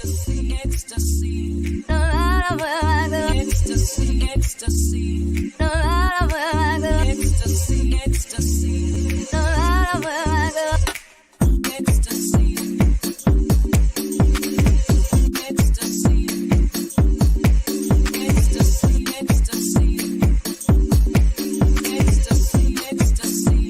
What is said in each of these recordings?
ecstasy. No matter where I go, ecstasy, ecstasy. No matter where I go, ecstasy, ecstasy. No matter where I go, ecstasy, ecstasy, ecstasy, ecstasy, ecstasy, ecstasy.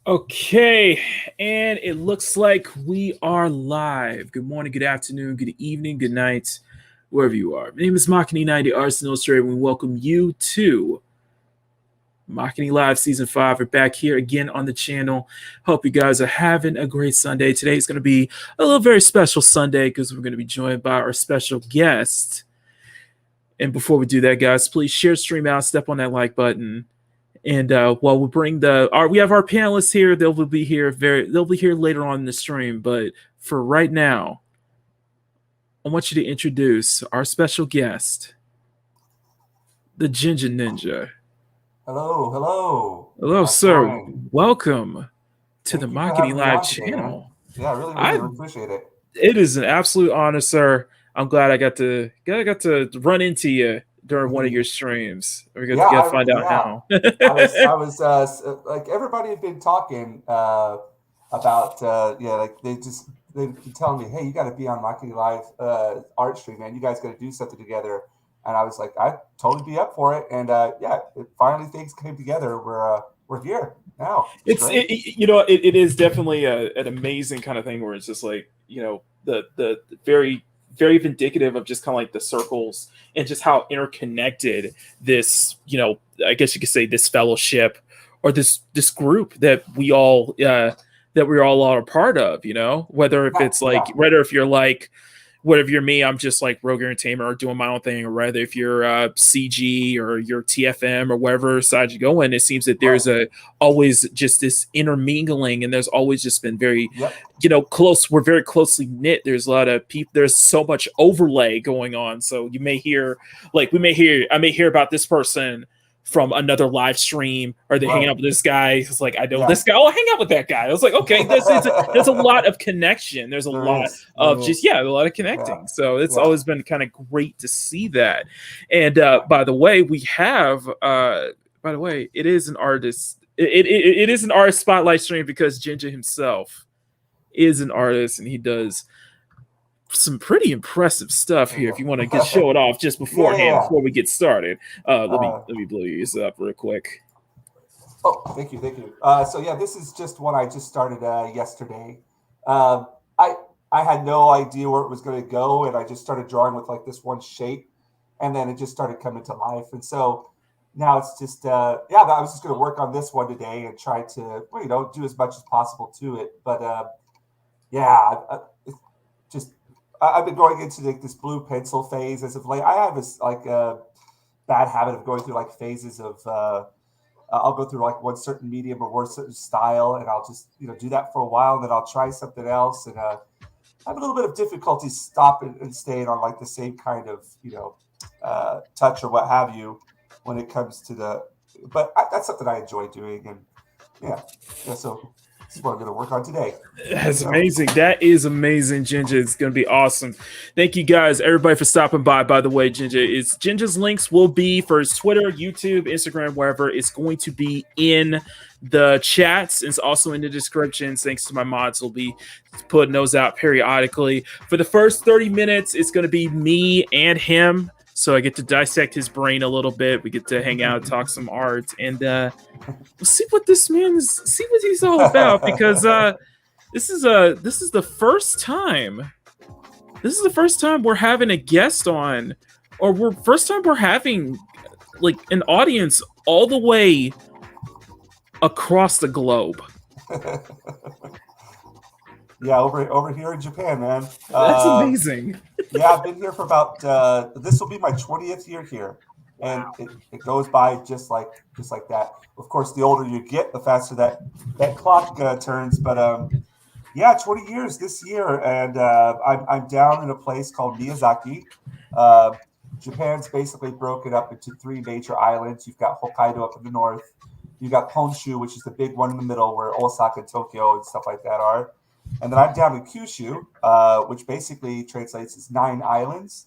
Okay, and it looks like we are live. Good morning, good afternoon, good evening, good night, wherever you are. My name is Makini, the Artist Illustrator, and we welcome you to Makini Live Season 5. We're back here again on the channel. Hope you guys are having a great Sunday. Today is going to be a little very special Sunday because we're going to be joined by our special guest. And before we do that, guys, please share, stream out, step on that like button. And while we bring we have our panelists here. They'll be here later on in the stream. But for right now, I want you to introduce our special guest, the Jinja Ninja. Hello, sir. Doing? Welcome to the Makini Live channel. Yeah, I really appreciate it. It is an absolute honor, sir. I'm glad I got to run into you during one of your streams. We got Yeah, to find out now. I was like everybody had been talking about like they've been telling me, hey, you got to be on Makini Live art stream, man. You guys got to do something together. And I was like, I'd totally be up for it. And finally things came together. We're here now. It is definitely an amazing kind of thing where it's just like, the very, very indicative of just kind of like the circles and just how interconnected this, I guess you could say this fellowship or this group that we all are a part of, whether if it's like, whether if you're like, whatever you're me, I'm just like Rogue Entertainment or doing my own thing, or whether if you're CG or you're TFM or whatever side you go in, it seems that there's always just this intermingling, and there's always just been very, close. We're very closely knit. There's a lot of people. There's so much overlay going on. So you may hear, I may hear about this person from another live stream, or they hang out with this guy. It's like, I know this guy. Oh, hang out with that guy. I was like, okay, there's a lot of connection. There's a lot of connecting. Yeah. So it's always been kind of great to see that. And by the way, we have it is an artist. It is an artist spotlight stream because Jinja himself is an artist, and he does some pretty impressive stuff here. If you want to show it off just beforehand, before we get started, let me blow yours up real quick. Oh, thank you. This is just one I just started yesterday. I had no idea where it was going to go, and I just started drawing with like this one shape, and then it just started coming to life. And so now it's just I was just going to work on this one today and try to do as much as possible to it. But I've been going into like this blue pencil phase as of late. I have this like bad habit of going through like phases of I'll go through like one certain medium or one certain style, and I'll just do that for a while, and then I'll try something else, and I have a little bit of difficulty stopping and staying on like the same kind of touch or what have you when it comes to that's something I enjoy doing, and so this is what I'm going to work on today. That's amazing. That is amazing, Jinja. It's going to be awesome. Thank you guys, everybody, for stopping by. By the way, Jinja's links will be for his Twitter, YouTube, Instagram, wherever. It's going to be in the chats. It's also in the descriptions. Thanks to my mods, will be putting those out periodically. For the first 30 minutes, it's going to be me and him. So I get to dissect his brain a little bit. We get to hang out, talk some art, and we'll see what this see what he's all about. Because this is the first time. This is the first time we're having a guest on, or first time we're having like an audience all the way across the globe. Yeah, over here in Japan, man. That's amazing. I've been here for about this will be my 20th year here, and it goes by just like that. Of course, the older you get, the faster that clock turns. But 20 years this year, and I'm down in a place called Miyazaki. Japan's basically broken up into 3 major islands. You've got Hokkaido up in the north. You've got Honshu, which is the big one in the middle, where Osaka and Tokyo and stuff like that are. And then I'm down in Kyushu, which basically translates as 9 islands.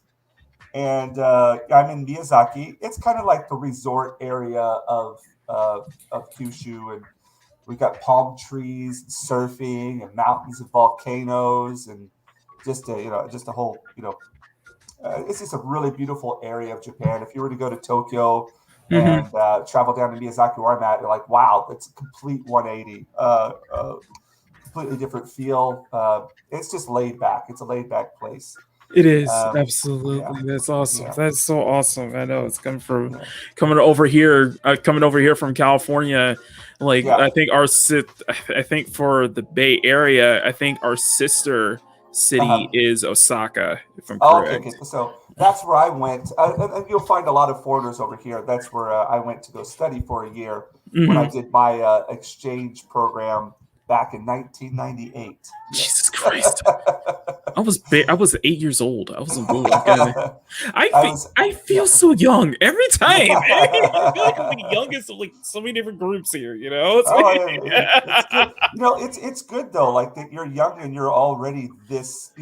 And I'm in Miyazaki. It's kind of like the resort area of Kyushu. And we've got palm trees, surfing, and mountains and volcanoes, and just a whole, it's just a really beautiful area of Japan. If you were to go to Tokyo and travel down to Miyazaki where I'm at, you're like, wow, it's a complete 180. Completely different feel. It's just laid back. It's a laid back place. It is absolutely. Yeah. That's awesome. Yeah. That's so awesome. I know it's coming over here from California. Like I think for the Bay Area, I think our sister city is Osaka. If I'm correct. Okay. So that's where I went, and you'll find a lot of foreigners over here. That's where I went to go study for a year when I did my exchange program back in 1998. Jesus Christ. I was 8 years old. I was in blue. I feel so young every time. I feel like I'm the youngest of like so many different groups here, It's good. It's good though, like that you're young and you're already this,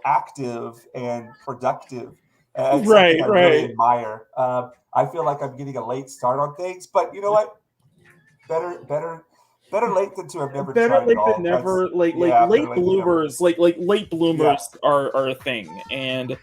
active and productive It's something I really admire. I feel like I'm getting a late start on things, but you know what? Better late than to have never Better tried at late all. than never. Like Better late late than never. bloomers, like late bloomers are a thing, and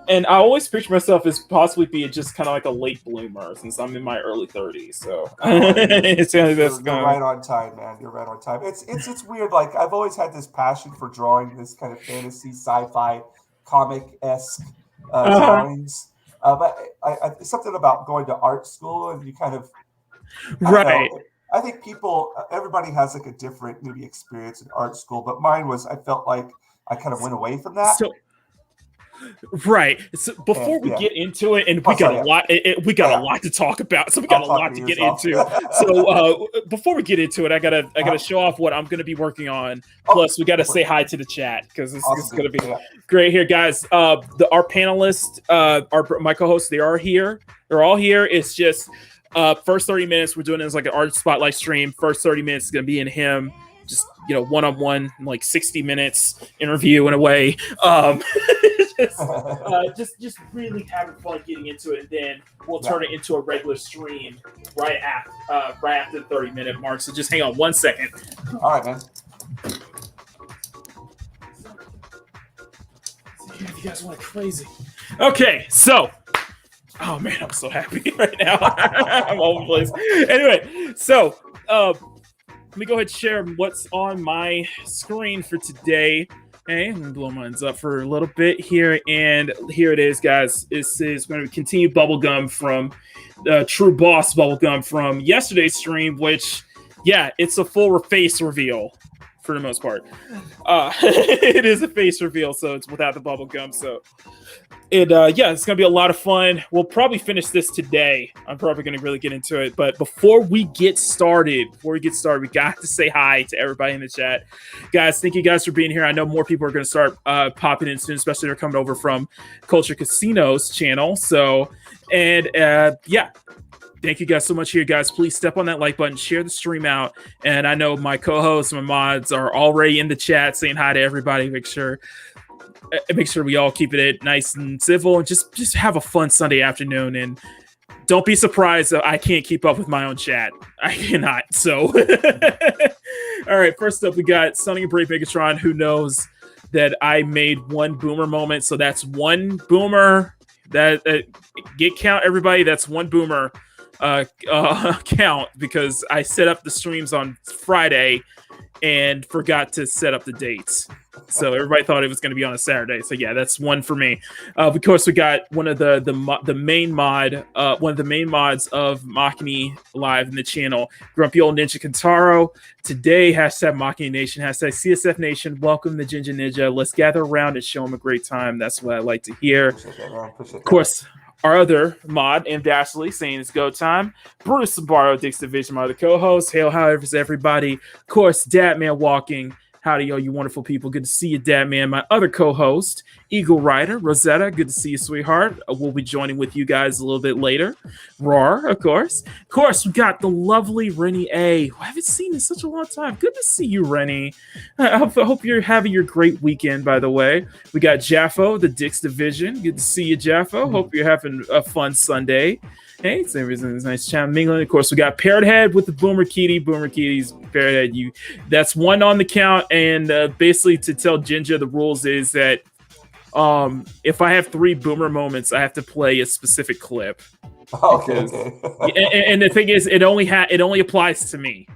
I always picture myself as possibly being just kind of like a late bloomer since I'm in my early 30s. So it's kind of this. You're right on time, man. You're right on time. It's weird. Like I've always had this passion for drawing this kind of fantasy, sci-fi, comic-esque drawings. But something about going to art school and you kind of I don't know. I think everybody has like a different maybe experience in art school, but mine was I felt like I kind of went away from that. Right. So before we get into it, and we got a lot, we got a lot to talk about. So we got a lot to get into. So before we get into it, I gotta show off what I'm gonna be working on. Plus, we gotta say hi to the chat because this is gonna be great here, guys. Our panelists, my co-hosts, they are here. They're all here. It's just first 30 minutes we're doing it as like an art spotlight stream. First 30 minutes is gonna be in him. Just one-on-one, like 60 minutes interview in a way. Just really having fun getting into it, and then we'll turn it into a regular stream right after the 30-minute mark. So just hang on 1 second. All right, man. You guys went crazy. Okay, so. Oh man, I'm so happy right now. I'm all over the place. Anyway, so let me go ahead and share what's on my screen for today. Okay, I'm gonna blow mine up for a little bit here, and here it is, guys. This is going to continue bubblegum from True Boss bubblegum from yesterday's stream, which, yeah, it's a full face reveal for the most part. It is a face reveal, so it's without the bubblegum. So it's gonna be a lot of fun. We'll probably finish this today. I'm probably gonna really get into it. But before we get started, we got to say hi to everybody in the chat. Guys, thank you guys for being here. I know more people are gonna start popping in soon, especially they're coming over from Culture Casino's channel. So, and thank you guys so much here, guys. Please step on that like button, share the stream out. And I know my co-hosts, my mods are already in the chat saying hi to everybody. Make sure we all keep it nice and civil and just have a fun Sunday afternoon. And don't be surprised that I can't keep up with my own chat. I cannot. So, all right. First up, we got Sunny and Brave Megatron, who knows that I made one boomer moment. So that's one boomer that get count, everybody. That's one boomer count because I set up the streams on Friday and forgot to set up the dates. So everybody thought it was going to be on a Saturday. So yeah, that's one for me. Of course, we got one of the main mods of Makini live in the channel, Grumpy Old Ninja Kentaro. Today, hashtag Makini Nation, hashtag CSF Nation. Welcome to Jinja Ninja. Let's gather around and show them a great time. That's what I like to hear. Of course, our other mod, M. Dashley, saying it's go time. Bruce Sabaro, Dick's Division, my other co-host. Hail, however, everybody. Of course, Dadman Walking. Howdy, all you wonderful people. Good to see you, Dadman. My other co-host, Eagle Rider, Rosetta. Good to see you, sweetheart. We'll be joining with you guys a little bit later. Roar, of course. Of course, we got the lovely Rennie A, who I haven't seen in such a long time. Good to see you, Rennie. I hope you're having your great weekend, by the way. We got Jaffo, the Dick's Division. Good to see you, Jaffo. Hope you're having a fun Sunday. Hey, same reason it's nice chat mingling. Of course, we got Parrot Head with the Boomer Kitty. Boomer Kitty's Parrot Head. That's one on the count. And basically, to tell Jinja, the rules is that if I have 3 boomer moments, I have to play a specific clip. Okay. And the thing is, it only applies to me.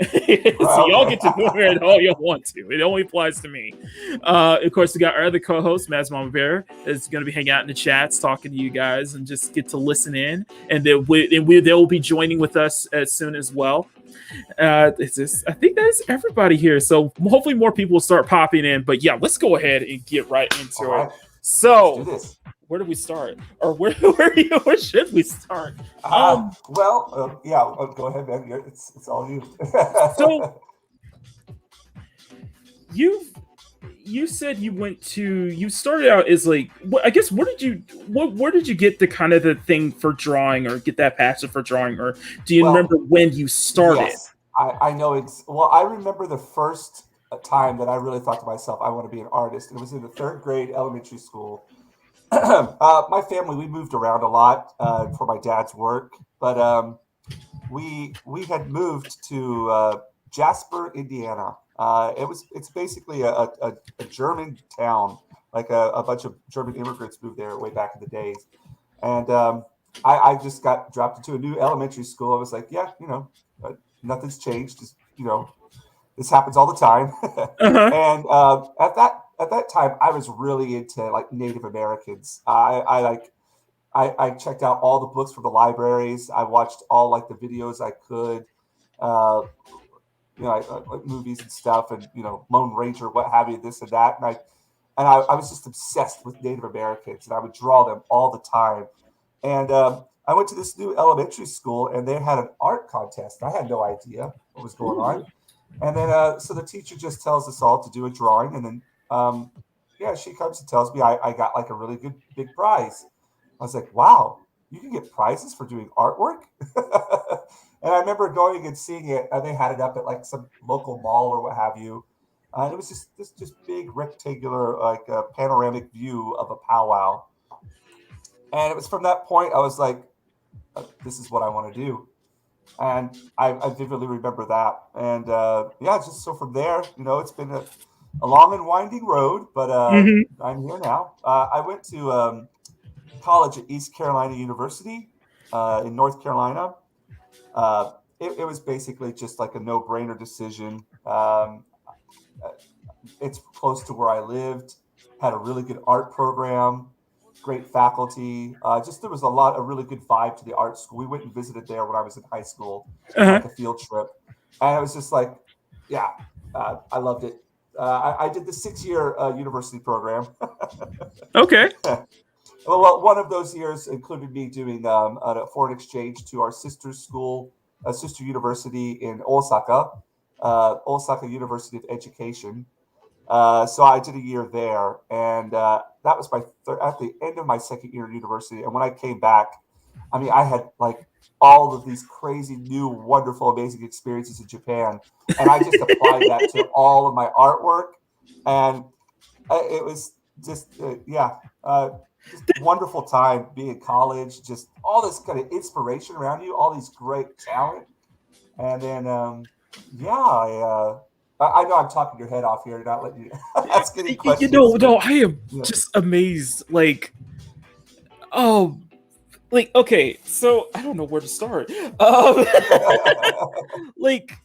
So y'all get to boomer it all you want to. It only applies to me. Of course, we got our other co-host, Maz Mama Bear, is going to be hanging out in the chats, talking to you guys, and just get to listen in. And they'll be joining with us as soon as well. I think that's everybody here. So hopefully more people will start popping in. But yeah, let's go ahead and get right into it. So where do we start? Or where should we start? Go ahead, man. It's all you. So you said you started out as like, I guess, where did you get the kind of the thing for drawing, or get that passion for drawing, or do you remember when you started? Yes, I know. I remember the first time that I really thought to myself, I want to be an artist. It was in the 3rd grade elementary school. My family, we moved around a lot for my dad's work, but we had moved to Jasper, Indiana. It's basically a German town, like a bunch of German immigrants moved there way back in the days, and I just got dropped into a new elementary school. I was like, yeah, nothing's changed. Just this happens all the time. Uh-huh. And at that time, I was really into like Native Americans. I checked out all the books from the libraries. I watched all like the videos I could, uh, like movies and stuff, and Lone Ranger, what have you, this and that. I was just obsessed with Native Americans, and I would draw them all the time. And I went to this new elementary school, and they had an art contest. I had no idea what was going on. And then, so the teacher just tells us all to do a drawing, and then, yeah, she comes and tells me I got like a really good big prize. I was like, wow, you can get prizes for doing artwork? And I remember going and seeing it, and they had it up at like some local mall or what have you. And it was just this just big rectangular, like panoramic view of a powwow. And it was from that point I was like, this is what I want to do. And I vividly remember that. And yeah, just so from there, it's been a long and winding road, but Hmm. I'm here now. I went to college at East Carolina University in North Carolina. It was basically just like a no-brainer decision. It's close to where I lived, had a really good art program, great faculty. Just there was a lot of really good vibe to the art school. We went and visited there when I was in high school on Uh-huh. like a field trip, and it was just like, yeah, I loved it. I did the 6-year university program. Okay. Well, one of those years included me doing a foreign exchange to our sister school, a sister university in Osaka, Osaka University of Education. So I did a year there, and that was at the end of my second year of university. And when I came back, I mean, I had like all of these crazy, new, wonderful, amazing experiences in Japan, and I just applied that to all of my artwork, and it was just yeah, just wonderful time being in college. Just all this kind of inspiration around you, all these great talent, and then yeah, I know I'm talking your head off here, not letting you ask any questions, but No, I am yeah, just amazed. Like, oh, like, okay, so I don't know where to start. Um, like,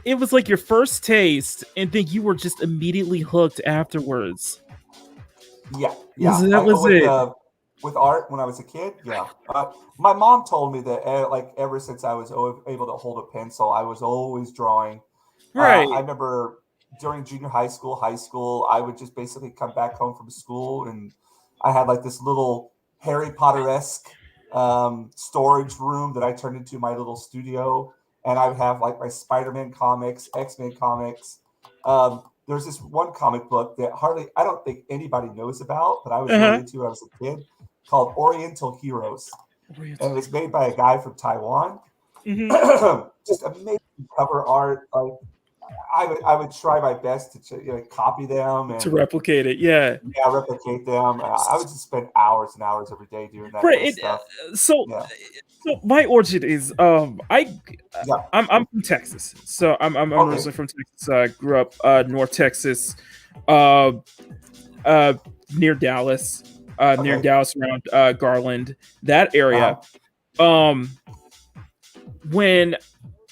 it was like your first taste, and then you were just immediately hooked afterwards. yeah, yeah. That was it. With art when I was a kid, yeah. My mom told me that like ever since I was able to hold a pencil, I was always drawing. I Right. remember during junior high school, I would just basically come back home from school, and I had like this little Harry Potter esque storage room that I turned into my little studio, and I would have like my Spider Man comics, X Men comics. There's this one comic book that hardly I don't think anybody knows about, but I was really Uh-huh. into when I was a kid, called Oriental Heroes, and it Oriental. was made by a guy from Taiwan. Hmm. Just amazing cover art, like I would try my best to copy them To and replicate it, yeah. yeah, replicate them. I would just spend hours and hours every day doing that Right. kind of stuff. Yeah, So my origin is yeah. I'm from Texas. So I'm Okay. originally from Texas. I grew up North Texas, uh uh near Dallas, Okay. around Garland, that Uh area. huh. Um when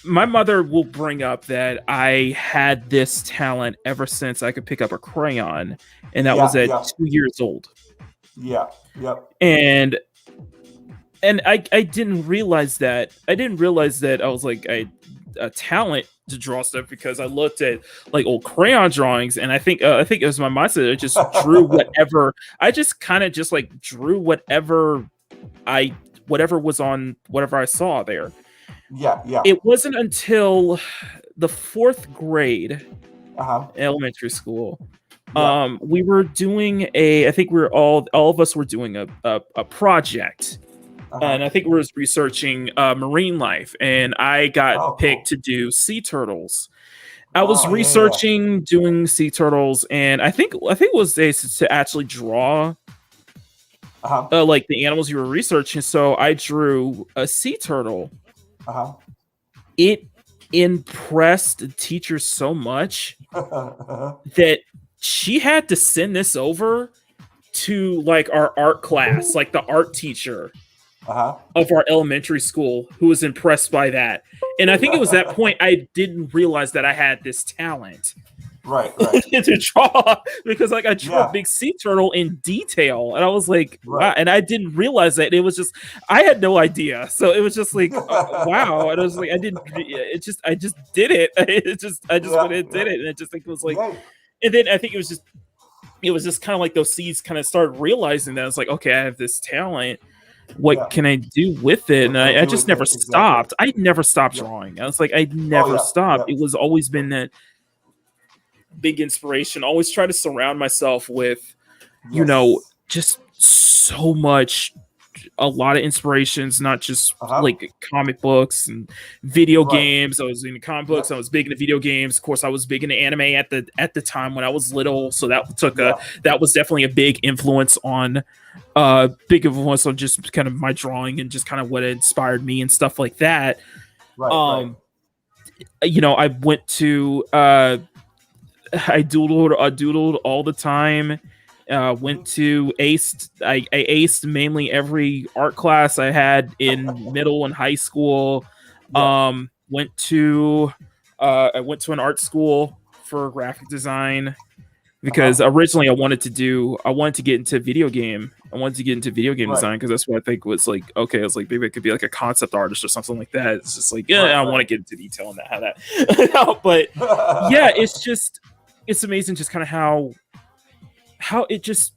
my mother will bring up that I had this talent ever since I could pick up a crayon, and that was Yeah. at Yeah. 2 years old. Yeah. Yep. And I didn't realize that. I didn't realize that I was like a talent to draw stuff because I looked at like old crayon drawings, and I think it was my mindset. I just drew whatever. I just kind of just like drew I whatever was on whatever I saw there. Yeah. Yeah. It wasn't until the fourth grade, Uh huh. elementary school, Yeah. we were doing I think we were all of us were doing a project, Uh huh. and I think we were researching marine life, and I got Oh, picked cool. to do sea turtles. I was Oh, yeah. Yeah. researching doing sea turtles, and I think it was to actually draw Uh-huh. like the animals you were researching. So I drew a sea turtle. Uh-huh. It impressed the teacher so much Uh-huh. that she had to send this over to like our art class, like the art teacher Uh-huh. of our elementary school, who was impressed by that. And I think it was that point I didn't realize that I had this talent Right, right. to draw, because like I drew a Yeah, big sea turtle in detail, and I was like, wow. right. And I didn't realize that it was just, I had no idea. So it was just like, wow. And I was like, I just did it. I just went Yeah, and did yeah. it. And it just like, it was like, Yeah, and then I think it was just kind of like those seeds kind of started realizing that it's like, okay, I have this talent. yeah. What can I do with it? And What can I I do just with never it? Exactly. stopped. I never stopped Yeah. drawing. I was like, I Oh, never yeah, stopped. yeah. It was always been that big inspiration. Always try to surround myself with, Yes. just so much, a lot of inspirations, not just Uh-huh. like comic books and video Right. games. I was into comic books. Yep. I was big into video games. Of course, I was big into anime at the time when I was little. So Yeah. that was definitely a big influence on just kind of my drawing and just kind of what inspired me and stuff like that. Right, right. Um, I went to I doodled all the time. Went to I aced mainly every art class I had in middle and high school. Yeah. I went to an art school for graphic design because Uh-huh. originally I wanted to get into video game. I wanted to get into video game Right. design because that's what I think was like, okay, I was like, maybe I could be like a concept artist or something like that. It's just like, yeah, Right, I right. want to get into detail on that, how that, but yeah, it's amazing just kind of how it just,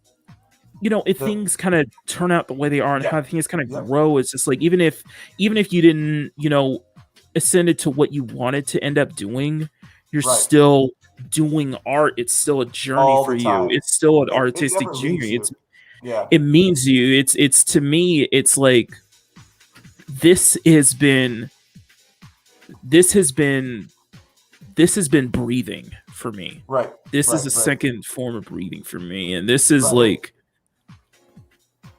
if The- things kind of turn out the way they are and Yeah. how things kind of Yeah. grow. It's just like, even if you didn't, ascended to what you wanted to end up doing, you're Right. still doing art. It's still a journey All for the you. time. It's still an It artistic never leaves journey. you. Yeah. It means you. It's to me, it's like this has been this has been this has been breathing for me. Right. This is Right, a right. second form of breathing for me. And this is Right. like,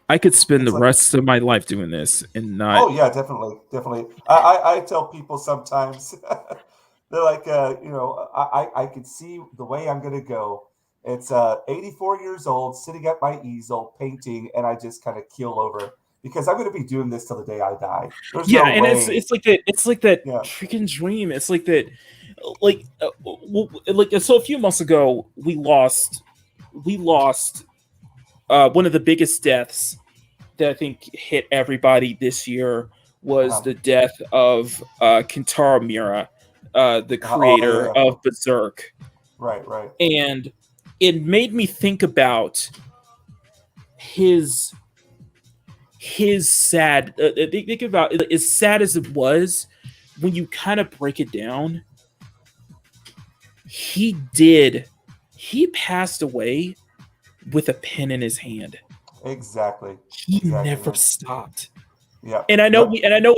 I could spend It's the like, rest of my life doing this and oh not. yeah, definitely, definitely. I tell people sometimes, they're like, I can see the way I'm gonna go. It's 84 years old, sitting at my easel, painting, and I just kind of keel over because I'm gonna be doing this till the day I die. There's Yeah, no and way. it's like that Yeah. freaking dream. It's like that, so a few months ago we lost one of the biggest deaths that I think hit everybody this year was Uh-huh. the death of Kentaro Miura, the Oh yeah, creator yeah. of Berserk. Right, right. And it made me think about his sad, think about it, as sad as it was, when you kind of break it down, he passed away with a pen in his hand. Exactly. He Exactly. never stopped. Yeah. And I know Yep. I know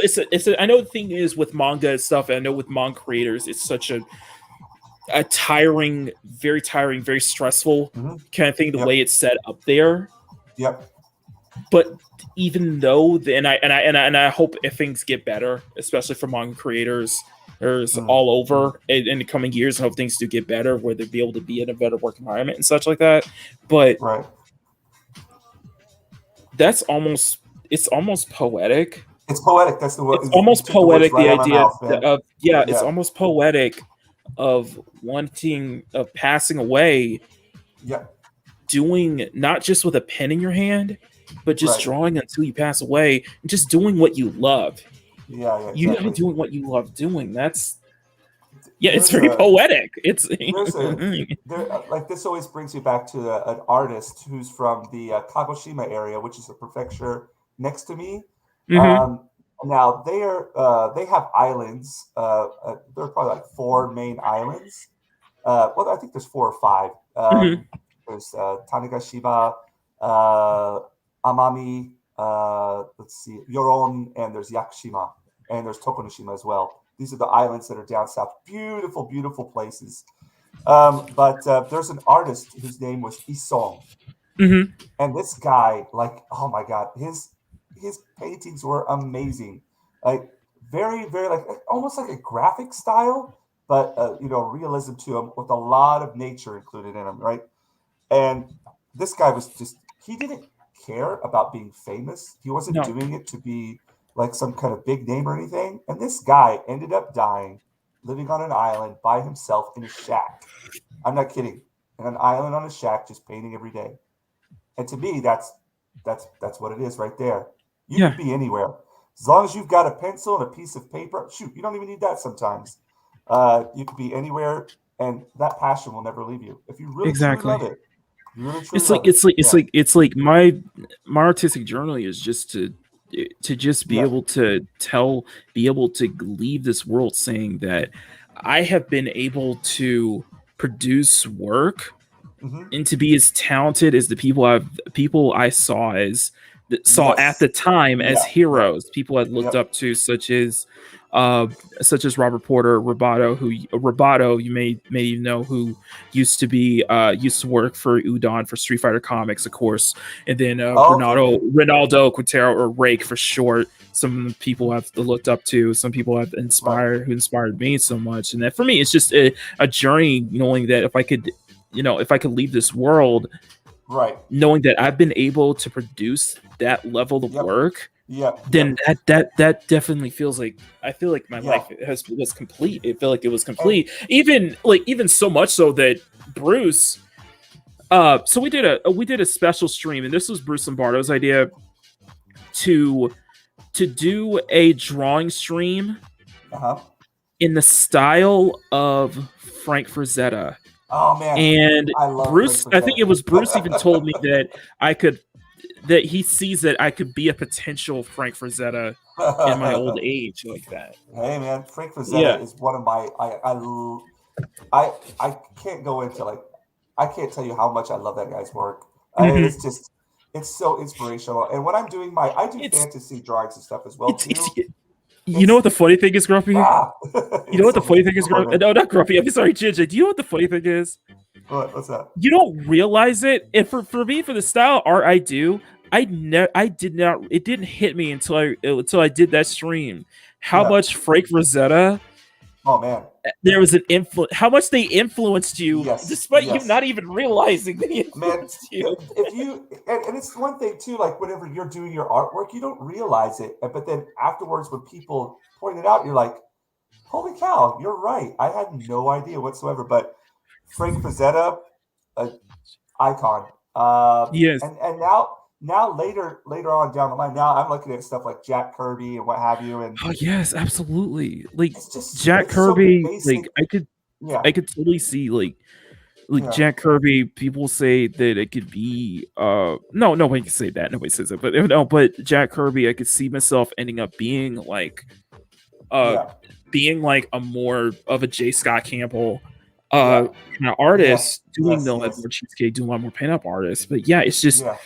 I know the thing is with manga and stuff, and I know with manga creators, it's such a tiring, very stressful Mhm. kind of thing, the Yep. way it's set up there. Yep. But even though, and I hope if things get better, especially for manga creators, there's all over in the coming years, I hope things do get better, where they'll be able to be in a better work environment and such like that. But Right. that's almost, it's almost poetic. It's poetic. That's the word. It's almost You took the words poetic, right the out of my idea mouth, man. of, it's Yeah. almost poetic of passing away, Yep. doing not just with a pen in your hand, but just Right. drawing until you pass away, and just doing what you love. Yeah. Yeah. You Exactly. doing what you love doing. It's There's very a- poetic. It's Like this always brings me back to an artist who's from the Kagoshima area, which is a prefecture next to me. Mhm. Now they have islands. There are probably like 4 main islands. Well, I think there's 4 or 5. Mhm. There's Tanegashima, Amami. Let's see, Yoron, and there's Yakushima, and there's Tokonishima as well. These are the islands that are down south. Beautiful, beautiful places. But there's an artist whose name was Isong, Mm-hmm. And this guy, like, oh my god, his paintings were amazing, like very very like almost like a graphic style, but realism to them with a lot of nature included in them, right? And this guy was just, he didn't care about being famous. He wasn't No. doing it to be like some kind of big name or anything. And this guy ended up dying, living on an island by himself in a shack. I'm not kidding. In an island on a shack, just painting every day. And to me, that's what it is right there. You Yeah. could be anywhere. As long as you've got a pencil and a piece of paper, shoot, you don't even need that sometimes. You could be anywhere, and that passion will never leave you. If you really truly Exactly. love it, you really truly It's like love it. it's like it's Yeah, like it's like my artistic journey is just to just be yeah, able to be able to leave this world saying that I have been able to produce work hmm, and to be as talented as the people I saw saw at yes, the time as yeah, yeah, heroes, people I looked yep. up to, uh, such as Robert Porter Roboto, who Roboto you may know, who used to work for Udon for Street Fighter Comics, of course, and then Oh, okay, okay, Ronaldo Quintero, or Rake for short. Some people I've looked up to, some people I've right, inspired, who inspired me so much, and that for me it's just a journey, knowing that if I could leave this world, right. knowing that I've been able to produce that level of Yep, work, yep, then yep. that definitely feels like, I feel like my Yeah, life was complete. It felt like it was and complete. Even so much so that Bruce, so we did a special stream, and this was Bruce Lombardo's idea to do a drawing stream uh-huh. in the style of Frank Frazetta. Oh man, And I love Frank Bruce, I think it Frazetta. was Bruce, even told me that I could, that he sees that I could be a potential Frank Frazetta in my old age like that. Hey man, Frank Yeah. Frazetta is one of my I can't go into like, I can't tell you how much I love that guy's work. Hmm. It's just, it's so inspirational. And when I'm doing I do It's fantasy drawings and stuff as well it's too. you know It's what the funny thing is, Grumpy? ah, You know it's what the so funny good. thing is, Go for it, Grumpy? man. No, not Grumpy. I'm sorry, Jinja. Do you know what the funny thing is? What's that? You don't realize it. And for me, for the style of art I do, I did not. It didn't hit me until I did that stream. How Yeah. much Frank Rosetta, Oh man. there was an influence, how much they influenced you, Yes. despite you Yes. not even realizing they Man, influenced you. if you, and it's one thing too, like whenever you're doing your artwork, you don't realize it. But then afterwards, when people point it out, you're like, holy cow, you're right. I had no idea whatsoever. But Frank Frazetta, an icon. Yes. And now later on down the line, now I'm looking at stuff like Jack Kirby and what have you, and Oh yes, absolutely. Like it's just, Jack it's so Kirby, basic. I Yeah, could totally see like yeah, Jack Kirby. People say that it could be no, nobody can say that. Nobody says it, but no, but Jack Kirby, I could see myself ending up uh yeah, being like a more of a J. Scott Campbell yeah, kind of yes, artist, doing yes, the like yes, more cheesecake, doing a lot more pinup artists. But yeah, it's just, yeah,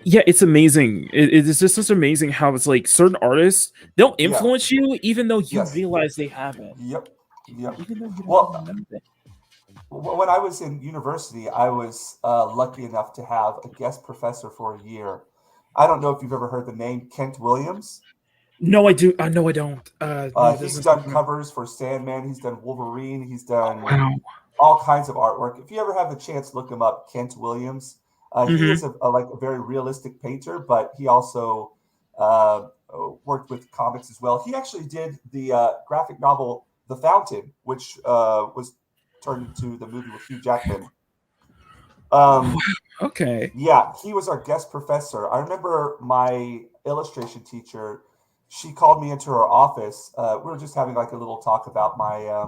yeah, it's amazing. It's just such amazing how it's like certain artists, they'll yeah, influence you even though you yes, realize they haven't. yep, yep. Even though you don't Well, even know that. when I was in university, I was lucky enough to have a guest professor for a year. I don't know if you've ever heard the name Kent Williams. No, I do. No, I don't. No, this He's is. done covers for Sandman. He's done Wolverine. He's done Wow. all kinds of artwork. If you ever have the chance, look him up, Kent Williams. He Hmm. is like a very realistic painter, but he also uh, worked with comics as well. He actually did the graphic novel The Fountain, which was turned into the movie with Hugh Jackman. Wow. Um, Okay. yeah, he was our guest professor. I remember my illustration teacher. She called me into her office. We were just having like a little talk about my,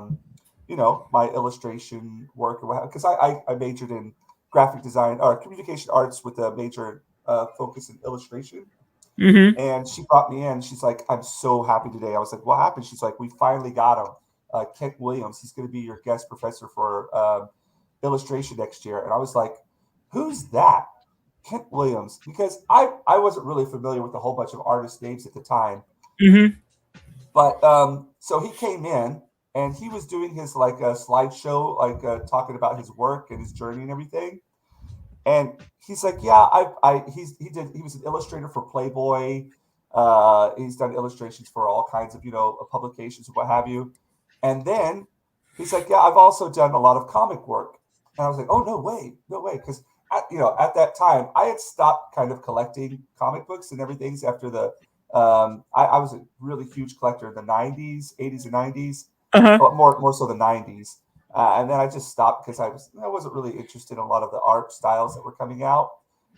my illustration work or what, because I majored in graphic design or communication arts with a major focus in illustration. Hmm. And she brought me in. She's like, "I'm so happy today." I was like, "What happened?" She's like, "We finally got him, Kent Williams. He's going to be your guest professor for illustration next year." And I was like, "Who's that?" Kent Williams, because I wasn't really familiar with a whole bunch of artist names at the time. Hmm. But so he came in and he was doing his like a slideshow, like talking about his work and his journey and everything. And he's like, yeah, he was an illustrator for Playboy. He's done illustrations for all kinds of publications and what have you. And then he's like, yeah, I've also done a lot of comic work. And I was like, oh, no way, because at that time I had stopped kind of collecting comic books and everything after the I was a really huge collector in the 90s, 80s and 90s, Uh-huh. more so the 90s. And then I just stopped because I wasn't really interested in a lot of the art styles that were coming out.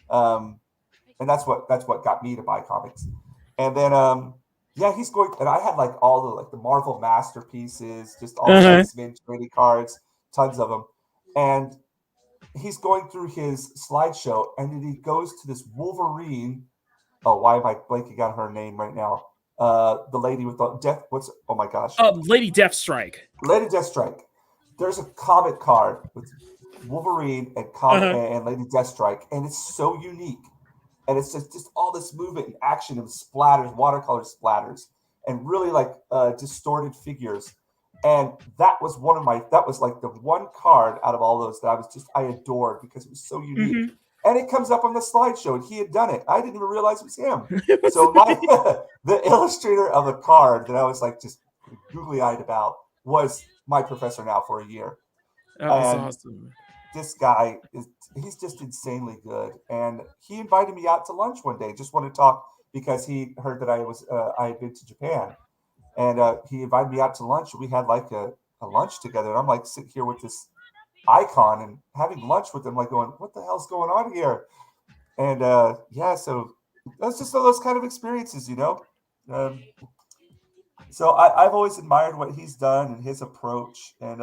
And that's what got me to buy comics. And then yeah, he's going, and I had like all the Marvel masterpieces, just all the Uh-huh. X-Men trading cards, tons of them. And he's going through his slideshow, and then he goes to this Wolverine. Oh, why am I blanking on her name right now? The lady with the death. Oh my gosh, Lady Deathstrike. Lady Deathstrike. There's a comic card with Wolverine and Uh-huh. and Lady Deathstrike, and it's so unique. And it's just all this movement and action and splatters, watercolor splatters, and really like distorted figures. And that was like the one card out of all those that I adored because it was so unique. Mm-hmm. And it comes up on the slideshow, and he had done it. I didn't even realize it was him. It was So the illustrator of the card that I was like just googly eyed about was my professor now for a year. that was And awesome. this guy he's just insanely good. And he invited me out to lunch one day, just wanted to talk because he heard that I had been to Japan. And he invited me out to lunch. We had like a lunch together. And I'm like sitting here with this icon and having lunch with him, like going, what the hell's going on here? And yeah, so that's just those kind of experiences, so I've always admired what he's done and his approach. And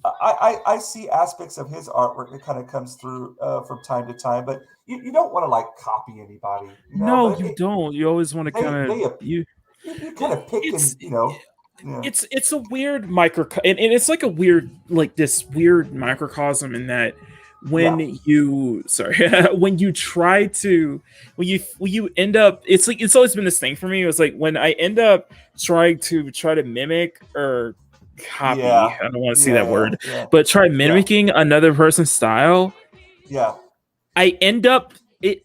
I see aspects of his artwork that kind of comes through from time to time, but you don't want to like copy anybody, No, but you don't. You always want to kind of you kind of pick it's and, yeah. it's a weird and it's like a weird like this weird microcosm in that when Yeah. you when you try to when you end up it's like it's always been this thing for me. It was like when I end up trying to mimic or copy, Yeah. I don't want to see that Yeah. word, Yeah. but try Yeah. mimicking another person's style, Yeah. it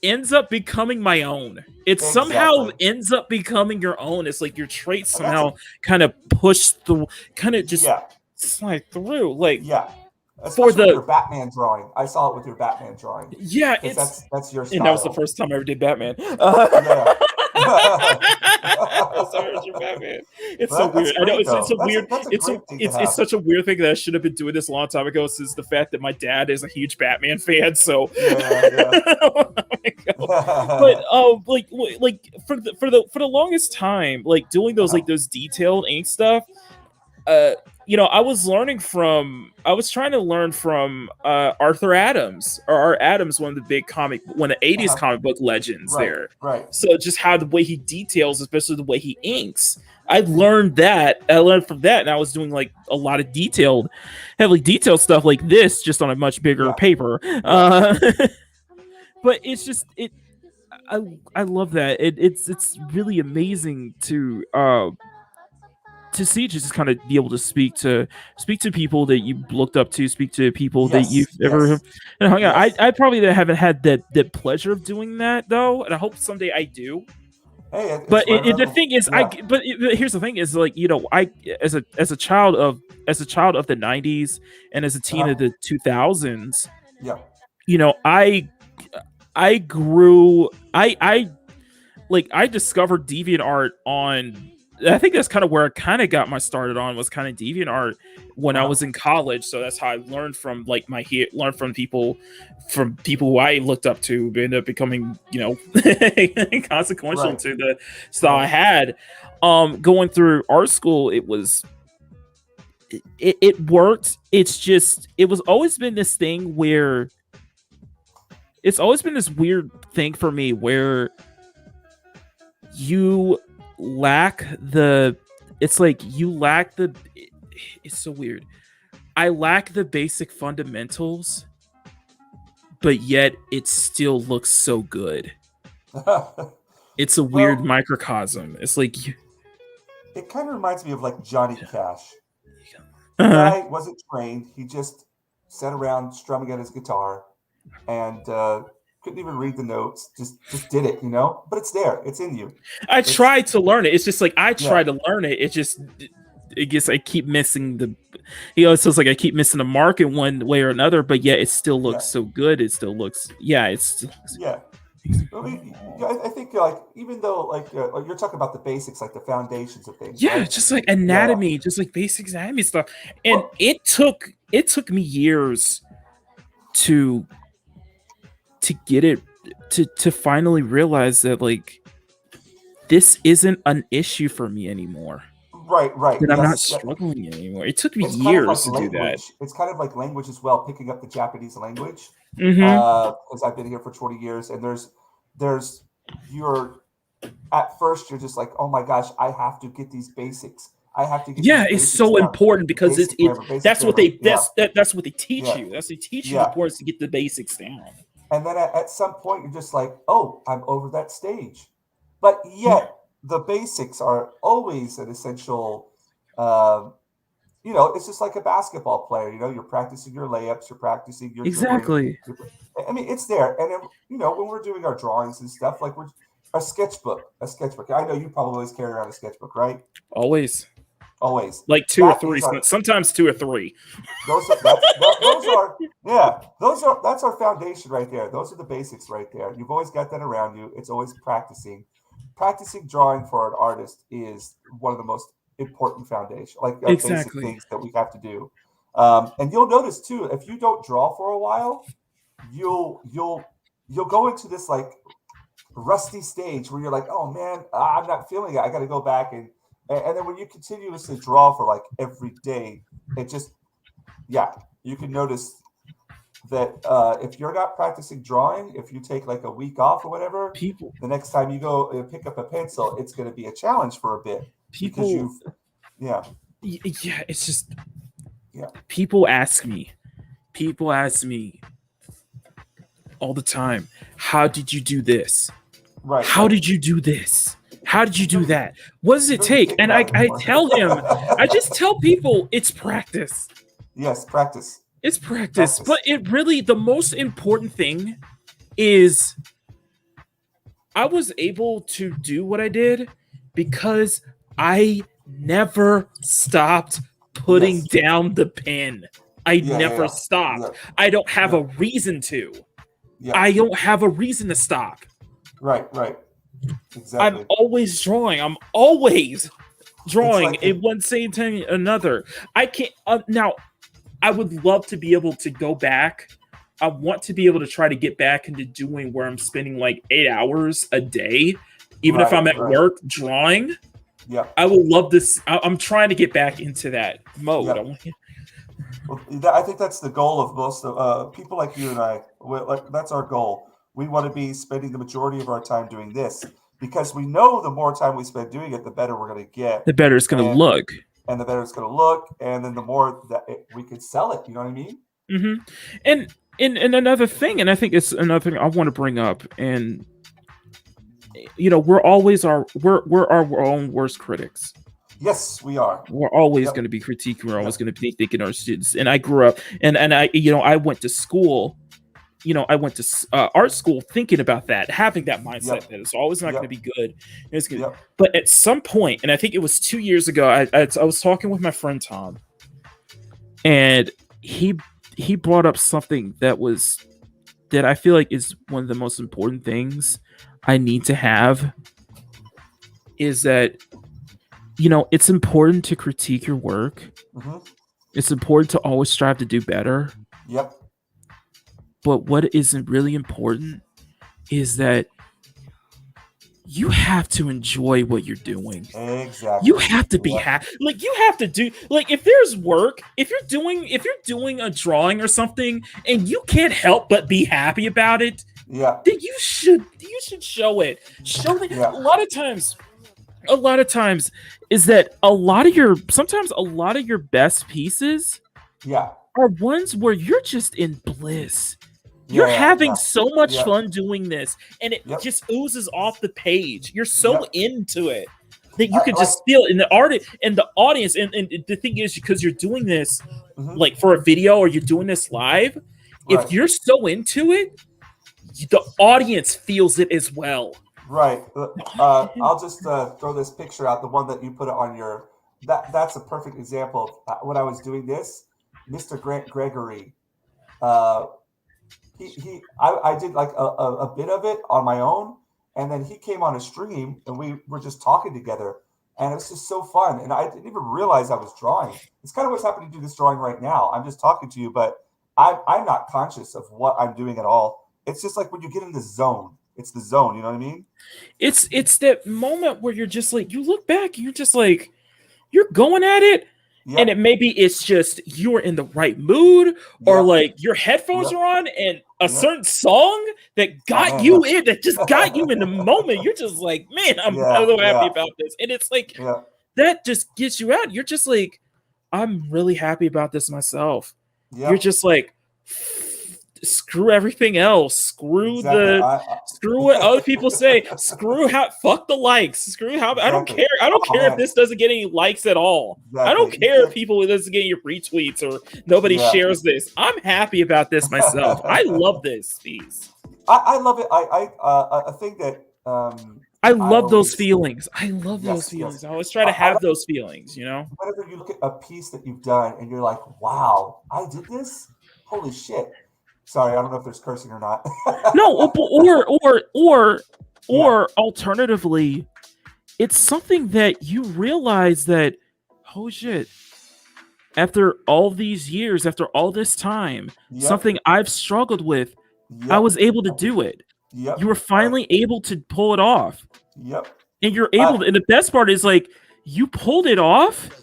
ends up becoming my own. It somehow Exactly. ends up becoming your own. It's like your traits And that's somehow kind of push through, kind of just yeah. slide through. Like Yeah. for Especially with the your Batman drawing. I saw it with your Batman drawing. yeah, Because it's that's your and that was the style. first time I ever did Batman. Yeah. First time I ever did Batman. It's so But that's weird. I know great it's though. a weird. That's a great thing to It's have. such a weird thing that I should have been doing this a long time ago. Since the fact that my dad is a huge Batman fan, so Yeah. but for the longest time, like doing those Uh-huh. those detailed ink stuff, I was trying to learn from Arthur Adams, or Art Adams, one of the 80s Uh-huh. comic book legends Right. there. Right. So just how the way he details, especially the way he inks, I learned from that, and I was doing like a lot of heavily detailed stuff like this, just on a much bigger Yeah. paper. But it's just I love that. It's really amazing to see, just kind of be able to speak to people that you looked up to, speak to people that you've Yes. ever hung out. Yes. I probably haven't had that pleasure of doing that though, and I hope someday I do. Hey, it's But right around the thing is, yeah. but here's the thing: is like I as a child of the '90s and as a teen of the 2000s, Yeah. I grew I discovered deviant art on. I think that's kind of where I kind of got my started on, was kind of deviant art when I was in college. So that's how I learned from learned from people who I looked up to, who ended up becoming consequential Right. to the style I had. Going through art school, it worked. It's just it was always been this thing where it's always been this weird thing for me where you lack the it's so weird. I lack the basic fundamentals, but yet it still looks so good. It's a weird microcosm. It's like it kind of reminds me of like Johnny Cash. The uh-huh. guy wasn't trained. He just sat around strumming at his guitar, and couldn't even read the notes. Just did it, you know. But it's there. It's in you. I It's tried to learn it. It's just like I yeah, try to learn it. It gets I keep missing the it feels like I keep missing the mark in one way or another, but yet it still looks yeah, so good. It still looks it's yeah. I mean, I think like even though like you're talking about the basics, like the foundations of things, yeah, right? just like Yeah. anatomy, just like basic anatomy stuff. And Well, it took me years to get it to finally realize that like this isn't an issue for me anymore. right, right. That I'm not Yes. struggling anymore. It took me It's kind of years like to do that. language. It's kind of like language as well, picking up the Japanese language. Hmm. Because I've been here for 20 years, and there's you're at first you're just like, oh my gosh, I have to get these basics. I have to get these Yeah, it's basics so down. important because Basic grammar, basic that's what grammar. they Yeah, that's what they teach yeah, you. That's they teach you the yeah. importance to get the basics down. And then at some point you're just like, oh, I'm over that stage. But Yeah, yet the basics are always an essential. Um, you know, it's just like a basketball player. You know, you're practicing your layups, you're practicing your dribbling. exactly. I mean, it's there. And then, you know, when we're doing our drawings and stuff, like we're a sketchbook, a sketchbook. I know you probably always carry around a sketchbook, right? Always Always. like two or That three, is our sometimes two or three. those are yeah, that's our foundation right there. Those are the basics right there. You've always got that around you. It's always practicing. Practicing drawing for an artist is one of the most important foundation, like basic Exactly. things that we have to do. And you'll notice too, if you don't draw for a while, you'll go into this like rusty stage where you're like, oh man, I'm not feeling it. I got to go back and then when you continuously draw for like every day, it just yeah, you can notice that if you're not practicing drawing, if you take like a week off or whatever, People the next time you go pick up a pencil, it's going to be a challenge for a bit because people yeah, yeah, it's just yeah, people ask me. People ask me all the time, how did you do this? right, How right. did you do this? How did you You don't do even, that? What does you it don't even take? think And about it I anymore. tell him, I just tell people it's practice. Yes, practice, It's practice. But practice. it really, the most important thing is I was able to do what I did because I never stopped putting Yes, down the pen. I yeah, yeah, never yeah, stopped. yeah, I don't have yeah, a reason to. yeah. I don't have a reason to stop. Right, right, I'm exactly. always drawing. I'm always It's drawing like in one same thing another. I can't now. I would love to be able to go back. I want to be able to try to get back into doing where I'm spending like 8 hours a day, even if right, I'm at right. work drawing. Yeah, I would love this. I'm trying to get back into that mode. yeah. Well, I think that's the goal of most of people like you and I. Like that's our goal. We want to be spending the majority of our time doing this because we know the more time we spend doing it, the better we're going to get, The better it's going to and look. the better it's going to look, and then the more that we could sell it. You know what I mean? Hmm. And another thing, and I think it's another thing I want to bring up, and we're always we're our own worst critics. Yes, we are. We're always Yep, going to be critiquing. We're always yep, going to be thinking our students. And I grew up, and I went to school. I went to art school thinking about that, having that mindset yep, that it's always not going to yep, be good. It's good. yep. But at some point, and I think it was 2 years ago, I was talking with my friend Tom, and he brought up something that I feel like is one of the most important things I need to have is that it's important to critique your work. Hmm. It's important to always strive to do better. Yep. But what isn't really important is that you have to enjoy what you're doing. Exactly. You have to be Yep. happy. Like you have to do like if there's work, if you're doing a drawing or something and you can't help but be happy about it, Yeah. then you should show it. Show it. Yeah. A lot of times is that a lot of your best pieces Yeah. are ones where you're just in bliss. Yeah. You're having Yeah. so much Yeah. fun doing this, and it Yep. just oozes off the page. You're so Yep. into it that you can Like. just feel it in the art and the audience. And the thing is, because you're doing this Mhm. like for a video or you're doing this live, if you're so into it, the audience feels it as well. Right. I'll just throw this picture out, the one that you put on your. That's a perfect example. When I was doing this, Mr. Grant Gregory, I did like a bit of it on my own, and then he came on a stream, and we were just talking together, and it was just so fun. And I didn't even realize I was drawing. It's kind of what's happening to do this drawing right now. I'm just talking to you, but I'm not conscious of what I'm doing at all. It's just like when you get in the zone. It's the zone, you know what I mean? It's that moment where you're just like, you look back and you're just like, you're going at it. Yep. And it's just you're in the right mood, or like your headphones are on and a certain song that got you in, that just got you in the moment. You're just like, man, I'm so happy about this. And it's like that just gets you out. You're just like, I'm really happy about this myself. Yep. You're just like, screw everything else. Screw screw what other people say. Fuck the likes. Screw how I don't care. I don't care if this doesn't get any likes at all. I don't care if people doesn't get your retweets or nobody shares this. I'm happy about this myself. I love this. I love it. I think that I love those feelings. I love those feelings. I always try to have those feelings, you know? Whenever you look at a piece that you've done and you're like, wow, I did this? Holy shit. Sorry, I don't know if there's cursing or not. No, or alternatively, it's something that you realize that, oh shit, after all these years, after all this time, something I've struggled with, I was able to do it. You were finally able to pull it off. And you're able to, and the best part is like, you pulled it off.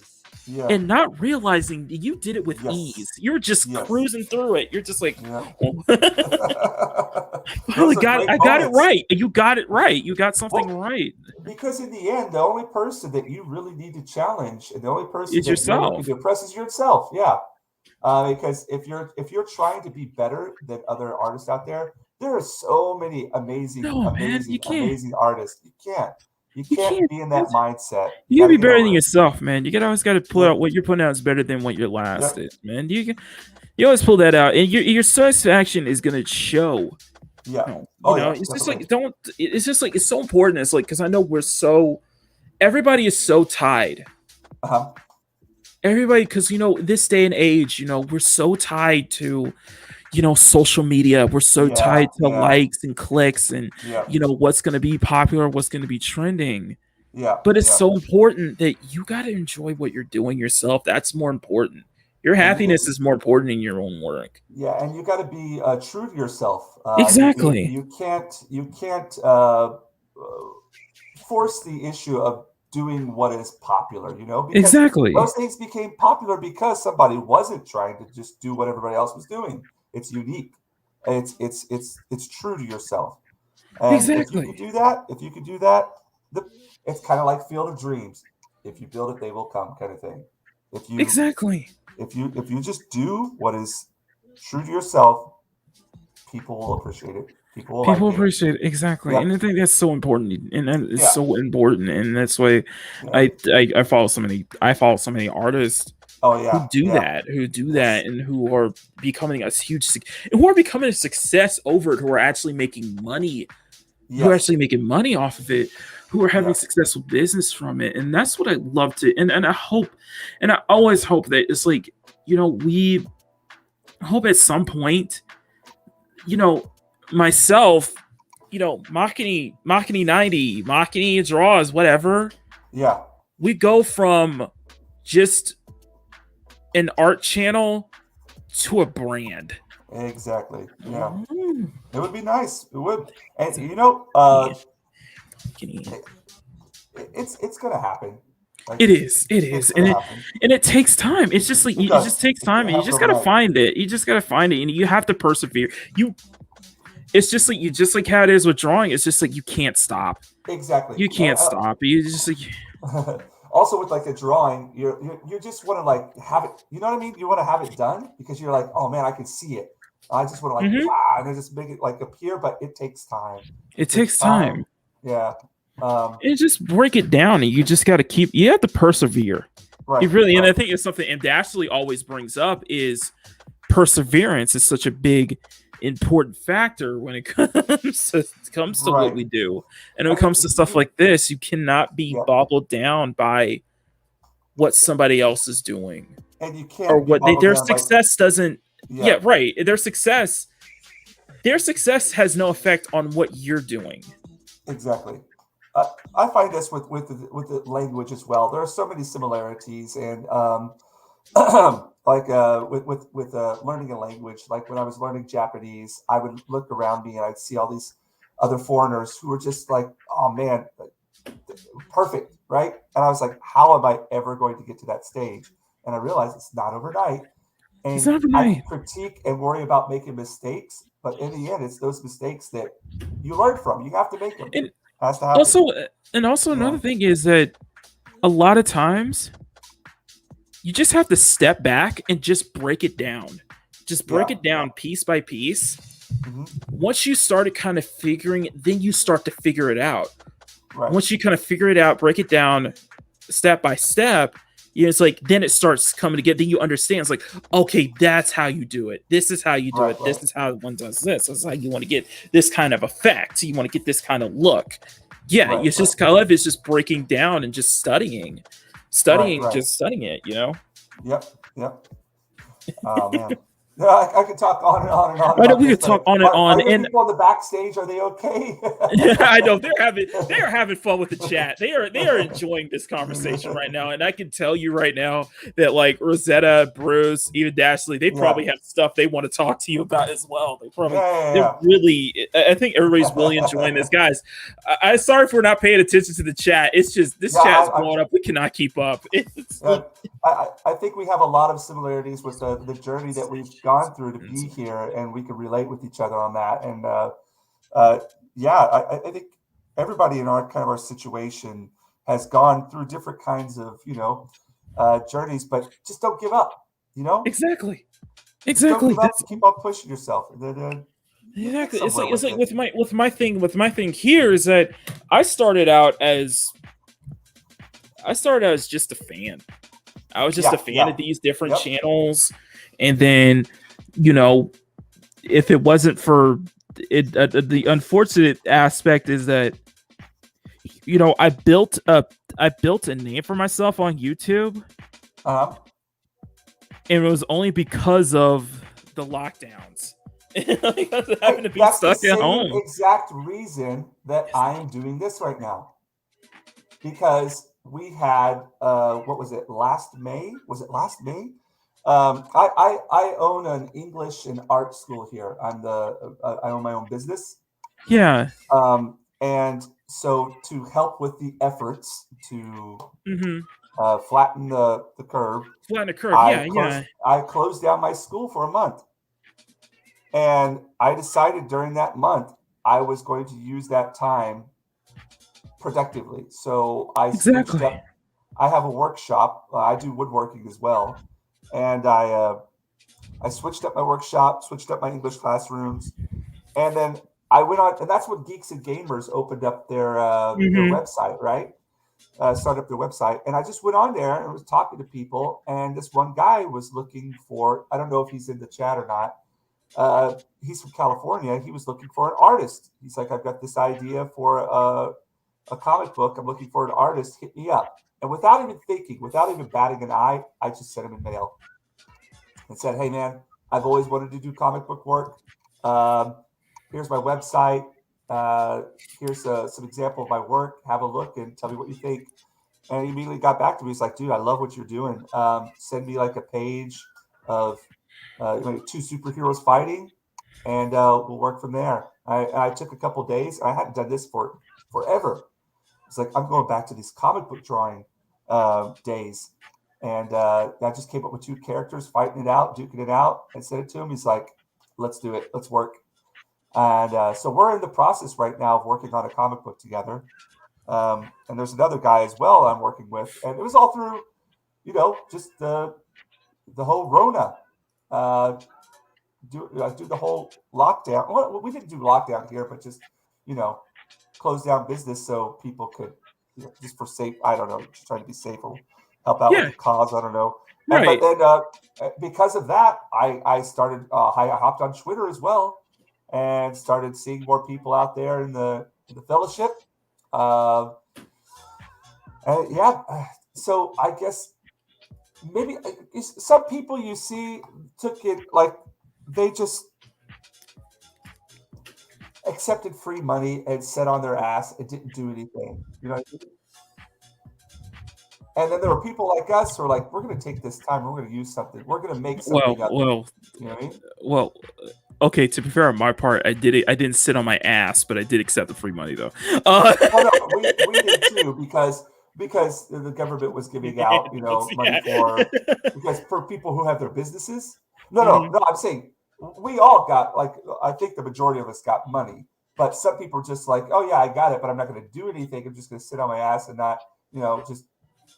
And not realizing that you did it with ease. You're just cruising through it. You're just like, I finally got it. I got it right. You got it right. You got something right. Because in the end, the only person that you really need to challenge, and the only person is yourself. You impress is yourself. Because if you're trying to be better than other artists out there, there are so many amazing artists. You can't be in that mindset. You gotta be better than yourself, man. You always gotta pull out what you're putting out is better than what your last is, man. You always pull that out, and your satisfaction is gonna show. It's just like it's so important. It's like, because I know everybody is so tied. Everybody, because this day and age, we're so tied to social media. We're so tied to likes and clicks and what's going to be popular, what's going to be trending. But it's so important that you got to enjoy what you're doing yourself. That's more important. Your happiness is more important in your own work. And you got to be true to yourself. Exactly. You can't force the issue of doing what is popular, because exactly. Those things became popular because somebody wasn't trying to just do what everybody else was doing. It's unique. It's true to yourself. And exactly. If you could do that, it's kind of like Field of Dreams. If you build it, they will come, kind of thing. If you just do what is true to yourself, people will appreciate it. People appreciate it. Exactly. And I think that's so important, and it's so important, and that's why I follow so many artists who do that, and who are becoming a success over it, who are actually making money, who are actually making money off of it, who are having successful business from it. And that's what I love to, and I hope, and I always hope that it's like, we hope at some point, myself, Makini 90, Makini draws, whatever. We go from just an art channel to a brand. Exactly. It would be nice. It would. And it's gonna happen. Like, it is, and it takes time. It's just like it just takes time, and you just gotta find it. You just gotta find it, and you have to persevere. It's just like how it is with drawing. It's just like you can't stop. Exactly. You can't stop. You just like. Also, with like a drawing, you just want to like have it. You know what I mean? You want to have it done because you're like, oh man, I can see it. I just want to like, and then just make it like appear, but it takes time. It takes time. Yeah. And just break it down, and you just got to you have to persevere. Right. You really, and I think it's something, and Dashley always brings up is perseverance is such a big important factor when it comes to what Right. we do. And when I it mean, comes to stuff like this, you cannot be yeah, boggled down by what somebody else is doing, and you or can't be what boggled their down by success doesn't. yeah. Yeah, right. Their success has no effect on what you're doing. Exactly. I find this with the language as well. There are so many similarities, and like with learning a language. Like when I was learning Japanese, I would look around me and I'd see all these other foreigners who were just like, "Oh man, perfect, right?" And I was like, "How am I ever going to get to that stage?" And I realized it's not overnight, It's and not I can right. critique and worry about making mistakes, but in the end, it's those mistakes that you learn from. You have to make them. And Has to happen. also, another Yeah. thing is that a lot of times you just have to step back and just break it down. Just break Yeah. it down piece by piece. Hmm. Once you started kind of figuring it, then you start to figure it out. Right. Once you kind of figure it out, break it down step by step, it's like then it starts coming together. Then you understand. It's like, okay, that's how you do it. This is how you do Right. it. Right. This is how one does this. This is how you want to get this kind of effect. You want to get this kind of look. Yeah, Right. it's just kind of it's just breaking down and just studying, Right. Right. just studying it. Yep. Yep. Oh man. Yeah, I could talk on and on and on I know about we this, could talk but on and on, are your and people on the backstage? Are they okay? I know they are having fun with the chat. They are enjoying this conversation right now, and I can tell you right now that like Rosetta, Bruce, even Dashley, they Yeah. probably have stuff they want to talk to you about as well. They Yeah. really. I think everybody's really enjoying this, guys. I'm sorry for not paying attention to the chat. It's just this Yeah, chat is blowing up. We cannot keep up. It's yeah. I think we have a lot of similarities with the journey that we've gone through to be here, and we can relate with each other on that. And yeah, I think everybody in our situation has gone through different kinds of journeys, but just don't give up. exactly. Just don't Exactly. give up. Keep on pushing yourself, and then you'll get Exactly. It's somewhere like it's with like it. with my thing here is that I started out as just a fan. I was just a fan of these different Yep. channels, and then if it wasn't for it, the unfortunate aspect is that I built a name for myself on YouTube, Uh-huh. and it was only because of the lockdowns. Because of having to be That's the stuck at same home. exact reason that I am doing this right now. Because we had what was it, last May? Was it last May? I own an English and art school here. I own my own business. Yeah. And so to help with the efforts to Mm-hmm. flatten the curve, Flatten the curve. Yeah. I closed down my school for a month. And I decided during that month I was going to use that time productively. So I switched Exactly. up. I have a workshop. I do woodworking as well, and I switched up my workshop, switched up my English classrooms, and then I went on. And that's when Geeks and Gamers opened up their Mm-hmm. website, right? Started up their website, and I just went on there and was talking to people. And this one guy was looking for. I don't know if he's in the chat or not. He's from California. He was looking for an artist. He's like, I've got this idea for a comic book. I'm looking for an artist. Hit me up. And without even thinking, without even batting an eye, I just sent him a mail and said, hey, man, I've always wanted to do comic book work. Here's my website. Here's some example of my work. Have a look and tell me what you think. And he immediately got back to me. He's like, dude, I love what you're doing. Send me like a page of two superheroes fighting, and we'll work from there. I took a couple days. I hadn't done this for forever. It's like I'm going back to these comic book drawing days, and I just came up with two characters fighting it out, duking it out, and sent it to him. He's like, "Let's do it. Let's work." And so we're in the process right now of working on a comic book together. And there's another guy as well I'm working with, and it was all through, just the whole Rona. Do the whole lockdown. Well, we didn't do lockdown here, but just close down business so people could just for safe. I don't know, just trying to be safe or help out with Yeah. the cause. I don't know. Right. But then because of that, I started. I hopped on Twitter as well, and started seeing more people out there in the fellowship. Uh, and yeah, so I guess maybe some people you see took it like they just accepted free money and sat on their ass and didn't do anything. You know what I mean? And then there were people like us who are like, we're going to take this time. We're going to use something. We're going to make Well, something up. well, You know what I mean? well. Okay, to be fair on my part, I did it. I didn't sit on my ass, but I did accept the free money though. Well, no, we did too because the government was giving out money Yeah. for people who have their businesses. No, no, Mhm. no. I'm saying we all got like I think the majority of us got money, but some people are just like, oh yeah, I got it, but I'm not going to do anything. I'm just going to sit on my ass and not just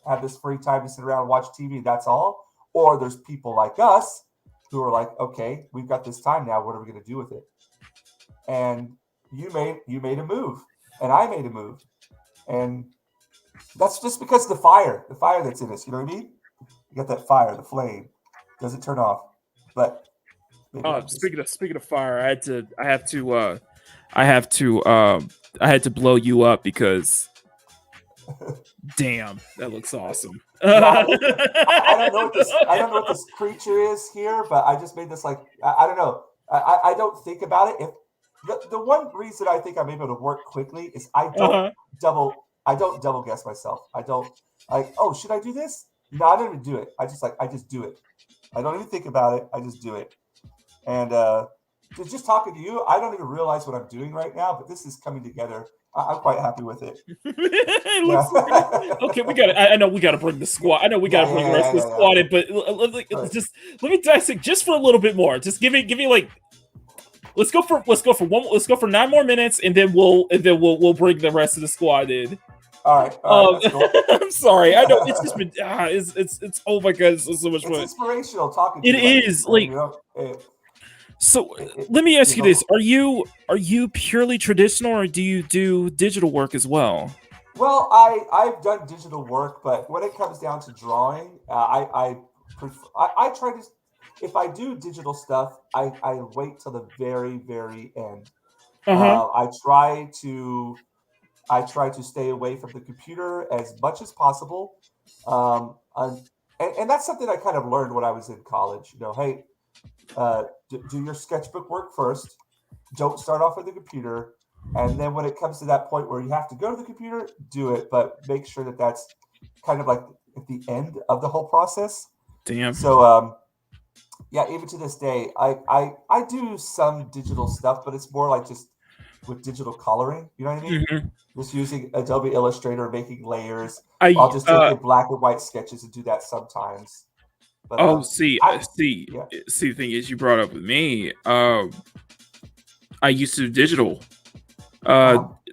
have this free time to sit around and watch TV. That's all. Or there's people like us who are like, okay, we've got this time now. What are we going to do with it? And you made a move, and I made a move, and that's just because the fire that's in us. You know what I mean? You got that fire, the flame doesn't turn off. But maybe I'm just Speaking of fire, I had to blow you up because damn, that looks awesome. yeah. I don't know what this creature is here, but I just made this like I don't know. I don't think about it. If the one reason I think I'm able to work quickly is I don't double guess myself. I don't like, oh, should I do this? No, I don't even do it. I just do it. I don't even think about it. I just do it. And just talking to you, I don't even realize what I'm doing right now, but this is coming together. I'm quite happy with it. It Yeah. looks okay. We got. I know we got to bring the squad. I know we got to bring the rest of the squad in, but just let me dissect just for a little bit more. Just give me like. Let's go for 9 more minutes, and then we'll bring the rest of the squad in. All right, that's cool. I'm sorry. I know it's just been it's oh my god, it's so much fun. It's inspirational talking to It you. is like so. Let me ask you this: Are you purely traditional, or do you do digital work as well? Well, I've done digital work, but when it comes down to drawing, I try to. If I do digital stuff, I wait till the very very end. Uh-huh. I try to stay away from the computer as much as possible, and that's something I kind of learned when I was in college. Hey, do your sketchbook work first. Don't start off with the computer. And then when it comes to that point where you have to go to the computer, do it, but make sure that that's kind of like at the end of the whole process. Damn. So, yeah, even to this day, I do some digital stuff, but it's more like just with digital coloring. You know what I mean? Mm-hmm. Just using Adobe Illustrator, making layers. I I'll just take in black and white sketches and do that sometimes. But, see. Yeah. See, the thing is, you brought up with me. I used to do digital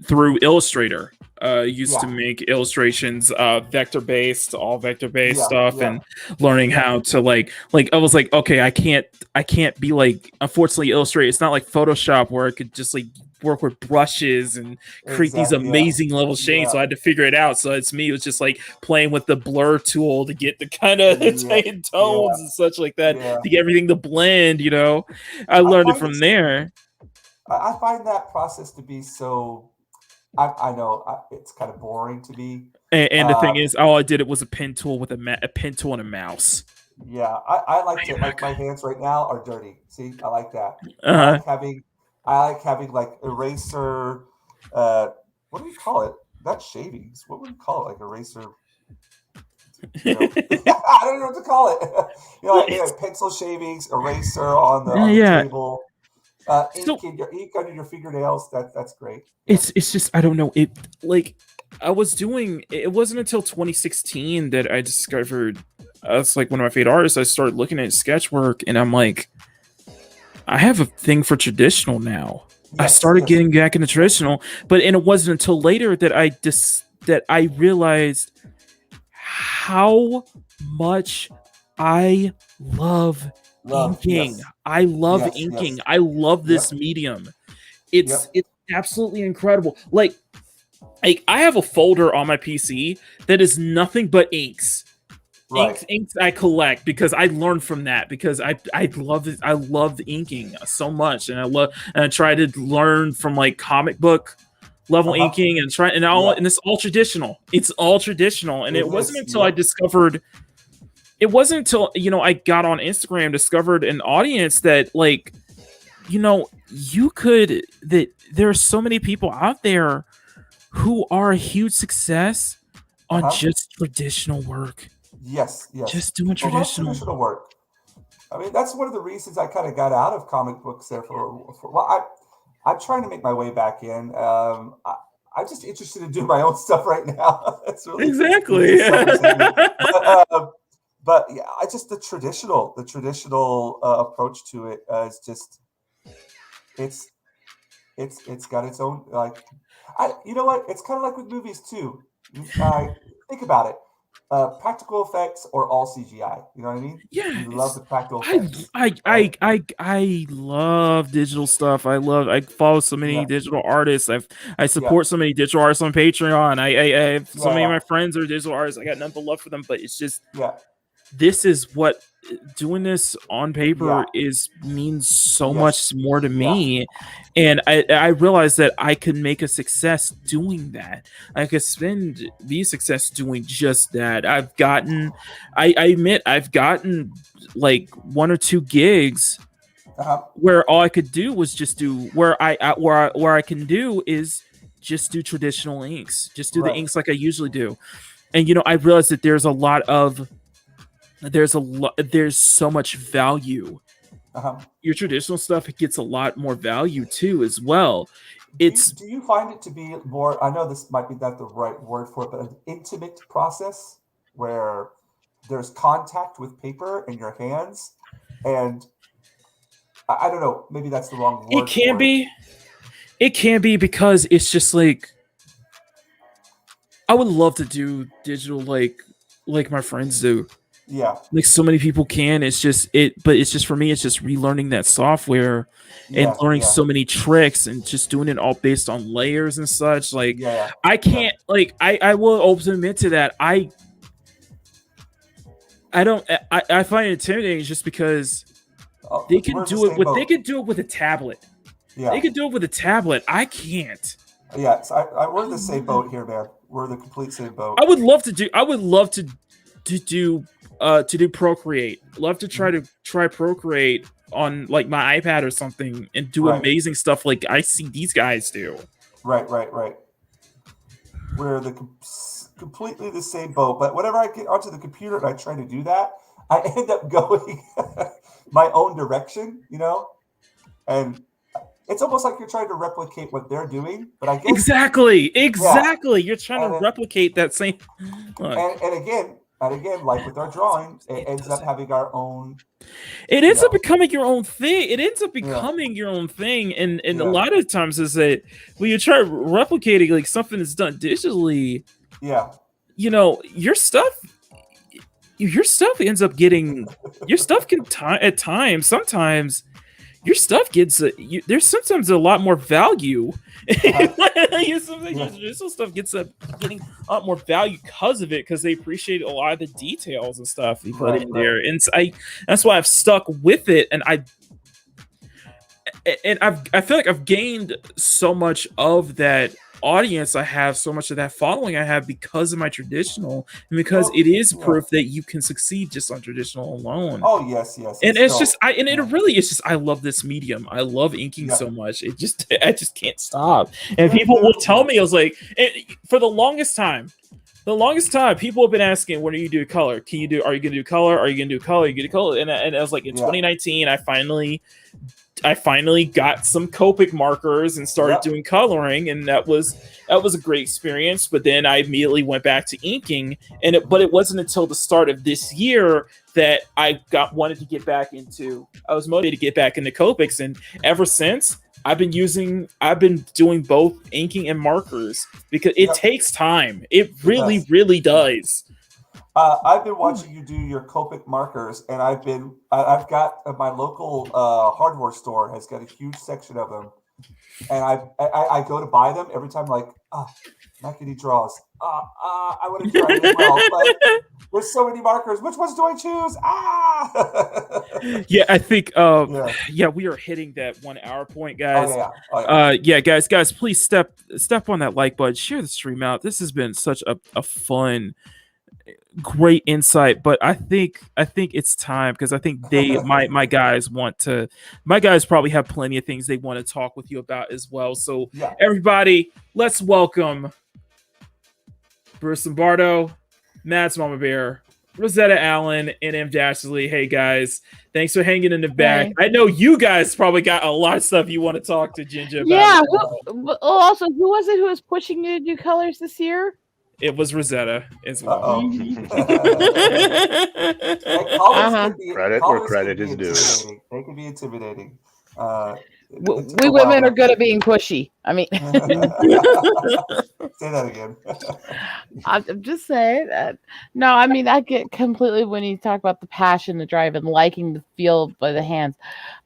through Illustrator. Used to make illustrations, vector based stuff, and learning how to like I was like, okay, I can't be like, unfortunately, Illustrator. It's not like Photoshop where I could just like work with brushes and create these amazing level shades. So I had to figure it out. So it was just like playing with the blur tool to get the kind of tones and such like that to get everything to blend. I learned it from there. I find that process to be so. I know it's kind of boring to me. And the thing is, all I did was a pen tool with a pen tool and a mouse. Yeah, I like to like my hands right now are dirty. See, I like that. I like having like eraser. What do you call it? Not shavings. What would you call it? Like eraser. I don't know what to call it. Like pencil shavings, eraser on the table. Ink under your fingernails. That's great. It's just, I don't know. It like I was doing. It wasn't until 2016 that I discovered that's like one of my favorite artists. I started looking at sketch work, and I'm like, I have a thing for traditional now. I started getting back into traditional, and it wasn't until later that I realized how much I love inking. Yes. I love inking. Yes. I love this medium. It's absolutely incredible. Like I have a folder on my PC that is nothing but inks. Right. inks I collect because I learned from that because I love it. I love inking so much, and I try to learn from like comic book level Uh-huh. inking and try Yeah. and it's all traditional. It's all traditional, and It it wasn't is. until I Yep. discovered. It wasn't until I got on Instagram, discovered an audience that like you could that there are so many people out there who are a huge success on Uh-huh. just traditional work. Yes. Yes. Just doing People love traditional. traditional work. I mean, that's one of the reasons I kind of got out of comic books there for well, I'm trying to make my way back in. I'm just interested in doing my own stuff right now. That's really Exactly. selfish of me. But yeah, I just the traditional approach to it is just it's it's got its own like you know what? It's kind of like with movies too. Think about it. Practical effects or all CGI. You know what I mean? You love Yes. the practical I effects, right? I love digital stuff. I follow so many Yeah, digital artists. I yeah, support so many digital artists on Patreon. I have so many of yeah, my friends are digital artists. I got nothing but love for them, but it's just yeah, this is what doing this on paper yeah. is means so Yes, much more to yeah, me, and I realized that I could make a success doing that. I could be a success doing just that. I admit I've gotten like one or two gigs uh-huh. where all I could do was just do where I can do is just do traditional inks, just do the Right, inks like I usually do. And I realized that there's so much value. uh-huh. Your traditional stuff, it gets a lot more value too as well. Do you It's do you find it to be more? I know this might be not the right word for it, but an intimate process where there's contact with paper in your hands, and I don't know, maybe that's the wrong it word can for it. be it can be because it's just like I would love to do digital like my friends do. Yeah, Like so many people can. But it's just for me, it's just relearning that software and yeah, learning yeah, so many tricks and just doing it all based on layers and such. Like yeah, I yeah. can't like I will open admit to that. I don't I find it intimidating just because they can We're in the do it same with they boat. can do it with a tablet. They Yeah, can do it with a tablet. I can't. yeah. So we're in the same boat here, man. We're in the complete same boat. I would love to do Procreate. Love to Mhm. try Procreate on like my iPad or something and do Right, amazing stuff like I see these guys do. right, right, right. We're completely the same boat. But whenever I get onto the computer and I try to do that, I end up going my own direction, and it's almost like you're trying to replicate what they're doing. But I guess, Exactly. yeah, Exactly. You're trying to and then, replicate that same look. and again, like with our drawing, it It ends up doesn't having our own, it you ends up know, becoming your own thing. It ends up yeah, becoming your own thing. And a yeah, lot of times is that when you try replicating like something that's done digitally, yeah, your stuff ends up getting your stuff can at times sometimes your stuff gets there's sometimes a lot more value. uh-huh, Sometimes your yeah, traditional stuff gets getting a lot more value because of it because they appreciate a lot of the details and stuff you put right, in right, there and that's why I've stuck with it and I feel like I've gained so much of that audience I have, so much of that following I have because of my traditional, and because well, it is yeah, proof that you can succeed just on traditional alone. oh yes, yes, And it's it's just still, and it yeah, really is just I love this medium. I love inking yeah, so much. It just I just can't stop. And there, people will tell yeah, me I was like for the longest time. The longest time, people have been asking, "When are you do color? Can you do? Are you gonna do color? Are you gonna do color? Are you gonna do color?" And I was like, in yeah, 2019, I finally got some Copic markers and started yeah, doing coloring, and that was a great experience. But then I immediately went back to inking, but mhm, it wasn't until the start of this year that wanted to get back into. I was motivated to get back into Copics, and ever since I've been doing both inking and markers because it yeah, takes time. It it really, does. really Yeah. does. I've been watching you do your Copic markers, and I've got my local hardware store has got a huge section of them, And I go to buy them every time. Like, Makini draws. I would have tried as well, but there's so many markers. Which ones do I choose? Yeah, I think Yeah. we are hitting that 1 hour point, guys. Oh yeah. Guys, please step on that like button, share the stream out. This has been such a fun, great insight, but I think it's time, because I think my guys probably have plenty of things they want to talk with you about as well. So Yeah. everybody, let's welcome Bruce Lombardo, Matt's Mama Bear, Rosetta Allen, and M. Dashley. Hey guys, thanks for hanging in the back. Hey. I know you guys probably got a lot of stuff you want to talk to Jinja about. Yeah. Also, who was it who was pushing you to do colors this year? It was Rosetta as well. Uh-oh. Credit where credit is due. They can be intimidating. We women are good at being pushy. I mean, Say that again. I'm just saying that. No, I mean, I get completely when you talk about the passion, the drive, and liking the feel by the hands.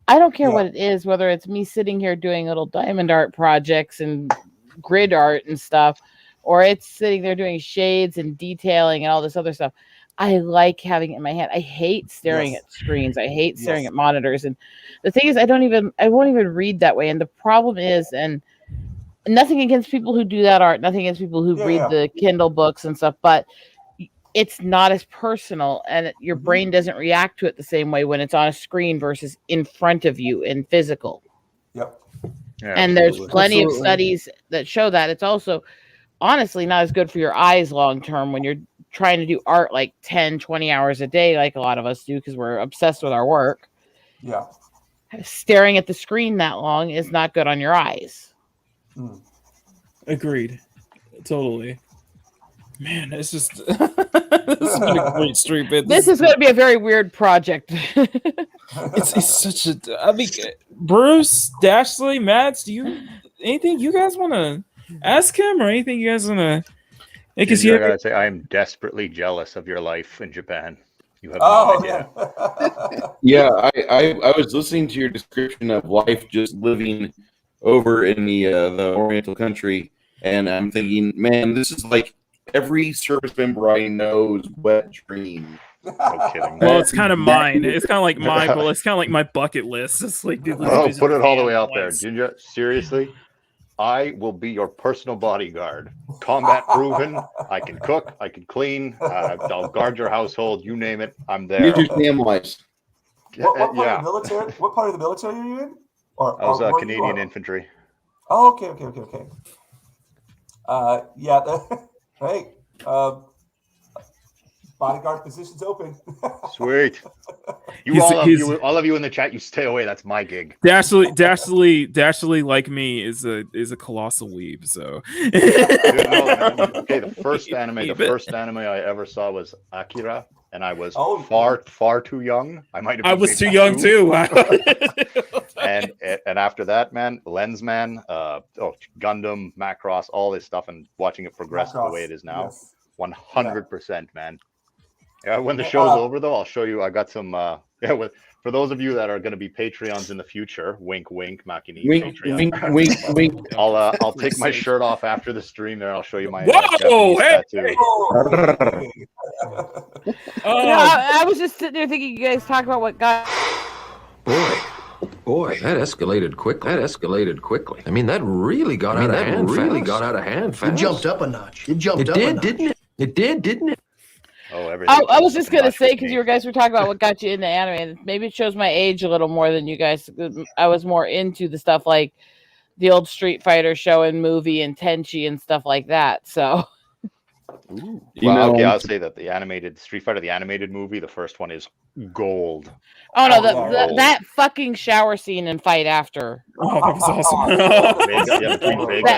I don't care what it is, whether it's me sitting here doing little diamond art projects and grid art and stuff, or it's sitting there doing shades and detailing and all this other stuff. I like having it in my hand. I hate staring at screens. I hate staring at monitors. And the thing is, I won't even read that way. And the problem is, and nothing against people who do that art, nothing against people who read the Kindle books and stuff, but it's not as personal, and your brain doesn't react to it the same way when it's on a screen versus in front of you in physical. Yep. Yeah, and there's plenty of studies that show that it's also honestly not as good for your eyes long term when you're trying to do art like 10, 20 hours a day, like a lot of us do, because we're obsessed with our work. Yeah. Staring at the screen that long is not good on your eyes. Agreed. Totally. Man, it's just this has been a great stream. This is going to be a very weird project. It's such a. I mean, Bruce, Dashley, Mads, anything you guys want to ask him, or anything you guys want to? I gotta say, I am desperately jealous of your life in Japan. You have no idea. Yeah, I was listening to your description of life just living over in the Oriental country, and I'm thinking, man, this is like every service member I know's wet dream. No kidding. Well, it's kind of mine. It's kind of like mine, but it's kind of like my bucket list. It's like put it all the way out there, Jinja. Seriously, I will be your personal bodyguard. Combat proven. I can cook. I can clean. I'll guard your household. You name it, I'm there. You do Samwise. What part of the military? What part of the military are you in? I was Canadian infantry. Oh, okay. Hey, bodyguard position's open. Sweet. All of you in the chat, you stay away. That's my gig. Dashley, like me, is a colossal weeb. So, okay, the first anime I ever saw was Akira, and I was far too young. I was too young too. and after that, man, Lensman, Gundam, Macross, all this stuff, and watching it progress the way it is now, 100%, man. Yeah, when the show's over, though, I'll show you. I got some. For those of you that are going to be Patreons in the future, wink, wink, Makini. Wink. I'll take my shirt off after the stream there. I'll show you my Whoa! tattoo. I was just sitting there thinking you guys talk about what got. Boy, that escalated quickly. I mean, that really got out of hand fast. It jumped up a notch. It did, didn't it? I was just going to say, because you guys were talking about what got you into anime, and maybe it shows my age a little more than you guys. I was more into the stuff like the old Street Fighter show and movie and Tenchi and stuff like that. So, I'll say that the animated Street Fighter, the animated movie, the first one is gold. Oh no, that fucking shower scene and fight after. Oh, that was awesome.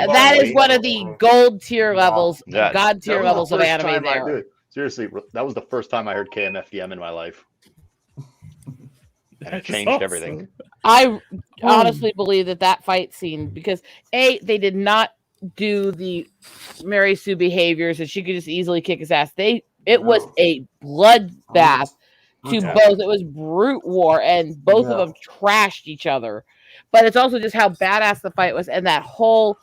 that is one of the gold tier levels, god tier levels of anime there. Seriously, that was the first time I heard KMFDM in my life. And it changed everything. I honestly believe that fight scene, because they did not do the Mary Sue behaviors and she could just easily kick his ass. It was a bloodbath to both. It was brute war, and both of them trashed each other. but it's also just how badass the fight was, and that whole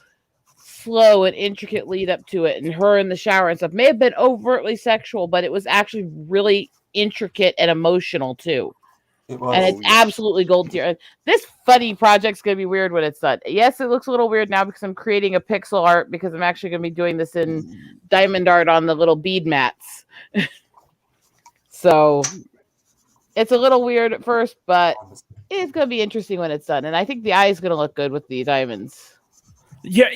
slow and intricate lead up to it, and her in the shower and stuff may have been overtly sexual, but it was actually really intricate and emotional too. And it's absolutely gold tier. This funny project's going to be weird when it's done. Yes, it looks a little weird now because I'm creating a pixel art because I'm actually going to be doing this in diamond art on the little bead mats. So it's a little weird at first, but it's going to be interesting when it's done. And I think the eye is going to look good with the diamonds. Yeah,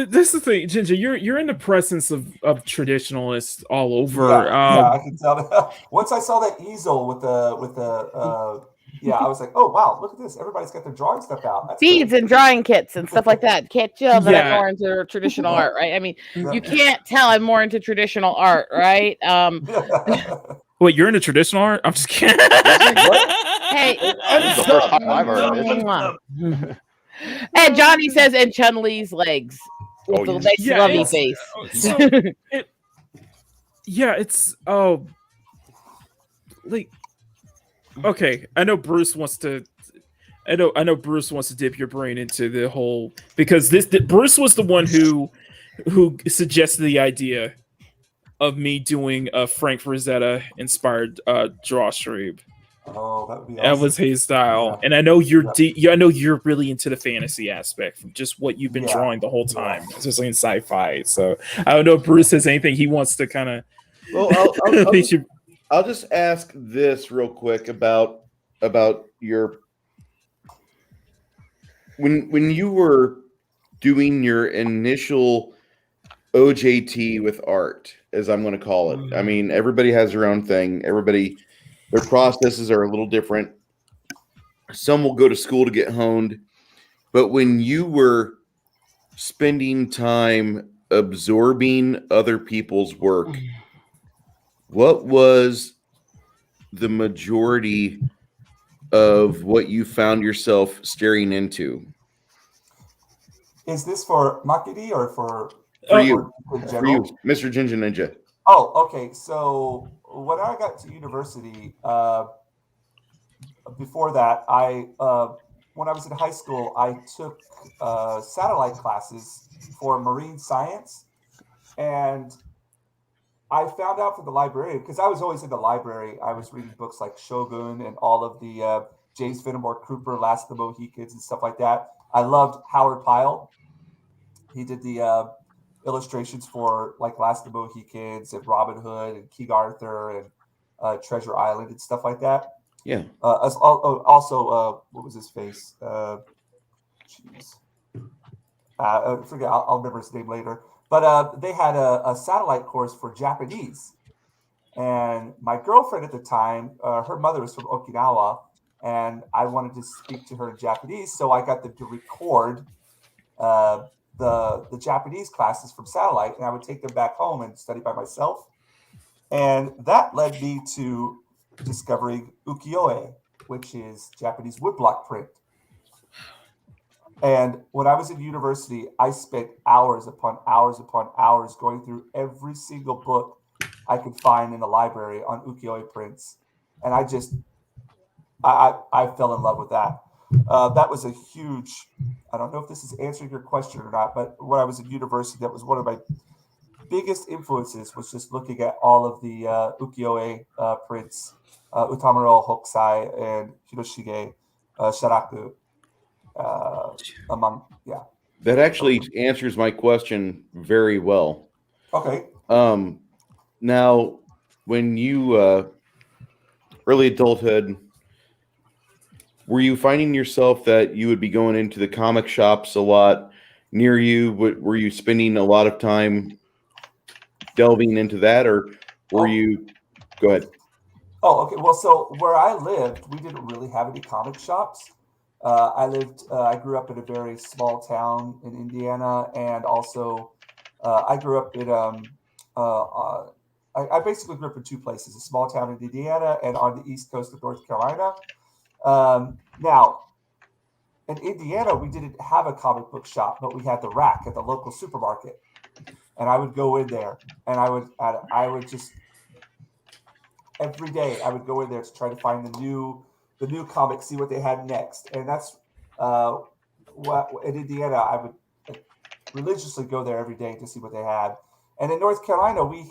this is the thing, Jinja. You're in the presence of traditionalists all over. Yeah, I can tell that. Once I saw that easel with the yeah, I was like, oh wow, look at this! Everybody's got their drawing stuff out. That's beads great. and drawing kits and stuff like that. Can't tell that I'm more into traditional art, right? I mean, you can't tell I'm more into traditional art, right? Wait, you're into traditional art? I'm just kidding. Hey, this is the first time I've heard of it. And Johnny says, and Chun-Li's legs with the nice lovey face. It's like, okay, I know Bruce wants to. I know Bruce wants to dip your brain into the whole, because Bruce was the one who suggested the idea of me doing a Frank Frazetta inspired drawstring. Oh, that would be awesome. That was his style, and I know I know you're really into the fantasy aspect from just what you've been drawing the whole time, especially in sci-fi. So I don't know if Bruce has anything he wants to kind of. Well, I'll just ask this real quick about your when you were doing your initial OJT with art, as I'm going to call it. I mean, everybody has their own thing. Their processes are a little different. Some will go to school to get honed. But when you were spending time absorbing other people's work, what was the majority of what you found yourself staring into? Is this for Makini or for you, Mr. Jinja Ninja? Oh, okay. So when I got to university, before that, when I was in high school, I took satellite classes for marine science, and I found out from the librarian, because I was always in the library. I was reading books like Shogun and all of the James Fenimore Cooper, Last of the Mohicans, and stuff like that. I loved Howard Pyle. He did the illustrations for like Last of the Mohicans and Robin Hood and King Arthur and Treasure Island and stuff like that. Yeah. Also, what was his face? Jeez. I forget. I'll remember his name later. But they had a satellite course for Japanese. And my girlfriend at the time, her mother was from Okinawa, and I wanted to speak to her in Japanese. So I got them to record the Japanese classes from satellite, and I would take them back home and study by myself. And that led me to discovering ukiyo-e, which is Japanese woodblock print. And when I was in university, I spent hours upon hours upon hours going through every single book I could find in the library on ukiyo-e prints. And I fell in love with that. That was a huge, I don't know if this is answering your question or not, but when I was in university, that was one of my biggest influences, was just looking at all of the ukiyo-e prints, Utamaro Hokusai and Hiroshige Sharaku. That actually answers my question very well. Okay. Now, when you early adulthood, were you finding yourself that you would be going into the comic shops a lot near you? Were you spending a lot of time delving into that, or were you? Go ahead. Oh, okay. Well, so where I lived, we didn't really have any comic shops. I grew up in a very small town in Indiana, and also I grew up in I basically grew up in two places: a small town in Indiana and on the east coast of North Carolina. Now, in Indiana, we didn't have a comic book shop, but we had the rack at the local supermarket, and I would go in there, and I would just every day I would go in there to try to find the new comics, see what they had next, and that's in Indiana, I would religiously go there every day to see what they had. And in North Carolina, we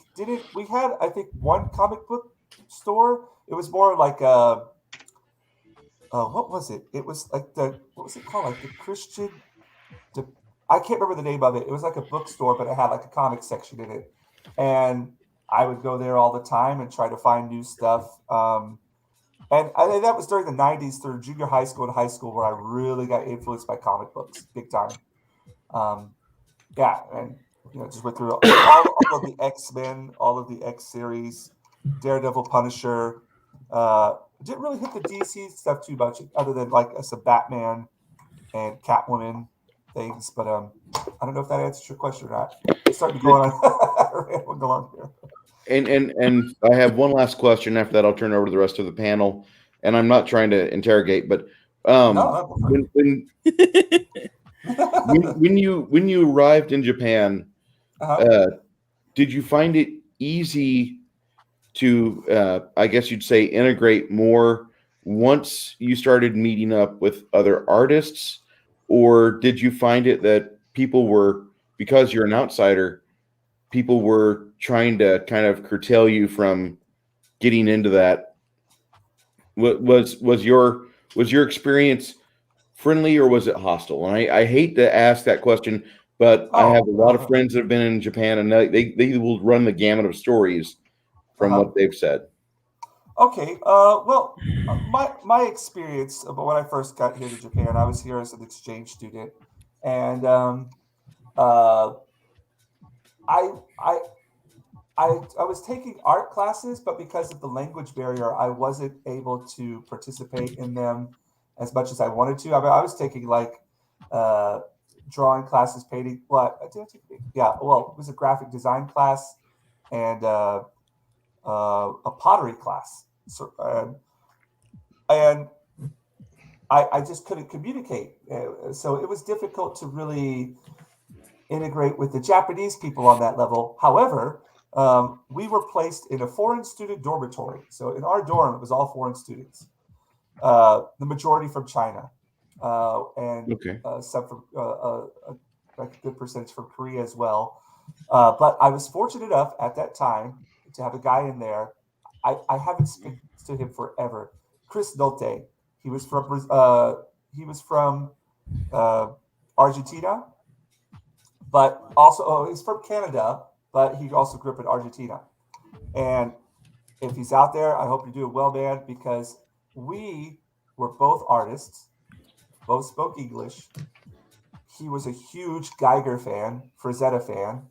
had, I think, one comic book store. It was more like what was it? It was like what was it called? Like the Christian, I can't remember the name of it. It was like a bookstore, but it had like a comic section in it. And I would go there all the time and try to find new stuff. And I think that was during the 90s through junior high school and high school where I really got influenced by comic books big time. And just went through all of the X-Men, all of the X series, Daredevil, Punisher. Didn't really hit the DC stuff too much, other than like some Batman and Catwoman things. But I don't know if that answers your question or not. It's starting to go on here. And I have one last question. After that, I'll turn it over to the rest of the panel. And I'm not trying to interrogate, but when you arrived in Japan, did you find it easy to, I guess you'd say, integrate more once you started meeting up with other artists? Or did you find it that people were, because you're an outsider, people were trying to kind of curtail you from getting into that? Was your experience friendly, or was it hostile? And I hate to ask that question, but I have a lot of friends that have been in Japan, and they will run the gamut of stories from what they've said. Okay. Well, my experience when I first got here to Japan, I was here as an exchange student, and I was taking art classes, but because of the language barrier, I wasn't able to participate in them as much as I wanted to. I mean, I was taking like drawing classes, painting. What? Yeah. Well, it was a graphic design class and a pottery class. So, and I just couldn't communicate. So it was difficult to really integrate with the Japanese people on that level. However, we were placed in a foreign student dormitory. So in our dorm, it was all foreign students, the majority from China, and some from like a good percentage from Korea as well. But I was fortunate enough at that time to have a guy in there. I haven't spoken to him forever. Chris Nolte. He was from Argentina, but also he's from Canada, but he also grew up in Argentina. And if he's out there, I hope you're doing well, man, because we were both artists, both spoke English. He was a huge Geiger fan, Frazetta fan,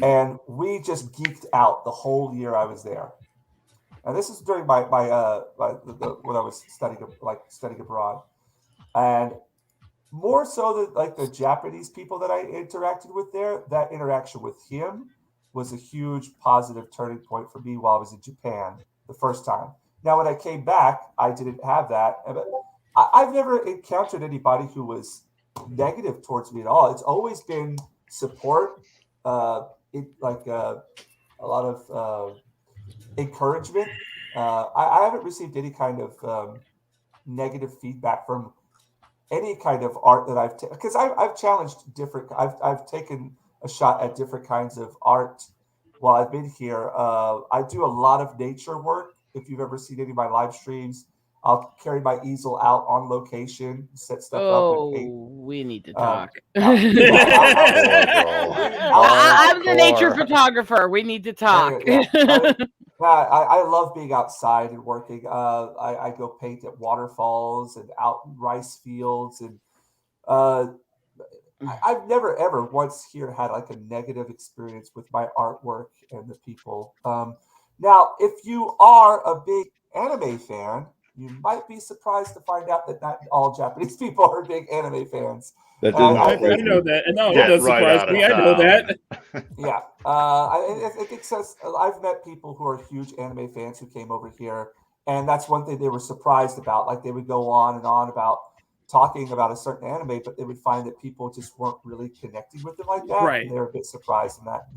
and we just geeked out the whole year I was there. And this is during my when I was studying abroad, and more so than like the Japanese people that I interacted with there, that interaction with him was a huge positive turning point for me while I was in Japan the first time. Now, when I came back, I didn't have that. But I've never encountered anybody who was negative towards me at all. It's always been support, a lot of encouragement. I haven't received any kind of negative feedback from any kind of art that I've taken, because I've challenged different. I've taken a shot at different kinds of art while I've been here. I do a lot of nature work. If you've ever seen any of my live streams, I'll carry my easel out on location, set stuff up. And we need to talk. I'm the nature photographer. We need to talk. I love being outside and working. I go paint at waterfalls and out in rice fields, and I've never ever once here had like a negative experience with my artwork and the people. Now, if you are a big anime fan, you might be surprised to find out that not all Japanese people are big anime fans. That doesn't I know that. No, it does surprise me. I know that. Yeah. I think so. I've met people who are huge anime fans who came over here, and that's one thing they were surprised about. Like, they would go on and on about talking about a certain anime, but they would find that people just weren't really connecting with them like that. Right. And they were a bit surprised in that.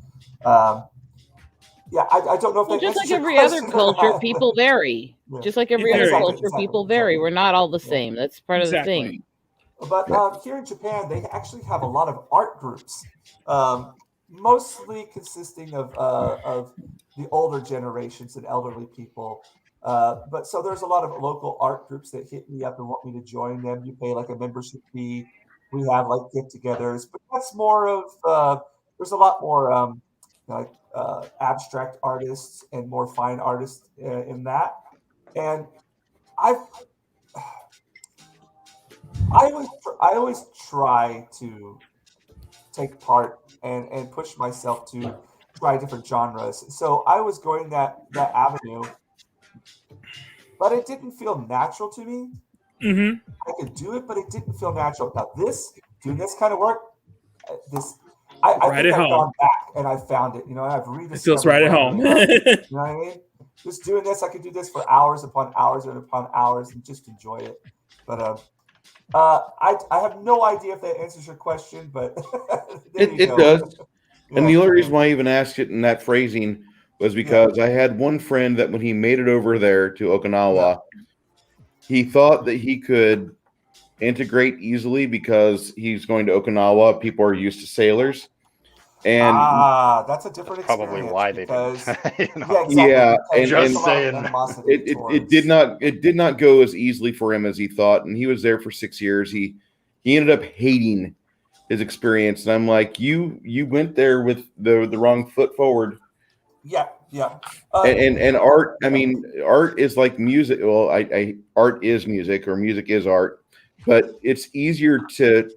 Yeah, I don't know if that just like every other culture, people vary. Yeah. Just like every other culture, people vary. We're not all the same. That's part of the thing. But here in Japan, they actually have a lot of art groups, mostly consisting of the older generations and elderly people. But so there's a lot of local art groups that hit me up and want me to join them. You pay like a membership fee. We have like get-togethers, but that's more of there's a lot more like abstract artists and more fine artists in that. And I've I always try to take part and push myself to try different genres. So I was going that avenue, but it didn't feel natural to me. Mm-hmm. I could do it, but it didn't feel natural. Now doing this kind of work, I Right think at I've home. gone back and I found it. I've rediscovered It feels right at what I home. really love. You know what I mean? Just doing this, I could do this for hours upon hours and upon hours and just enjoy it. But I have no idea if that answers your question, but there you It go. does. And the Yeah, only reason why I even asked it in that phrasing was because I had one friend that when he made it over there to Okinawa, he thought that he could integrate easily because he's going to Okinawa. People are used to sailors. And that's a different Probably experience why they because didn't. yeah, because there's Just a lot of saying. animosity it did not go as easily for him as he thought, and he was there for 6 years. He ended up hating his experience, and I'm like, you went there with the wrong foot forward. Yeah. And art, I mean, art is like music. Well, I art is music, or music is art, but it's easier to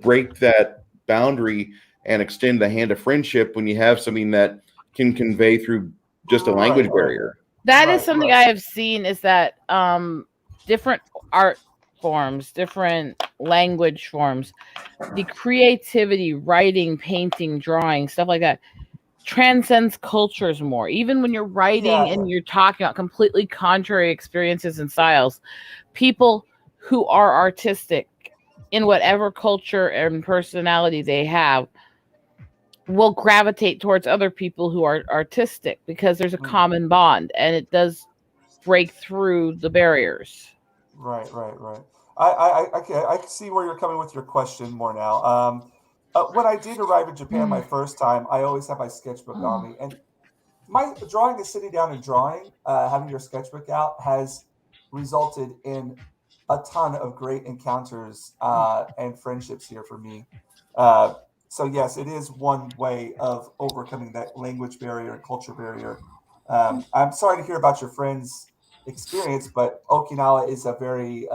break that boundary and extend the hand of friendship when you have something that can convey through just a language barrier. That is something I have seen, is that different art forms, different language forms, the creativity, writing, painting, drawing, stuff like that, transcends cultures more. Even when you're writing and you're talking about completely contrary experiences and styles, people who are artistic in whatever culture and personality they have will gravitate towards other people who are artistic because there's a common bond, and it does break through the barriers. Right. I see where you're coming with your question more now. When I did arrive in Japan my first time, I always have my sketchbook on me, and my drawing is sitting down and drawing. Having your sketchbook out has resulted in a ton of great encounters and friendships here for me. So yes, it is one way of overcoming that language barrier and culture barrier. I'm sorry to hear about your friend's experience, but Okinawa is a very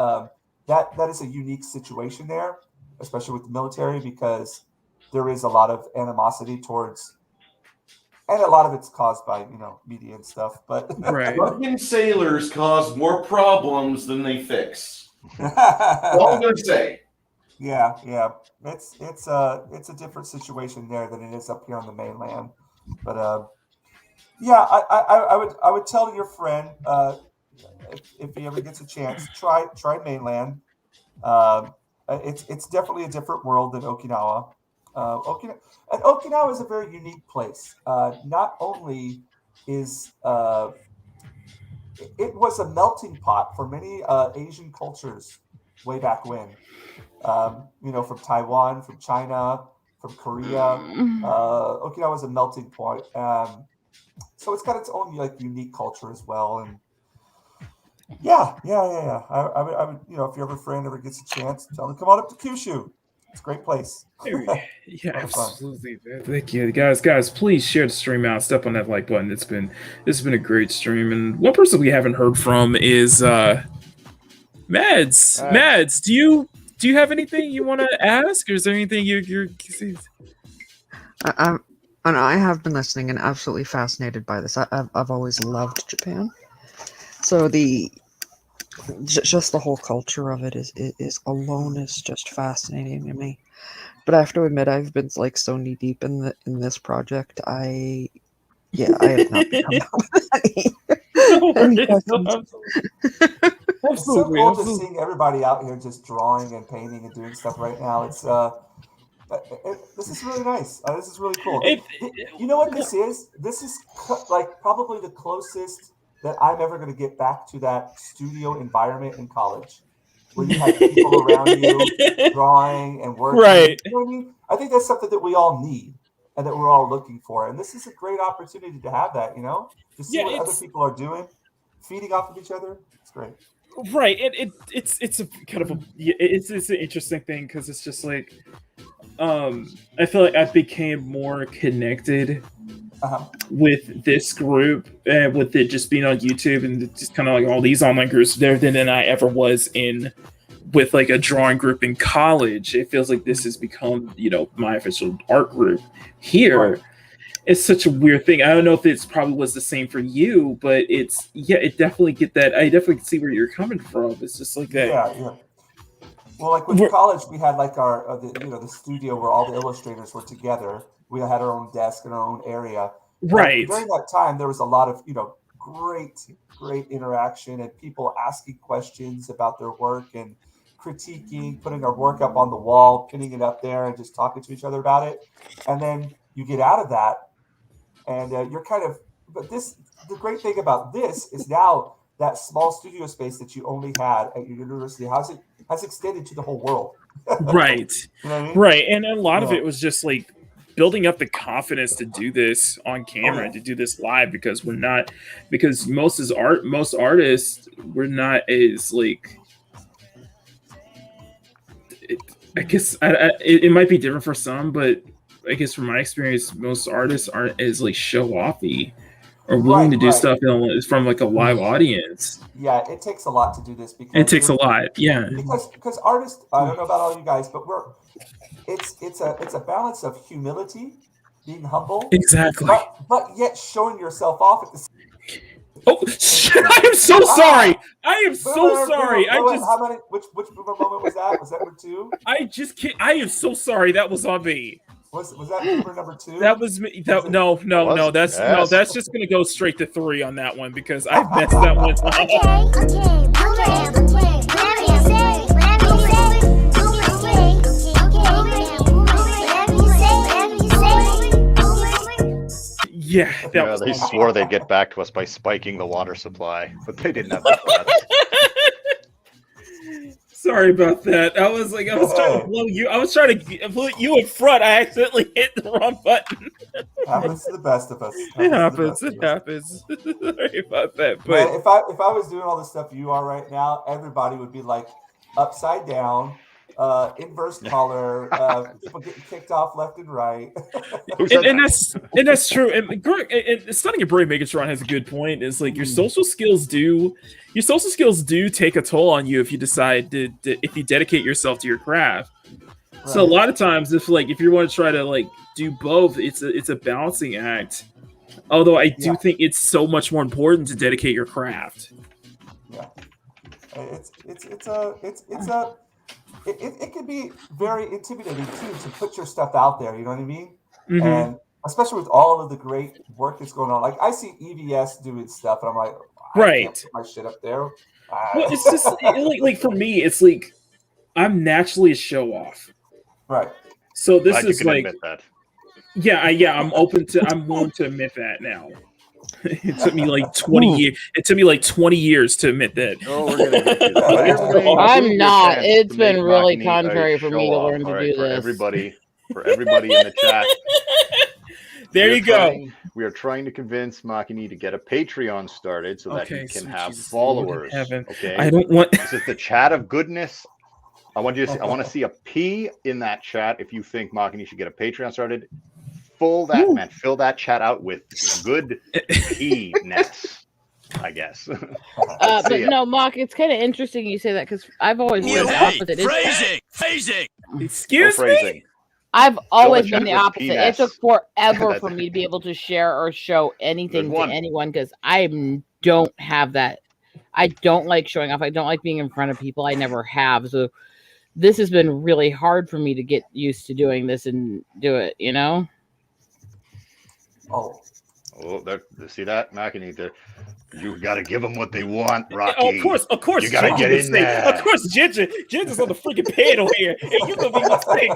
that is a unique situation there, especially with the military, because there is a lot of animosity towards, and a lot of it's caused by media and stuff. But Drunken sailors cause more problems than they fix. All I'm gonna say. Yeah, it's a different situation there than it is up here on the mainland. But yeah, I would tell your friend if he ever gets a chance, try mainland. It's definitely a different world than Okinawa. Okinawa is a very unique place. Not only is it was a melting pot for many Asian cultures way back when. From Taiwan, from China, from Korea. Okinawa is a melting pot. So it's got its own unique culture as well. And yeah. I would, if your friend ever gets a chance, tell them to come on up to Kyushu. It's a great place. Yeah, absolutely. Thank you, guys. Please share the stream out. Step on that like button. This has been a great stream. And one person we haven't heard from is Mads. Mads, do you have anything you want to ask, or is there anything you're? I have been listening and absolutely fascinated by this. I've always loved Japan, so just the whole culture of it is alone is just fascinating to me. But I have to admit, I've been so knee deep in this project. I have not become any questions. It's so cool just seeing everybody out here just drawing and painting and doing stuff right now. It's this is really nice. This is really cool. You know what this is? This is probably the closest that I'm ever going to get back to that studio environment in college. where you had people around you drawing and working. Right. You know what I mean? I think that's something that we all need and that we're all looking for. And this is a great opportunity to have that, to see what other people are doing, feeding off of each other. It's great. Right. It's a kind of it's an interesting thing because it's just like I feel like I became more connected with this group and with it just being on YouTube and just kind of like all these online groups there than I ever was with like a drawing group in college. It feels like this has become, my official art group here. Right. It's such a weird thing. I don't know if it's probably was the same for you, but it definitely get that. I definitely see where you're coming from. It's just like that. Yeah. Well, like with college, we had like our, the studio where all the illustrators were together. We had our own desk and our own area. Right. And during that time, there was a lot of, great interaction and people asking questions about their work and critiquing, putting our work up on the wall, pinning it up there and just talking to each other about it. And then you get out of that and you're the great thing about this is now that small studio space that you only had at your university has extended to the whole world. Right. You know what I mean? Right. And a lot of it was just like building up the confidence to do this on camera and to do this live because most artists we're not as like I guess it might be different for some, but I guess from my experience, most artists aren't as like show offy or willing to do stuff from like a live audience. Yeah, it takes a lot to do this because it takes a lot. Yeah, because artists. I don't know about all you guys, but it's a balance of humility, being humble, exactly, but yet showing yourself off at the same. Oh, I am so sorry. I am so sorry. How many? Which moment was that? Was that number 2? I just can't. I am so sorry. That was on me. Was that number 2? That was me. No. That's just gonna go straight to 3 on that one because I messed that one up. Yeah, they swore they'd get back to us by spiking the water supply, but they didn't have the guts. Sorry about that. I was trying to blow you. I was trying to put you in front. I accidentally hit the wrong button. Happens to the best of us. It happens. Sorry about that. But man, if I was doing all the stuff you are right now, everybody would be like upside down. Inverse color, people getting kicked off left and right. and that's true. And Greg, Stunning and Brave Megatron has a good point. Is like your social skills do take a toll on you if you decide if you dedicate yourself to your craft. Right. So a lot of times, if you want to try to like do both, it's a balancing act. Although I do think it's so much more important to dedicate your craft. Yeah, it can be very intimidating too to put your stuff out there. You know what I mean? Mm-hmm. And especially with all of the great work that's going on. Like I see EVS doing stuff, and I'm like, I can't put my shit up there. Well, it's just like for me, it's like I'm naturally a show off. Right. So this is like, I'm willing to admit that now. It took me like 20 years. It took me like 20 years to admit that. Oh, we're gonna get to that. I'm not. It's been really contrary for me to learn to do this. For everybody in the chat. There you go. We are trying to convince Makini to get a Patreon started so that he can have followers. Okay. I don't want. This is the chat of goodness. I want to see a P in that chat if you think Makini should get a Patreon started. Fill that chat out with good P-ness, I guess. But no, Mock, it's kind of interesting you say that because I've always been the opposite. Phrasing. Excuse me? I've always been the opposite. It took forever for me to be able to share or show anything to anyone because I don't have that. I don't like showing off. I don't like being in front of people. I never have. So this has been really hard for me to get used to doing this and do it, you know? Oh, see that, Makini? You got to give them what they want, Rocky. Oh, of course. You got to get in there. Of course, Jinja's on the freaking panel here. And you gonna be mistaken.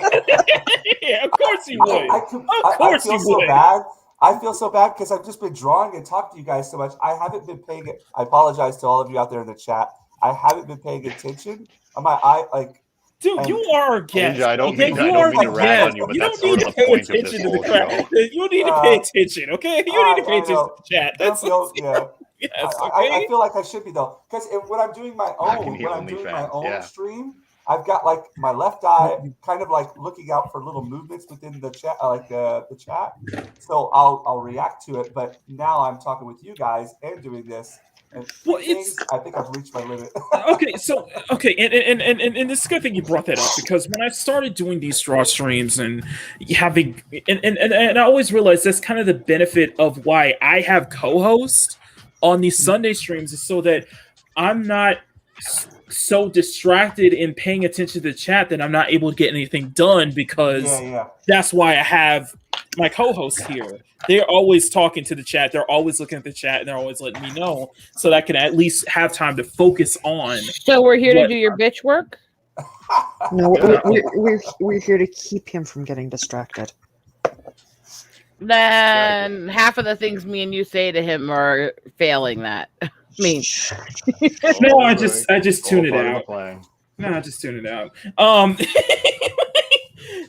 Yeah, of course you would. I feel so bad. I feel so bad because I've just been drawing and talking to you guys so much. I haven't been paying it. I apologize to all of you out there in the chat. I haven't been paying attention my eye like. Dude, And- you are a guest. Ninja, I don't okay? mean You to are the rag on guest. you, but You that's don't need sort to of the pay point of this attention to the whole crowd. show. You don't need to pay attention, okay? You don't need to pay I attention know. to the chat. Don't That's feel, yeah. yes, I okay? feel like I should be though, because when I'm doing my own, Makini when I'm doing my OnlyFans, own yeah. stream, I've got like my left eye kind of like looking out for little movements within the chat, like the chat. So I'll react to it. But now I'm talking with you guys and doing this. And Well, things, I think I've reached my limit. and this is a good thing you brought that up, because when I started doing these draw streams and having and I always realized that's kind of the benefit of why I have co-host on these Sunday streams, is so that I'm not so distracted in paying attention to the chat that I'm not able to get anything done, because that's why I have my co-hosts here. They're always talking to the chat. They're always looking at the chat, and they're always letting me know, so that I can at least have time to focus on. So we're here to do your bitch work? No, we're here to keep him from getting distracted. Then half of the things me and you say to him are failing that. I mean, No, I just tune it out. No, I just tune it out.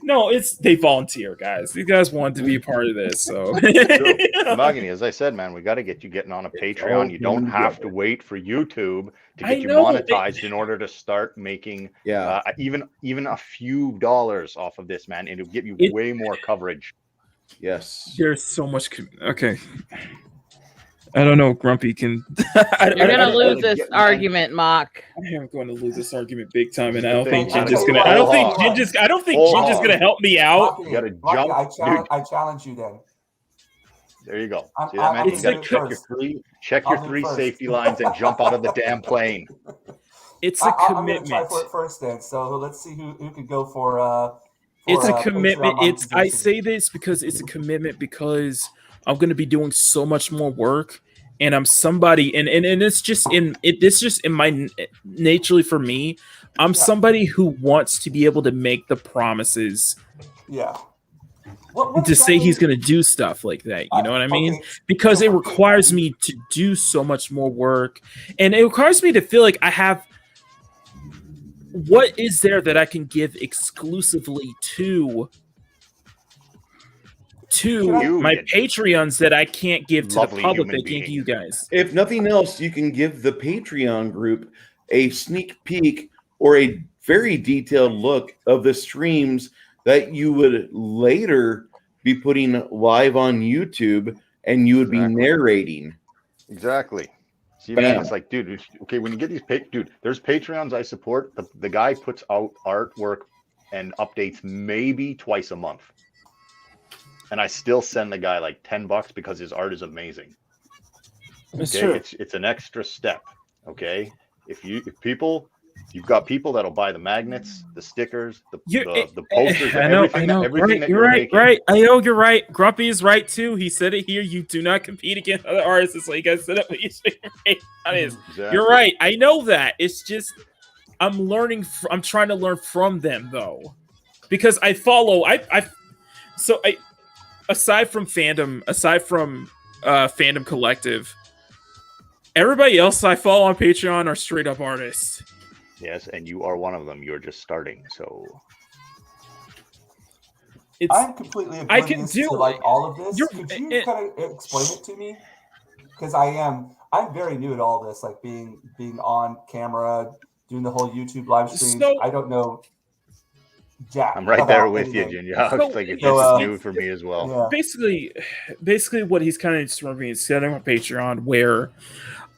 No, they volunteer, guys. These guys want to be a part of this, so. Makini, as I said, man, we got to get you getting on a Patreon. You don't have to wait for YouTube to get you monetized in order to start making even a few dollars off of this, man, and it'll get you way more coverage. Yes. There's so much. Okay. I don't know. Grumpy can. You're gonna lose this argument, Mock. I am going to lose this argument big time, and I don't thing, think Jinja's gonna. I don't think Jinja's gonna help me out. You gotta jump. I challenge you then. There you go. See that, man? You gotta check your three safety lines and jump out of the damn plane. It's a commitment. I'm gonna try for it first then. So let's see who can go for. It's a commitment. I say this because it's a commitment, because I'm going to be doing so much more work, and I'm somebody, and it's just it's just in my naturally for me. I'm somebody who wants to be able to make the promises. Yeah. To say he's going to do stuff like that, you know what I mean? Because it requires me to do so much more work, and it requires me to feel like I have. What is there that I can give exclusively to my Patreons that I can't give to the public, that can't give you guys? If nothing else, you can give the Patreon group a sneak peek or a very detailed look of the streams that you would later be putting live on YouTube, and you would be narrating. Exactly. See, man, it's like, dude, okay, when you get these, there's Patreons I support. The guy puts out artwork and updates maybe twice a month. And I still send the guy like $10 because his art is amazing. Okay, it's an extra step. Okay, if you've got people that'll buy the magnets, the stickers, the posters, everything. That you're right. I know you're right. Grumpy is right too. He said it here. You do not compete against other artists. It's like I said it. Exactly. You're right. I know that. It's just I'm learning. I'm trying to learn from them though, because I follow. Aside from Fandom Collective, everybody else I follow on Patreon are straight up artists. Yes, and you are one of them. You're just starting, so I'm completely oblivious to like all of this. Could you kind of explain it to me? Because I'm very new at all this, like being on camera, doing the whole YouTube live stream. I don't know. Jack, I'm right there with you, Jinja. It's new for me as well. Yeah. Basically, what he's kind of describing is setting up a Patreon where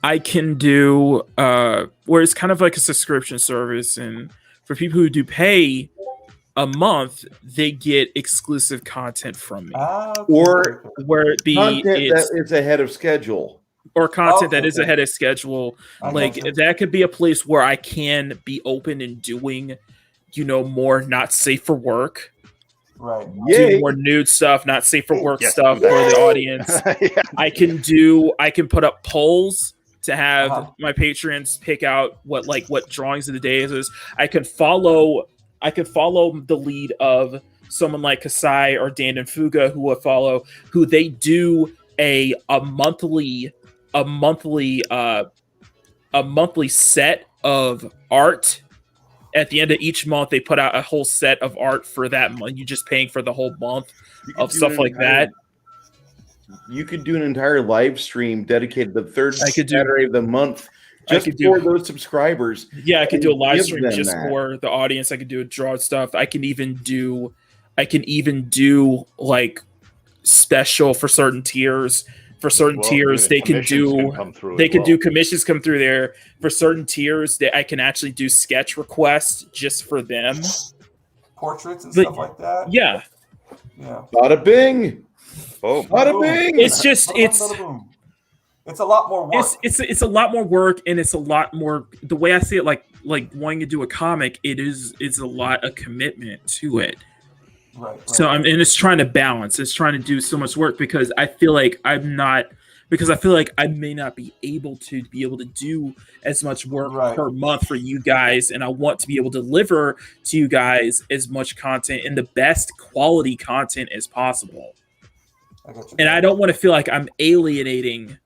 I can do where it's kind of like a subscription service, and for people who do pay a month, they get exclusive content from me, or where it be content that is ahead of schedule, or content that is ahead of schedule. Like that could be a place where I can be open and doing, more not safe for work. Right. Do more nude stuff, not safe for work stuff for the audience. I can put up polls to have my patrons pick out what drawings of the day is. I can follow the lead of someone like Cassa or Dan and Fuga, who they do a monthly set of art at the end of each month they put out a whole set of art for that month. You're just paying for the whole month of stuff like that. You could do an entire live stream dedicated to the third Saturday of the month just for those subscribers. Yeah, I could do a live stream just for the audience. I could do a draw stuff. I can even do like special for certain tiers. For certain tiers, they can do commissions come through there. For certain tiers, that I can actually do sketch requests just for them. Portraits and stuff like that. Yeah. Bada bing. Oh, bada bing. It's just it's a lot more work. It's a lot more work, and it's a lot more. The way I see it, like wanting to do a comic, it's a lot of commitment to it. Right. So and it's trying to balance. It's trying to do so much work because I feel like I may not be able to do as much work per month for you guys, and I want to be able to deliver to you guys as much content and the best quality content as possible. And I don't want to feel like I'm alienating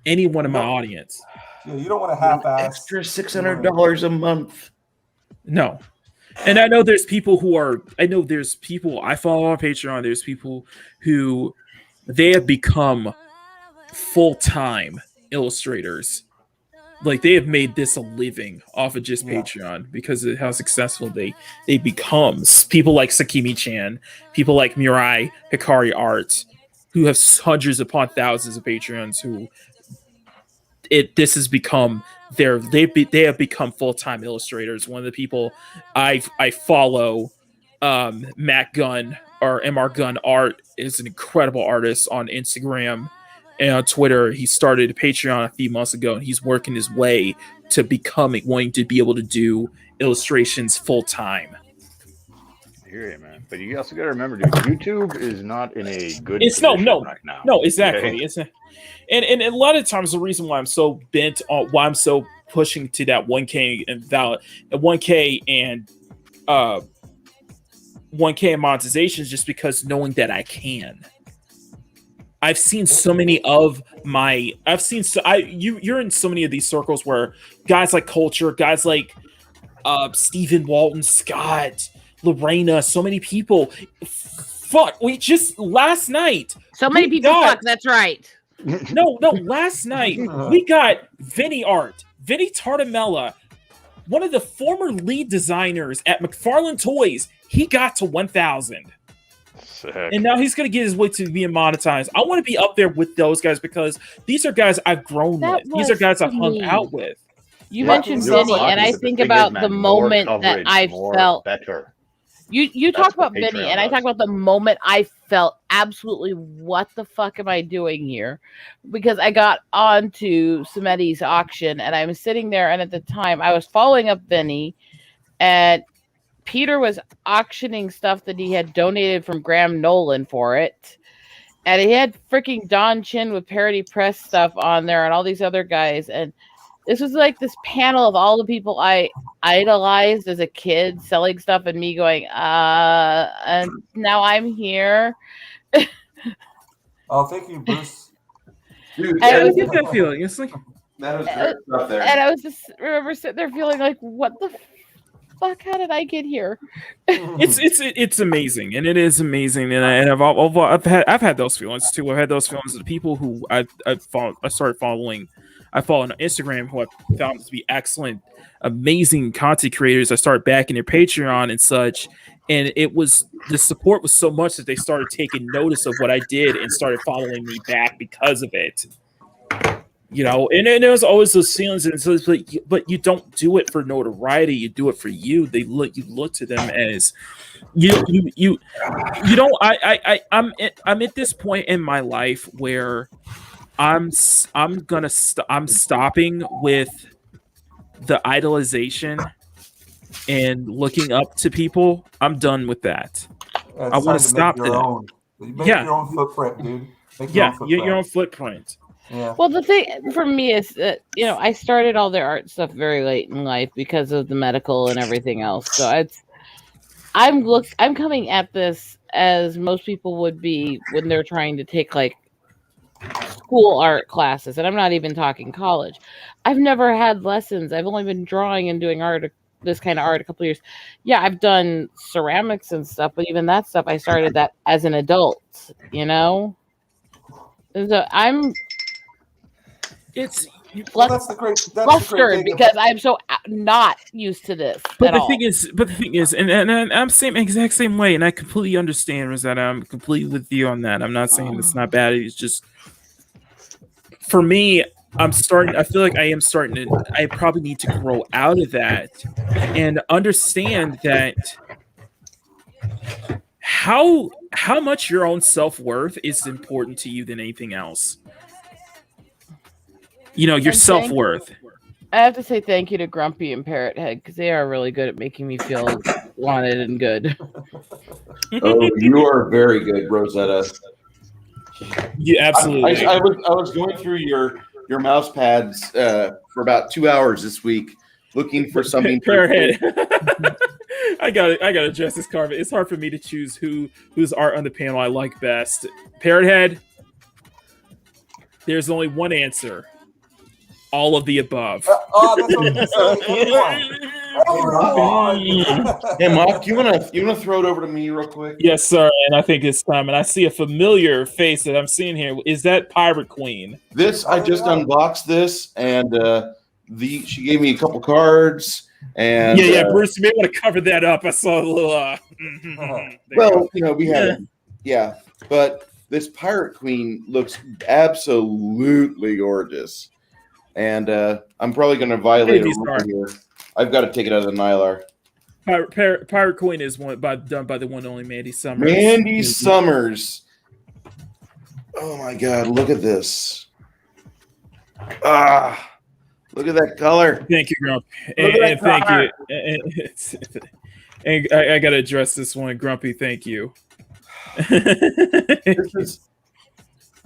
any one of my audience. Yeah, you don't want to half-ass extra $600 a month. No. And I know there's people I follow on Patreon. There's people who they have become full-time illustrators. Like they have made this a living off of just Patreon because of how successful they become. People like Sakimi-chan, people like Mirai Hikari Art, who have hundreds upon thousands of Patreons who this has become they have become full-time illustrators. One of the people I follow, Matt Gunn or MR Gunn Art, is an incredible artist on Instagram and on Twitter. He started a Patreon a few months ago, and he's working his way to wanting to be able to do illustrations full-time. I hear you, man. But you also got to remember, dude, YouTube is not in a good position right now. No, exactly. Okay? It's and a lot of times the reason why I'm so bent on why I'm so pushing to that 1K and 1K and 1K monetization is just because knowing that I can. I've seen so many of my you're in so many of these circles where guys like Culture, guys like Stephen Walton, Scott, Lorena, so many people. Fuck, we just last night. So many people. That's right. No. Last night we got Vinny Tartamella, one of the former lead designers at McFarlane Toys. He got to 1,000. And now he's going to get his way to being monetized. I want to be up there with those guys because these are guys I've grown with. These are guys I've hung out with. You mentioned Vinny, and I think about the moment that I felt better. You talk about Vinny, and I talk about the moment I felt absolutely, what the fuck am I doing here? Because I got onto Samedi's auction, and I was sitting there, and at the time, I was following up Vinny, and Peter was auctioning stuff that he had donated from Graham Nolan for it. And he had freaking Don Chin with Parody Press stuff on there and all these other guys. And this was like this panel of all the people I idolized as a kid selling stuff and me going, and now I'm here. Oh, thank you, Bruce. Dude, I get that feeling. It's like that was great stuff there. And I was just remember sitting there feeling like, what the fuck, how did I get here? It's amazing, and it is amazing, and I've had those feelings too. I've had those feelings of people who I started following. I follow on Instagram who I found to be excellent, amazing content creators. I started backing their Patreon and such, and the support was so much that they started taking notice of what I did and started following me back because of it. You know, and there was always those feelings, and so but you don't do it for notoriety. You do it for you. You look to them as you don't. I'm at this point in my life where I'm stopping with the idolization and looking up to people. I'm done with that. I want to stop that. Make your own footprint, dude. Your own footprint. Yeah. Well, the thing for me is that, I started all their art stuff very late in life because of the medical and everything else. So I'm coming at this as most people would be when they're trying to take like school art classes, and I'm not even talking college. I've never had lessons. I've only been drawing and doing art, this kind of art, a couple of years. Yeah, I've done ceramics and stuff, but even that stuff, I started that as an adult, you know? And so It's that's the great flustered thing because I'm so not used to this But at the all. thing is, and I'm exact same way, and I completely understand, Rosetta. I'm completely with you on that. I'm not saying it's not bad. It's just, for me, I feel like I probably need to grow out of that and understand that how much your own self-worth is important to you than anything else. You know, your self-worth. I have to say thank you to Grumpy and Parrot Head because they are really good at making me feel wanted and good. Oh, you are very good, Rosetta. Yeah, absolutely. I was going through your mouse pads for about 2 hours this week, looking for something. Parrot Head. I gotta address this card. It's hard for me to choose whose art on the panel I like best. Parrot Head. There's only one answer. All of the above. That's what I'm saying. Everyone. Hey, Mark, you wanna throw it over to me real quick? Yes, sir. And I think it's time. And I see a familiar face that I'm seeing here. Is that Pirate Queen? I just unboxed this, and she gave me a couple cards. And yeah, Bruce, you may want to cover that up. I saw a little. Well, we had but this Pirate Queen looks absolutely gorgeous. And I'm probably going to violate a rule here. I've got to take it out of the Nylar. Pirate Queen is done by the one and only Mandy Summers. Mandy Summers. Oh my God! Look at this. Look at that color. Thank you, Grumpy. And thank you. And I got to address this one, Grumpy. Thank you.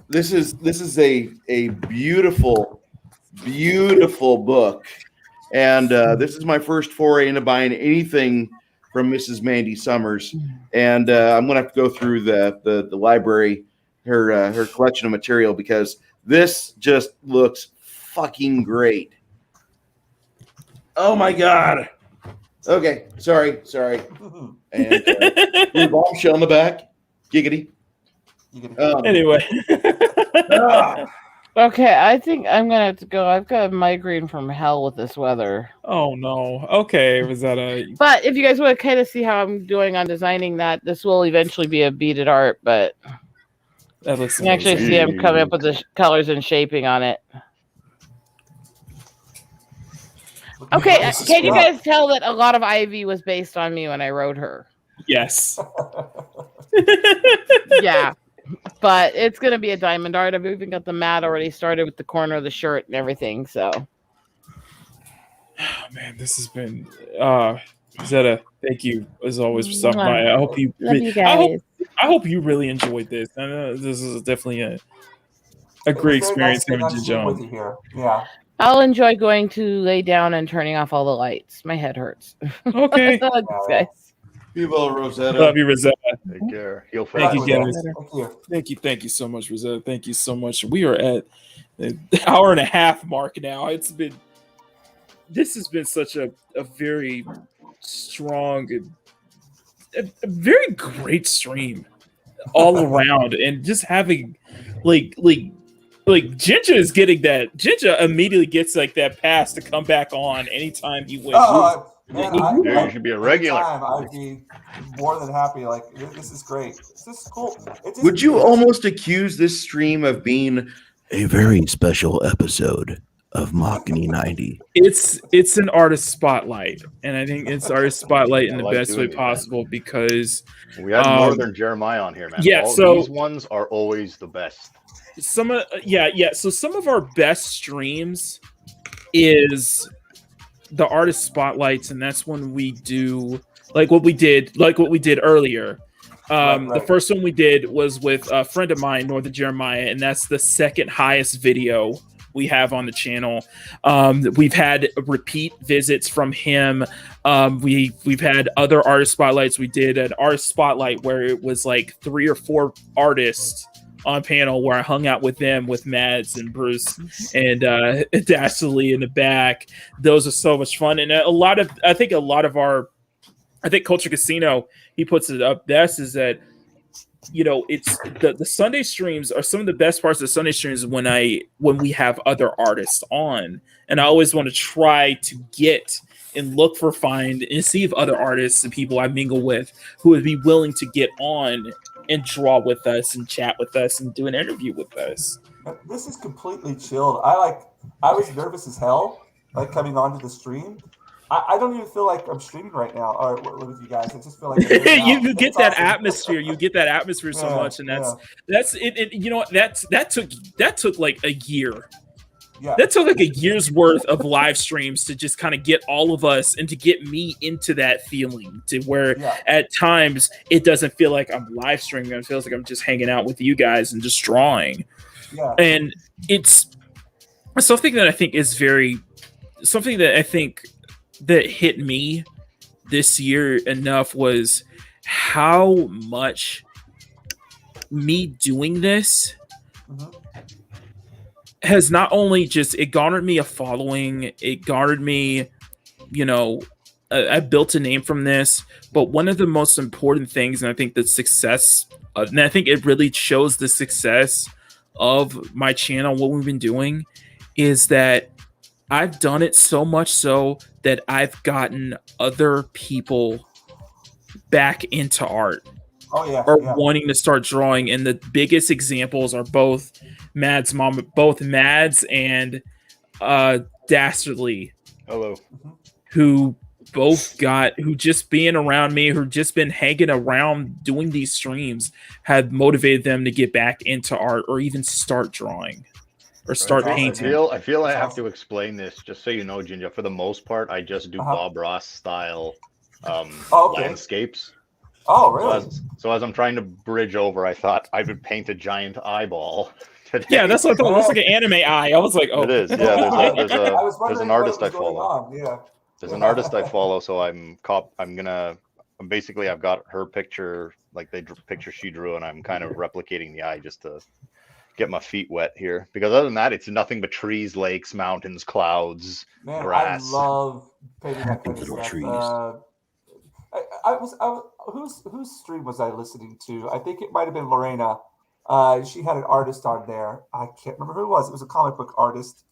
This is a beautiful book, and this is my first foray into buying anything from Mrs. Mandy Summers, and I'm gonna have to go through the library, her collection of material, because this just looks fucking great. Oh my God. Okay, sorry. And bombshell in the back. Giggity. Anyway. Okay, I think I'm gonna have to go. I've got a migraine from hell with this weather. Oh no. Okay, was that But if you guys want to kind of see how I'm doing on designing that, this will eventually be a beaded art, but that looks you can actually see I'm coming up with the colors and shaping on it. Okay, can you guys tell that a lot of Ivy was based on me when I wrote her? Yes. Yeah. But it's going to be a diamond art. I've even got the mat already started with the corner of the shirt and everything. So, oh, man, this has been Zeta. Thank you as always for stopping by. I hope you. I hope you really enjoyed this. I know this is definitely a great experience having Jinja with you here. Yeah. I'll enjoy going to lay down and turning off all the lights. My head hurts. Okay. Thanks, guys. Be well, Rosetta. Love you, Rosetta. Take care. Heal Thank you, guys. Thank you so much, Rosetta. Thank you so much. We are at the hour and a half mark now. This has been such a very strong, a very great stream all around, and just having like Jinja is getting that. Jinja immediately gets like that pass to come back on anytime he wins. Man, you should be a regular. I'd be more than happy. Like, this is great. This is cool. Would you almost accuse this stream of being a very special episode of Makini 90? It's an artist spotlight, and I think it's artist spotlight in the best way possible because we had Northern Jeremiah on here, man. Yeah, these ones are always the best. So some of our best streams is the artist spotlights, and that's when we do like what we did earlier. Right. The first one we did was with a friend of mine, Northern Jeremiah, and that's the second highest video we have on the channel. We've had repeat visits from him. We've had other artist spotlights. We did an artist spotlight where it was like 3 or 4 artists on panel where I hung out with them, with Mads and Bruce and Dastardly in the back. Those are so much fun, and I think Culture Casino, he puts it up best, is that it's the Sunday streams are some of the best parts of the Sunday streams when we have other artists on, and I always want to try to get and look for, find, and see if other artists and people I mingle with who would be willing to get on and draw with us and chat with us and do an interview with us. This is completely chilled. I was nervous as hell, like coming onto the stream. I don't even feel like I'm streaming right now, or with you guys. I just feel like you get that awesome. Atmosphere. You get that atmosphere so much, and that's it. You know what? That took like a year. Yeah. That took like a year's worth of live streams to just kind of get all of us and to get me into that feeling, to where at times it doesn't feel like I'm live streaming. It feels like I'm just hanging out with you guys and just drawing. Yeah. And it's something that I think that hit me this year enough was how much me doing this has not only it garnered me a following, it garnered me, I built a name from this, but one of the most important things, and I think the success, and I think it really shows the success of my channel, what we've been doing, is that I've done it so much so that I've gotten other people back into art. Wanting to start drawing. And the biggest examples are both Mads and Dastardly. Hello. Who just being around me, who just been hanging around doing these streams, have motivated them to get back into art or even start drawing. Or start painting. I feel I have to explain this, just so you know, Jinja. For the most part, I just do Bob Ross style landscapes. Oh, really? So as I'm trying to bridge over, I thought I would paint a giant eyeball today. Yeah, that's what I thought. It looks like an anime eye. I was like, oh. It is. Yeah, there's an artist I follow. There's an artist I follow, so I've got her picture, like the picture she drew, and I'm kind of replicating the eye just to get my feet wet here, because other than that, it's nothing but trees, lakes, mountains, clouds, grass. I love painting that kind of little stuff. Trees. Whose stream was I listening to? I think it might have been Lorena. She had an artist on there. I can't remember who it was. It was a comic book artist,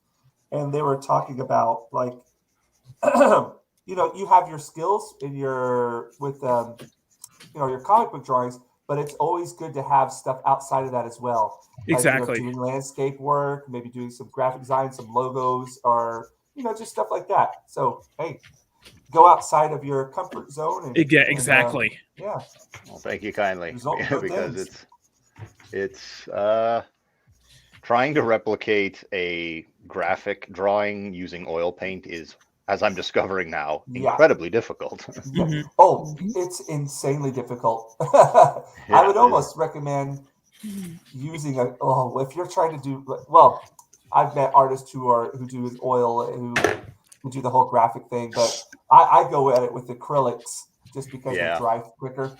and they were talking about like, you have your skills in your comic book drawings, but it's always good to have stuff outside of that as well. Exactly. Like, doing landscape work, maybe doing some graphic design, some logos, or just stuff like that. So hey, go outside of your comfort zone. Exactly. Yeah. Well, thank you kindly. Because it's trying to replicate a graphic drawing using oil paint is, as I'm discovering now, incredibly difficult. Oh, it's insanely difficult. I would almost recommend using if you're trying to do, I've met artists who do oil, who do the whole graphic thing, but I go at it with acrylics just because they dry quicker.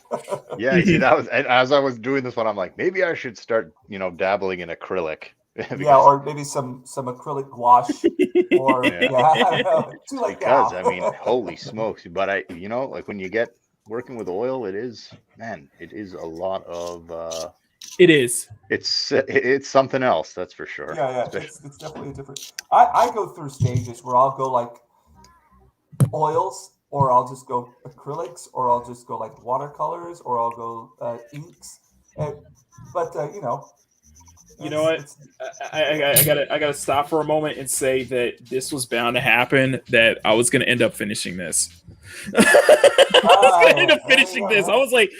See, that was, as I was doing this one, I'm like, maybe I should start, dabbling in acrylic. Or maybe some acrylic gouache, or too late because now. I mean, holy smokes! But like when you get working with oil, it is a lot of. It is. It's something else, that's for sure. Yeah. It's definitely a different. I go through stages where I'll go like oils, or I'll just go acrylics, or I'll just go like watercolors, or I'll go inks. You know what? I gotta stop for a moment and say that this was bound to happen. That I was gonna end up finishing this. I was gonna end up finishing this. I was like,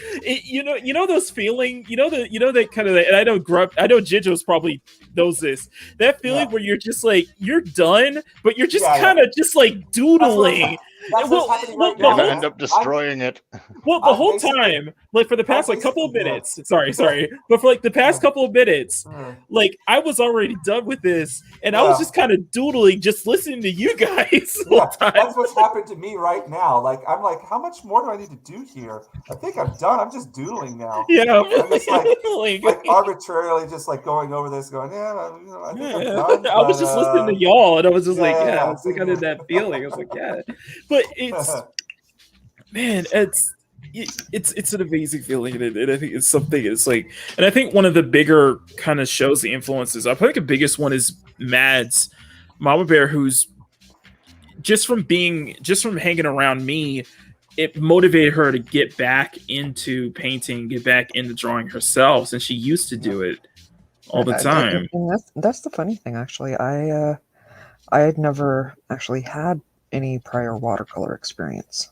those feeling, that kind of. And I know Jinjo's probably knows this. That feeling where you're just like you're done, but you're just kind of just like doodling. That's what's happening right You're now. gonna end up destroying it. Well, the whole time, like for the past like couple of minutes, sorry, but for like the past couple of minutes, like I was already done with this, and I was just kind of doodling, just listening to you guys. The whole time. That's what's happened to me right now. Like I'm like, how much more do I need to do here? I think I'm done. I'm just doodling now. Yeah, I'm just like arbitrarily just like going over this, going, I think I'm done. I was just listening to y'all, and I was just I was same kind of that feeling. I was like, but it's man, it's an amazing feeling, and I think it's something. It's like, and I think one of the bigger kind of shows the influences. I think the biggest one is Mads, Mama Bear, who's just from hanging around me, it motivated her to get back into painting, get back into drawing herself, and she used to do it all the time. And that's the funny thing, actually. I had never actually had any prior watercolor experience.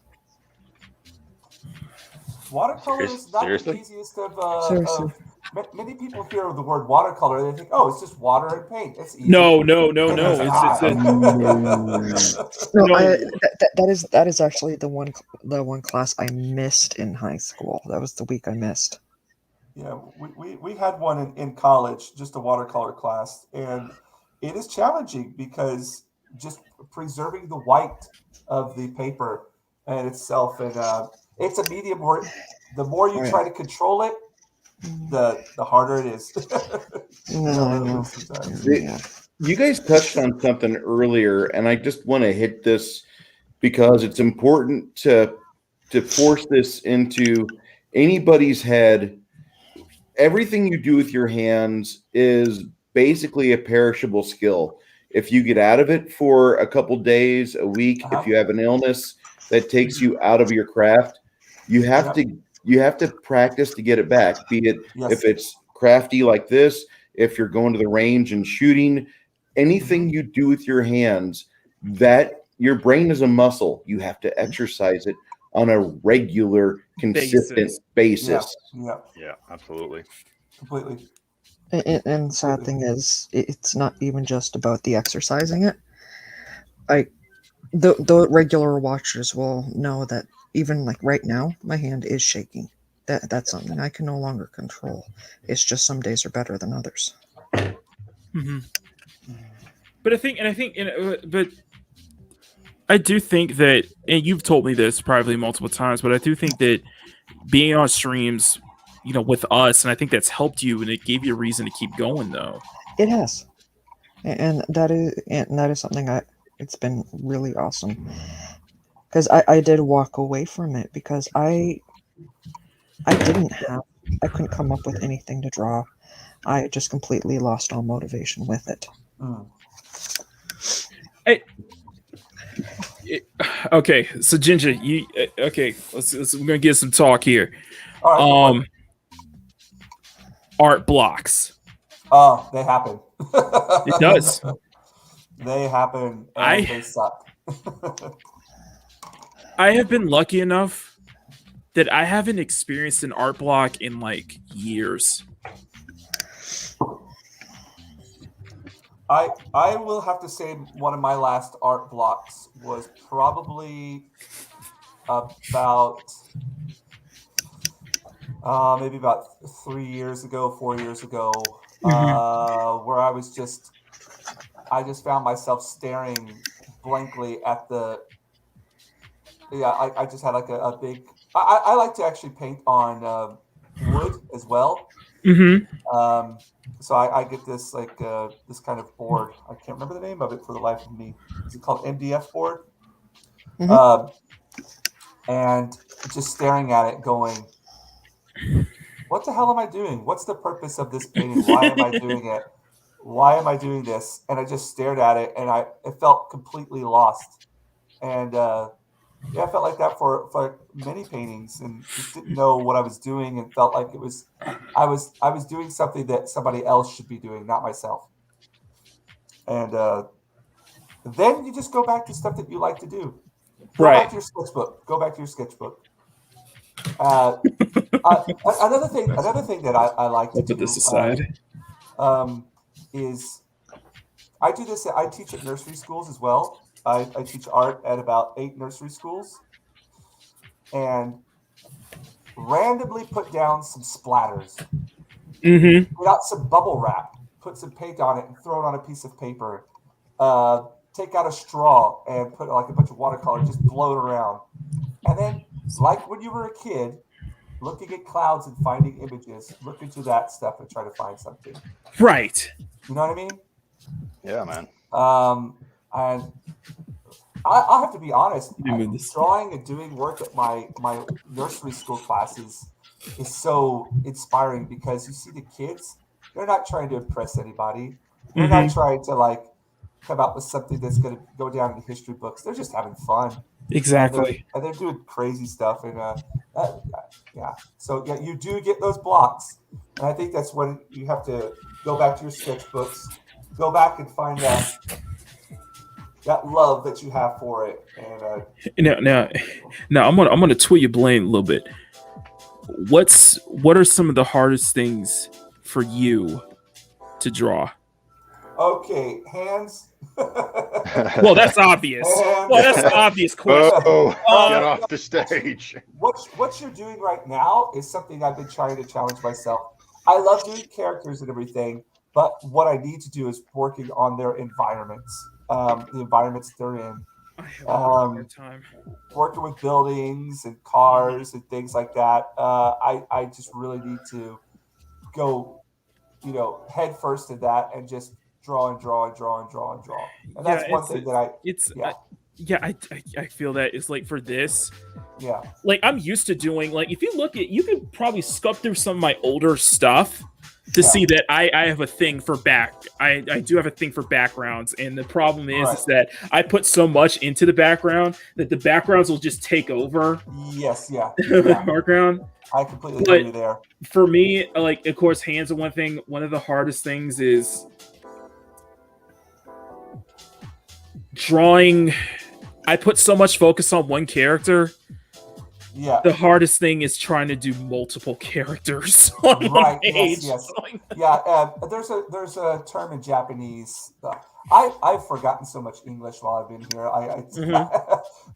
Watercolor is not the easiest Seriously. many people hear the word watercolor, they think, oh, it's just water and paint. It's easy. No. That is actually the one class I missed in high school. That was the week I missed. Yeah, we had one in college, just a watercolor class, and it is challenging because just preserving the white of the paper and itself, and it's a medium where the more you try to control it, the harder it is. You guys touched on something earlier, and I just want to hit this because it's important to force this into anybody's head. Everything you do with your hands is basically a perishable skill. If you get out of it for a couple days, a week, if you have an illness that takes you out of your craft, you have to practice to get it back. Be it if it's crafty like this, if you're going to the range and shooting, anything you do with your hands, that your brain is a muscle. You have to exercise it on a regular, consistent basis. Yeah, absolutely. Completely. And the sad thing is, it's not even just about the exercising it. The regular watchers will know that even like right now, my hand is shaking. That's something I can no longer control. It's just some days are better than others. Mm-hmm. But I do think that, and you've told me this probably multiple times, but I do think that being on streams, with us, and I think that's helped you, and it gave you a reason to keep going, though. It has, and that is something it's been really awesome, because I did walk away from it because I couldn't come up with anything to draw. I just completely lost all motivation with it. Okay, so Jinja, we're gonna get some talk here. All right, art blocks. Oh, they happen. It does. They happen, and they suck. I have been lucky enough that I haven't experienced an art block in like years. I will have to say one of my last art blocks was probably about maybe about 3 years ago, 4 years ago, where I just found myself staring blankly at I just had like a big, I like to actually paint on wood as well. Mm-hmm. So I get this like this kind of board. I can't remember the name of it for the life of me. Is it called MDF board? And just staring at it going, what the hell am I doing? What's the purpose of this painting? Why am I doing it? Why am I doing this? And I just stared at it, and it felt completely lost. And I felt like that for many paintings, and just didn't know what I was doing, and felt like I was doing something that somebody else should be doing, not myself. And then you just go back to stuff that you like to do. Go back to your sketchbook. Go back to your sketchbook. Another thing that I like to do. Put this aside. Is I do this. I teach at nursery schools as well, I teach art at about 8 nursery schools, and randomly put down some splatters. Mm-hmm. Put out some bubble wrap, put some paint on it, and throw it on a piece of paper. Take out a straw and put like a bunch of watercolor, just blow it around. And then, like when you were a kid, looking at clouds and finding images, look into that stuff and try to find something. Right. You know what I mean? Yeah, man. And I have to be honest, This. drawing and doing work at my nursery school classes is so inspiring because you see the kids, they're not trying to impress anybody. They're not trying to like come up with something that's going to go down in the history books. They're just having fun. Exactly. And they're doing crazy stuff. And yeah. So yeah, you do get those blocks. And I think that's when you have to go back to your sketchbooks, go back and find that love that you have for it. And now I'm gonna twist your blame a little bit. What are some of the hardest things for you to draw? Okay, hands. Well, that's obvious. That's an obvious question. Get off the stage. What you're doing right now is something I've been trying to challenge myself. I love doing characters and everything, but what I need to do is working on their environments, the environments they're in. I have a hard time. Working with buildings and cars and things like that. I just really need to go, head first in that and just draw and draw and draw and draw and draw. And that's one thing that I feel that it's like for this. Yeah. Like I'm used to doing, like if you you could probably scuff through some of my older stuff to see that I have a thing for I do have a thing for backgrounds, and the problem is that I put so much into the background that the backgrounds will just take over. Yes, the background. I completely agree there. For me, like of course, hands are one thing. One of the hardest things is drawing. I put so much focus on one character. Yeah. The hardest thing is trying to do multiple characters on one page. Yes. Yeah. There's a term in Japanese. I've forgotten so much English while I've been here.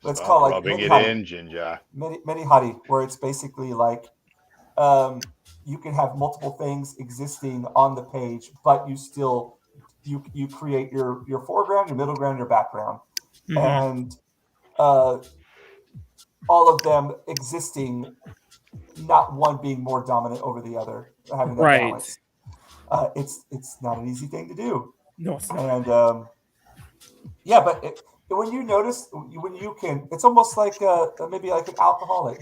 Let's call it like rubbing it in, Jinja. Many where it's basically like you can have multiple things existing on the page, but you still you create your foreground, your middle ground, your background, and all of them existing, not one being more dominant over the other, having that balance. It's not an easy thing to do. No, it's not. And but when you notice, when you can, it's almost like maybe like an alcoholic.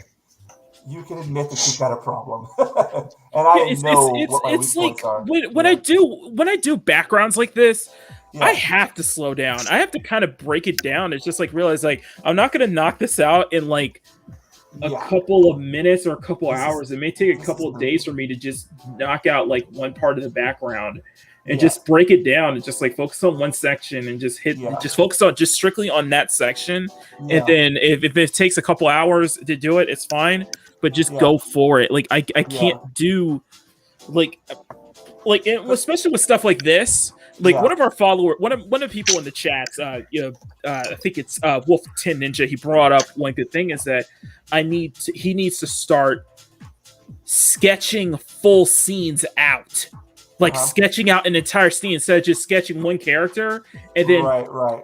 You can admit that you've got a problem, and I know what my weak points are. When I do backgrounds like this. I have to slow down. I have to kind of break it down. It's just like realize like I'm not going to knock this out in like a couple of minutes or a couple of hours. It may take a couple of days for me to just knock out like one part of the background and just break it down and just like focus on one section and just just focus on just strictly on that section. And then if it takes a couple hours to do it, it's fine. But just go for it. Like I can't do like especially with stuff like this. Like one of our followers, one of the people in the chats, I think it's Wolf 10 Ninja. He brought up one good thing is that he needs to start sketching full scenes out, like sketching out an entire scene instead of just sketching one character and then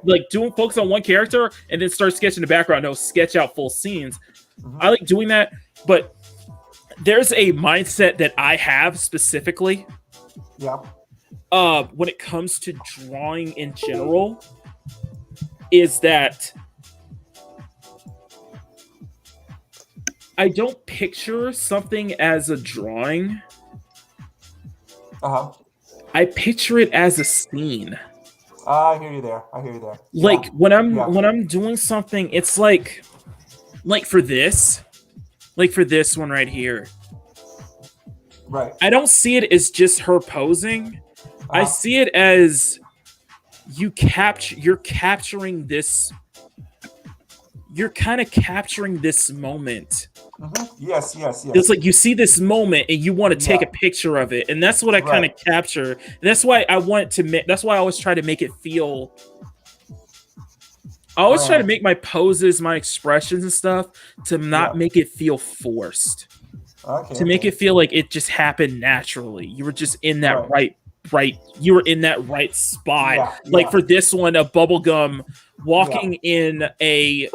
like focus on one character and then start sketching the background. No, sketch out full scenes. I like doing that, but there's a mindset that I have specifically. When it comes to drawing in general, is that I don't picture something as a drawing. I picture it as a scene. I hear you there. Like when I'm doing something, it's like for this one right here. Right. I don't see it as just her posing. I see it as you're capturing this. You're kind of capturing this moment. Yes. It's like you see this moment and you want to take a picture of it, and that's what I kind of capture. And that's why I want to. That's why I always try to make it feel always try to make my poses, my expressions and stuff to not make it feel forced. To make it feel like it just happened naturally. You were just in that right you were in that right spot. Like for this one, a bubblegum walking in a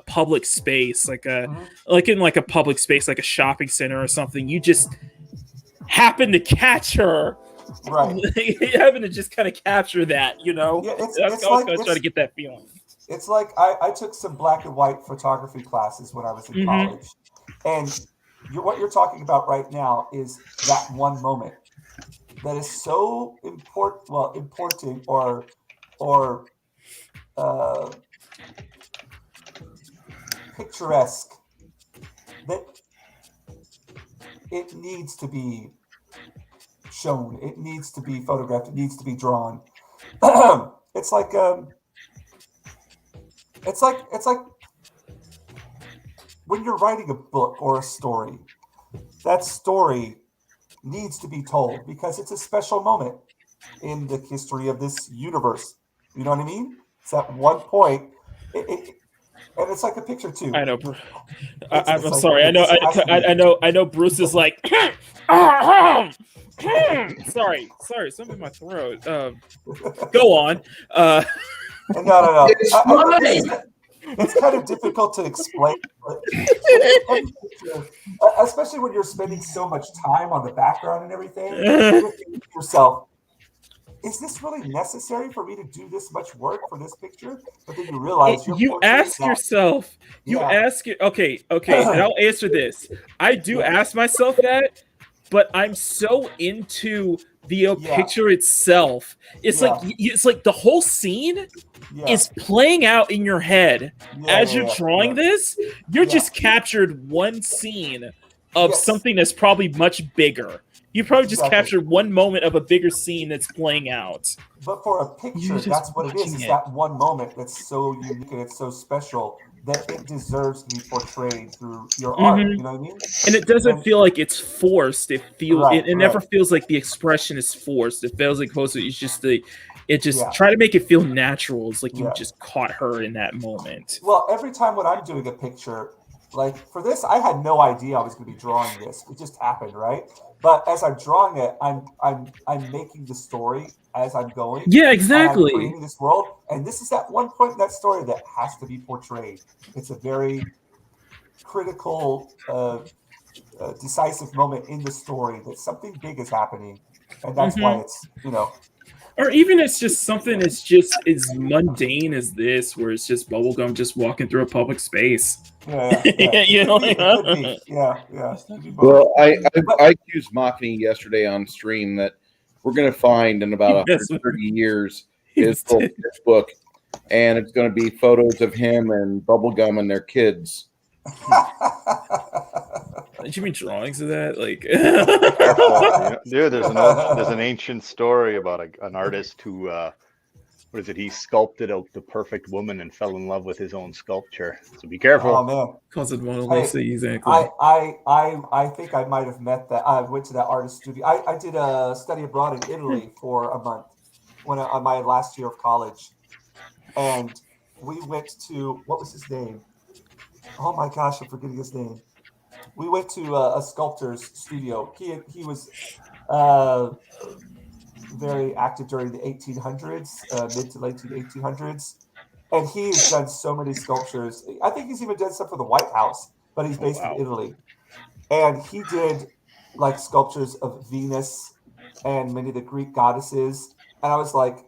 public space, like a public space, like a shopping center or something. You just happen to catch her. Right. You happen to just kind of capture that, you know? Yeah, I was always going to try to get that feeling. It's like I took some black and white photography classes when I was in college. And what you're talking about right now is that one moment that is so important or picturesque that it needs to be shown. It needs to be photographed. It needs to be drawn. It's like when you're writing a book or a story, that story needs to be told because it's a special moment in the history of this universe. You know what I mean? It's at one point, and it's like a picture too. I know. I'm like, sorry. I know. Bruce is like, sorry. Something in my throat. Go on. No. It's kind of difficult to explain, especially when you're spending so much time on the background and everything. You're thinking to yourself, is this really necessary for me to do this much work for this picture? But then you realize you ask yourself, okay, and I'll answer this. I do ask myself that, but I'm so into the picture itself. It's like the whole scene is playing out in your head as you're drawing this. You're just captured one scene of something that's probably much bigger. You probably just captured one moment of a bigger scene that's playing out. But for a picture, that's what it is. It's that one moment that's so unique and it's so special that it deserves to be portrayed through your art. You know what I mean? And it doesn't feel like it's forced. It feels it never feels like the expression is forced. It feels like it's just try to make it feel natural. It's like you just caught her in that moment. Well, every time when I'm doing a picture, like for this, I had no idea I was going to be drawing this. It just happened, right? But as I'm drawing it, I'm making the story as I'm going. Yeah, exactly. I'm creating this world, and this is that one point in that story that has to be portrayed. It's a very critical, decisive moment in the story that something big is happening, and that's why it's Or even it's just something that's just as mundane as this, where it's just bubblegum just walking through a public space. Yeah. Well, I accused Makini yesterday on stream that we're going to find in about 130 years his book, and it's going to be photos of him and bubblegum and their kids. Did you mean drawings of that? Like, dude, there's an ancient story about an artist who, he sculpted out the perfect woman and fell in love with his own sculpture. So be careful. Oh man, calls it Mona Lisa. Exactly. I think I might have met that. I went to that artist studio. I did a study abroad in Italy for a month on my last year of college, and we went to, what was his name? Oh my gosh, I'm forgetting his name. We went to a sculptor's studio. He was very active during the 1800s, mid to late 1800s. And he's done so many sculptures. I think he's even done stuff for the White House, but he's based in Italy. And he did like sculptures of Venus and many of the Greek goddesses. And I was like,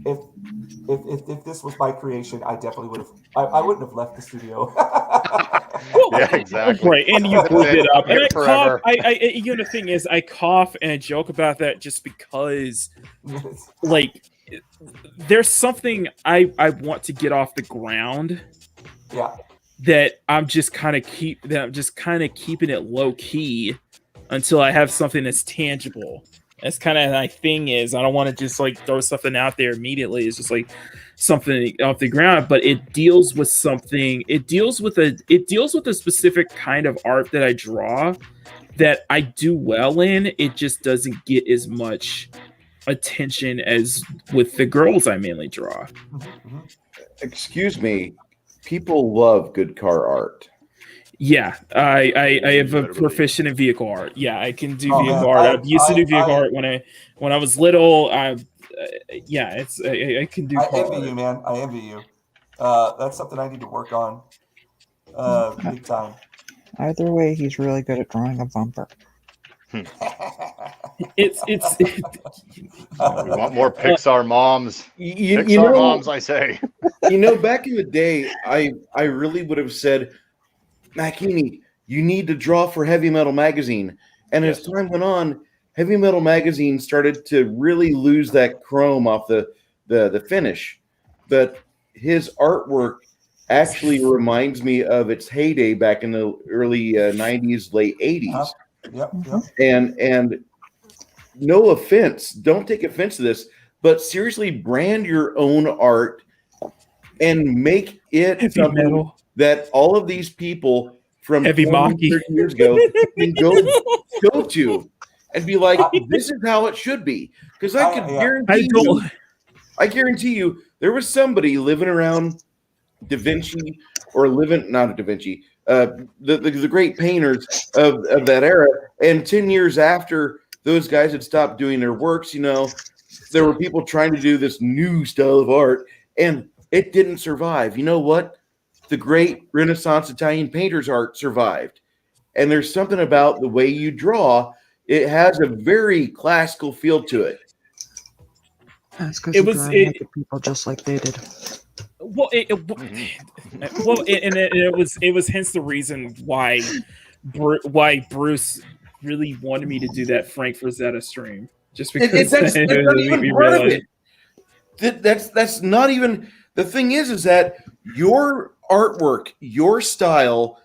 if this was my creation, I definitely would have. I wouldn't have left the studio. Yeah, exactly. Right, and you moved it up. And I cough. The thing is, I cough and I joke about that just because, like, there's something I want to get off the ground. Yeah. That I'm just kind of keeping it low key until I have something that's tangible. That's kind of my thing. Is I don't want to just like throw something out there immediately. It's just like something off the ground, but it deals with something. It deals with a specific kind of art that I draw that I do well in. It just doesn't get as much attention as with the girls I mainly draw. Excuse me, people love good car art. Yeah, I have a proficient in vehicle art. Yeah, I can do vehicle man, art. I used to do vehicle art when I was little. Yeah, it's I can do. I car envy art. you, man. I envy you. That's something I need to work on. Big time. Either way, he's really good at drawing a bumper. It's We want more Pixar moms. You Pixar know, moms, I say. You know, back in the day, I really would have said, Makini, you need to draw for Heavy Metal Magazine. And as time went on, Heavy Metal Magazine started to really lose that chrome off the finish. But his artwork actually reminds me of its heyday back in the early 90s, late 80s. Yep. And no offense, don't take offense to this, but seriously brand your own art and make it something that all of these people from Heavy 20, 30 years ago can go to and be like, this is how it should be. Because I could guarantee you there was somebody living around Da Vinci or not Da Vinci, the great painters of that era. And 10 years after those guys had stopped doing their works, there were people trying to do this new style of art, and it didn't survive. You know what? The great Renaissance Italian painters' art survived. And there's something about the way you draw. It has a very classical feel to it. That's because you're drawing like the people just like they did. Well, it was hence the reason why Bruce really wanted me to do that Frank Frazetta stream, just because that's not even part of it. That's not even the thing. Is that your artwork, your style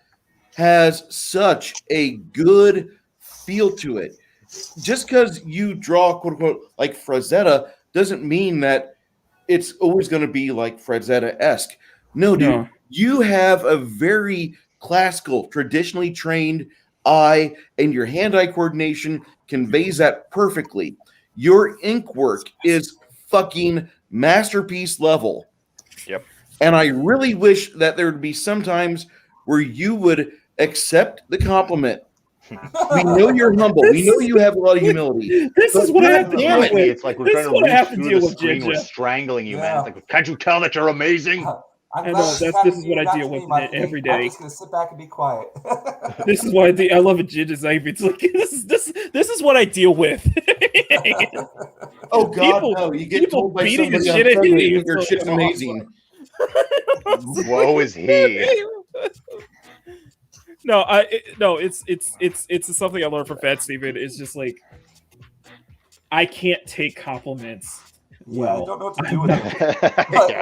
has such a good feel to it. Just because you draw quote unquote like Frazetta doesn't mean that it's always going to be like Frazetta-esque. No, dude, No. You have a very classical, traditionally trained eye, and your hand-eye coordination conveys that perfectly. Your ink work is fucking masterpiece level. Yep. And I really wish that there would be some times where you would accept the compliment. We know you're humble. We know you have a lot of humility. This is what I have to deal with. It's like we're trying to reach through the screen. We're strangling you, man. It's like, can't you tell that you're amazing? I know this is what I deal with every day. I'm just gonna sit back and be quiet. This is why I love a Jinja's life. It's like this is what I deal with. Oh God, no! You get told by somebody on Sunday that your shit's amazing. Woe is he. No, it's something I learned from Fat Steven. It's just like I can't take compliments. Well, I don't know what to do with it.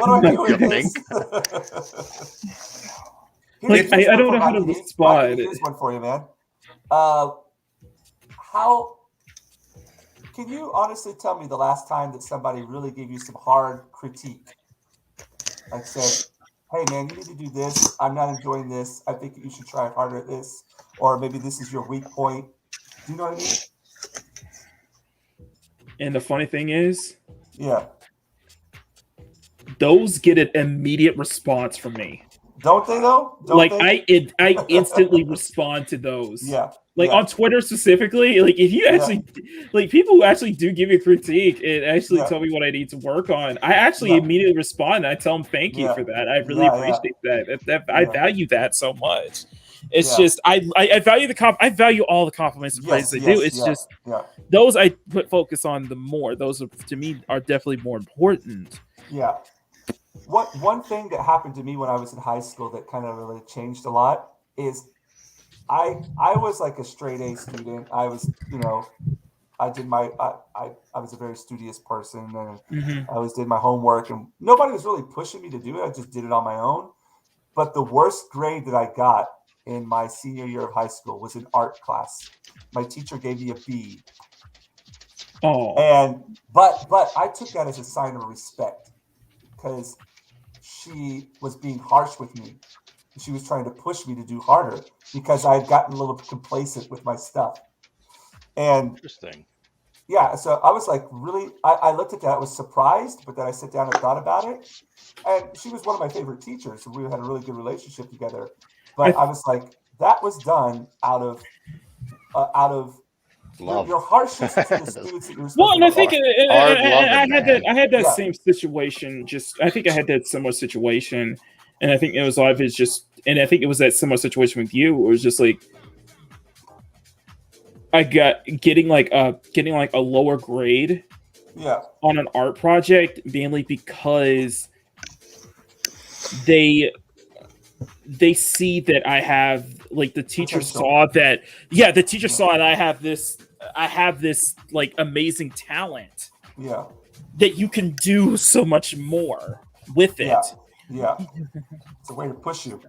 What do I do with this? I don't know how to respond. Here's one for you, man. How can you honestly tell me the last time that somebody really gave you some hard critique? Like said, hey man, you need to do this. I'm not enjoying this. I think you should try harder at this. Or maybe this is your weak point. Do you know what I mean? And the funny thing is, yeah, those get an immediate response from me. Don't they though? I instantly respond to those. Yeah. On Twitter specifically, like if you actually like people who actually do give me a critique and actually tell me what I need to work on, I actually immediately respond and I tell them thank you for that. I really appreciate that. I value that so much. It's just I value I value all the compliments and praise they do. It's just those I put focus on the more. Those are, to me are definitely more important. Yeah. One thing that happened to me when I was in high school that kind of really changed a lot is I was like a straight A student. I was, I did my I was a very studious person, and I always did my homework, and nobody was really pushing me to do it. I just did it on my own. But the worst grade that I got in my senior year of high school was in art class. My teacher gave me a B. Oh. But I took that as a sign of respect because she was being harsh with me. She was trying to push me to do harder because I had gotten a little complacent with my stuff. And interesting. yeah, so I was like, really, I looked at that, was surprised, but then I sat down and thought about it. And she was one of my favorite teachers. We had a really good relationship together. But I was like, that was done out of Love. your harshness to the students that you were supposed Well, and I to think love. I had that Yeah. same situation. Just I think I had that similar situation, and I think it was a lot of it's just, and I think it was that similar situation with you. It was just like I got getting like a lower grade Yeah. on an art project, mainly because they see that I have, like, the teacher saw that, the teacher saw that I have this like amazing talent. Yeah. That you can do so much more with it. Yeah. It's a way to push you.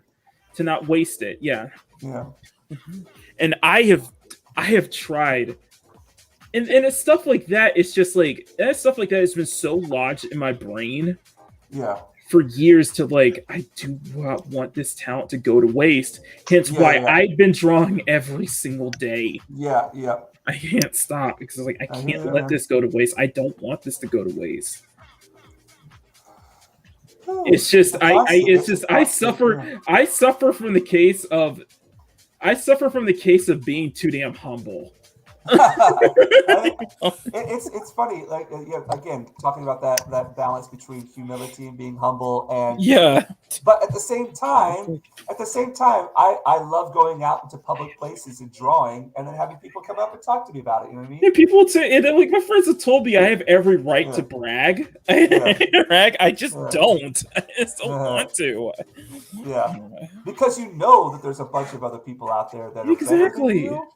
To not waste it. Yeah. Yeah. And I have tried. And it's stuff like that. It's just like stuff like that has been so lodged in my brain. Yeah. For years to like, I do not want this talent to go to waste. Hence why I've been drawing every single day. Yeah. I can't stop because like I can't let this go to waste. I don't want this to go to waste. It's just I suffer from the case of being too damn humble. It's funny, like again, talking about that balance between humility and being humble, and but at the same time, I love going out into public places and drawing, and then having people come up and talk to me about it. You know what I mean? Yeah, people say, and like my friends have told me, I have every right to brag. I just don't. I just don't want to. Yeah, because you know that there's a bunch of other people out there that are better than you.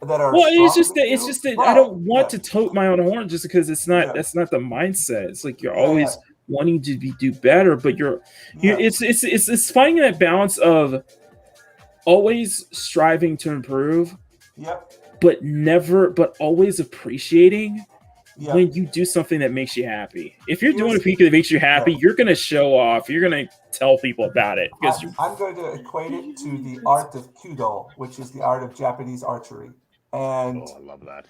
It's just that I don't want to tote my own horn just because it's not that's not the mindset. It's like you're always wanting to do better, but it's finding that balance of always striving to improve, but always appreciating when you do something that makes you happy. If you're doing a peak that makes you happy, you're gonna show off. You're gonna tell people about it. I'm going to equate it to the art of Kudo, which is the art of Japanese archery. And I love that.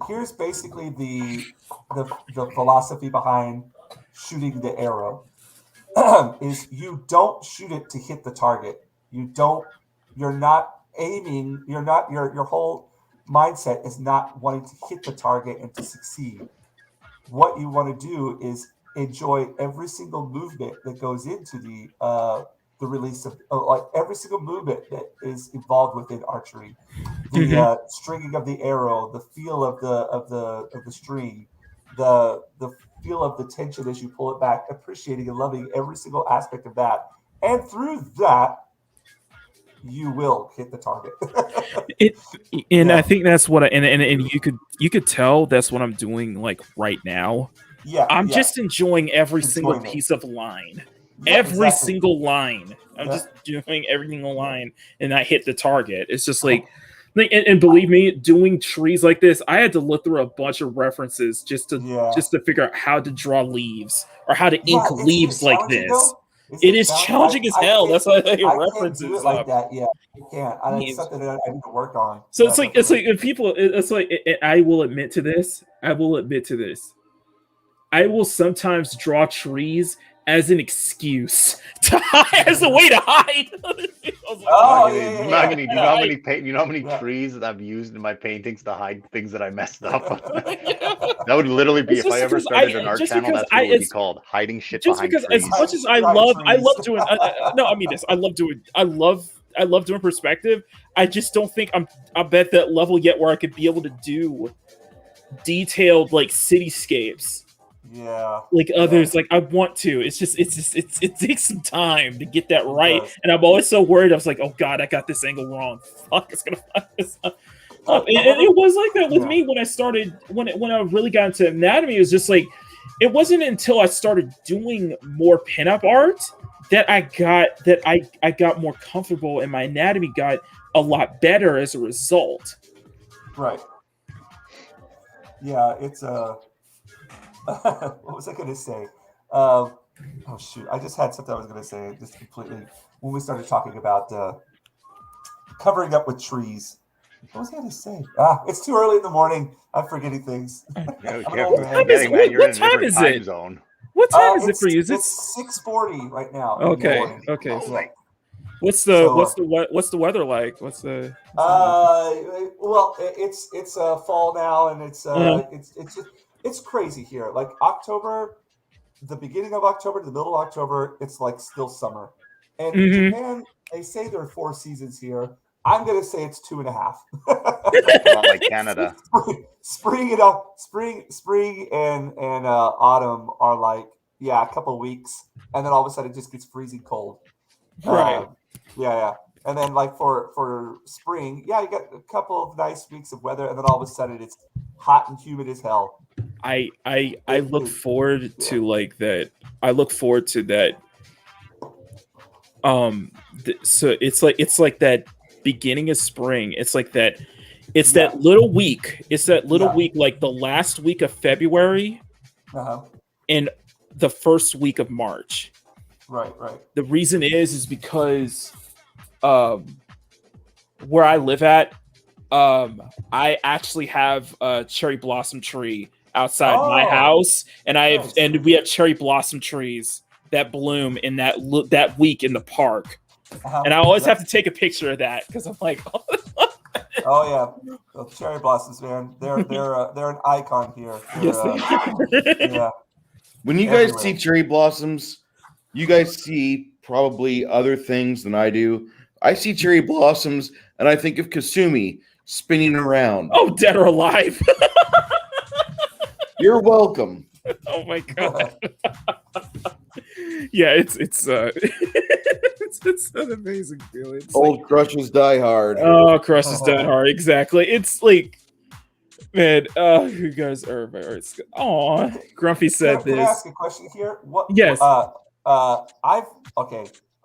Here's basically the philosophy behind shooting the arrow is you don't shoot it to hit the target. You're not aiming. Your whole mindset is not wanting to hit the target and to succeed. What you want to do is enjoy every single movement that goes into the release of like every single movement that is involved within archery. The stringing of the arrow, the feel of the string, the feel of the tension as you pull it back, appreciating and loving every single aspect of that. And through that, you will hit the target. I think that's what and you could tell that's what I'm doing like right now. I'm just enjoying every single piece of line. Single line. I'm just doing every single line and I hit the target. It's just like and believe me, doing trees like this, I had to look through a bunch of references just to figure out how to draw leaves or how to ink leaves like this. It is challenging as hell. That's why I references do it like that. Yeah, I can't. It's something that I need to work on. So it's like if people, it's like I will admit to this. I will sometimes draw trees as an excuse as a way to hide. Makini, do you know how many trees that I've used in my paintings to hide things that I messed up? That would literally be if I ever started an art channel. That's what it would be called, hiding shit behind trees. As much as I love doing. No, I mean this. I love doing perspective. I just don't think I'm at that level yet where I could be able to do detailed like cityscapes. Like others, like I want to. It takes some time to get that right, and I'm always so worried. I was like, oh god, I got this angle wrong. Fuck, it's gonna fuck this up. And it was like that with me when I started. When I really got into anatomy, it was just like it wasn't until I started doing more pinup art that I got more comfortable, and my anatomy got a lot better as a result. Right. Yeah, it's what was I going to say? Oh shoot! I just had something I was going to say. Just completely when we started talking about covering up with trees. What was I going to say? It's too early in the morning. I'm forgetting things. Yeah, I'm careful. an old man. You're in a time different is time it? zone. What time is it for you? It's 6:40 right now. In the Okay. morning. Okay. Yeah. What's the weather like? What's the Well, it's fall now, and it's crazy here. Like October, the beginning of October to the middle of October, it's like still summer. And in Japan, they say there are 4 seasons here. I'm gonna say it's 2.5. Not like Canada. Spring and autumn are like a couple of weeks, and then all of a sudden it just gets freezing cold. Right. Yeah. And then like for spring, you got a couple of nice weeks of weather, and then all of a sudden it's hot and humid as hell. I look forward to like that. I look forward to that. So it's like that beginning of spring. It's like that. It's that little week. It's that little week, like the last week of February, and the first week of March. Right. The reason is because where I live at, I actually have a cherry blossom tree outside my house, and we have cherry blossom trees that bloom in that week in the park. And I always have to take a picture of that because I'm like, oh yeah, the cherry blossoms, man. They're an icon here. Yes, they are. When you guys see cherry blossoms, you guys see probably other things than I do. I see cherry blossoms and I think of Kasumi spinning around. Oh, dead or alive. You're welcome. Oh my god. Yeah, it's an amazing feeling. It's Old crushes die hard. Oh, crushes die hard. Exactly. It's like, man, you guys are. Oh, Grumpy said Can I this. ask a question here? What? Yes. I'm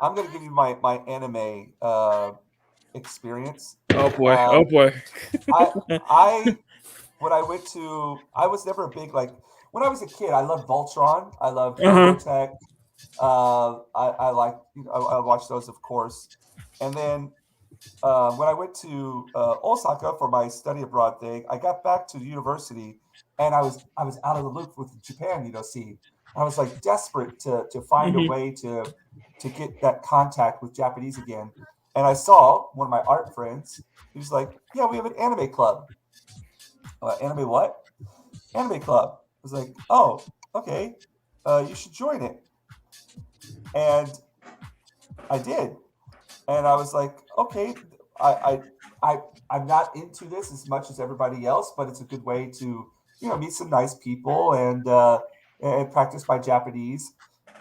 gonna give you my anime experience. Oh boy. Oh boy. I was never a big, like, when I was a kid, I loved Voltron. I loved Robotech. I like, I watched those, of course. And then when I went to Osaka for my study abroad thing, I got back to the university, and I was out of the loop with Japan. See, I was like desperate to find a way to get that contact with Japanese again. And I saw one of my art friends. He was like, "Yeah, we have an anime club." Anime what? Anime club. I was like, "Oh, okay. You should join it." And I did. And I was like, "Okay, I'm not into this as much as everybody else, but it's a good way to meet some nice people and practice my Japanese."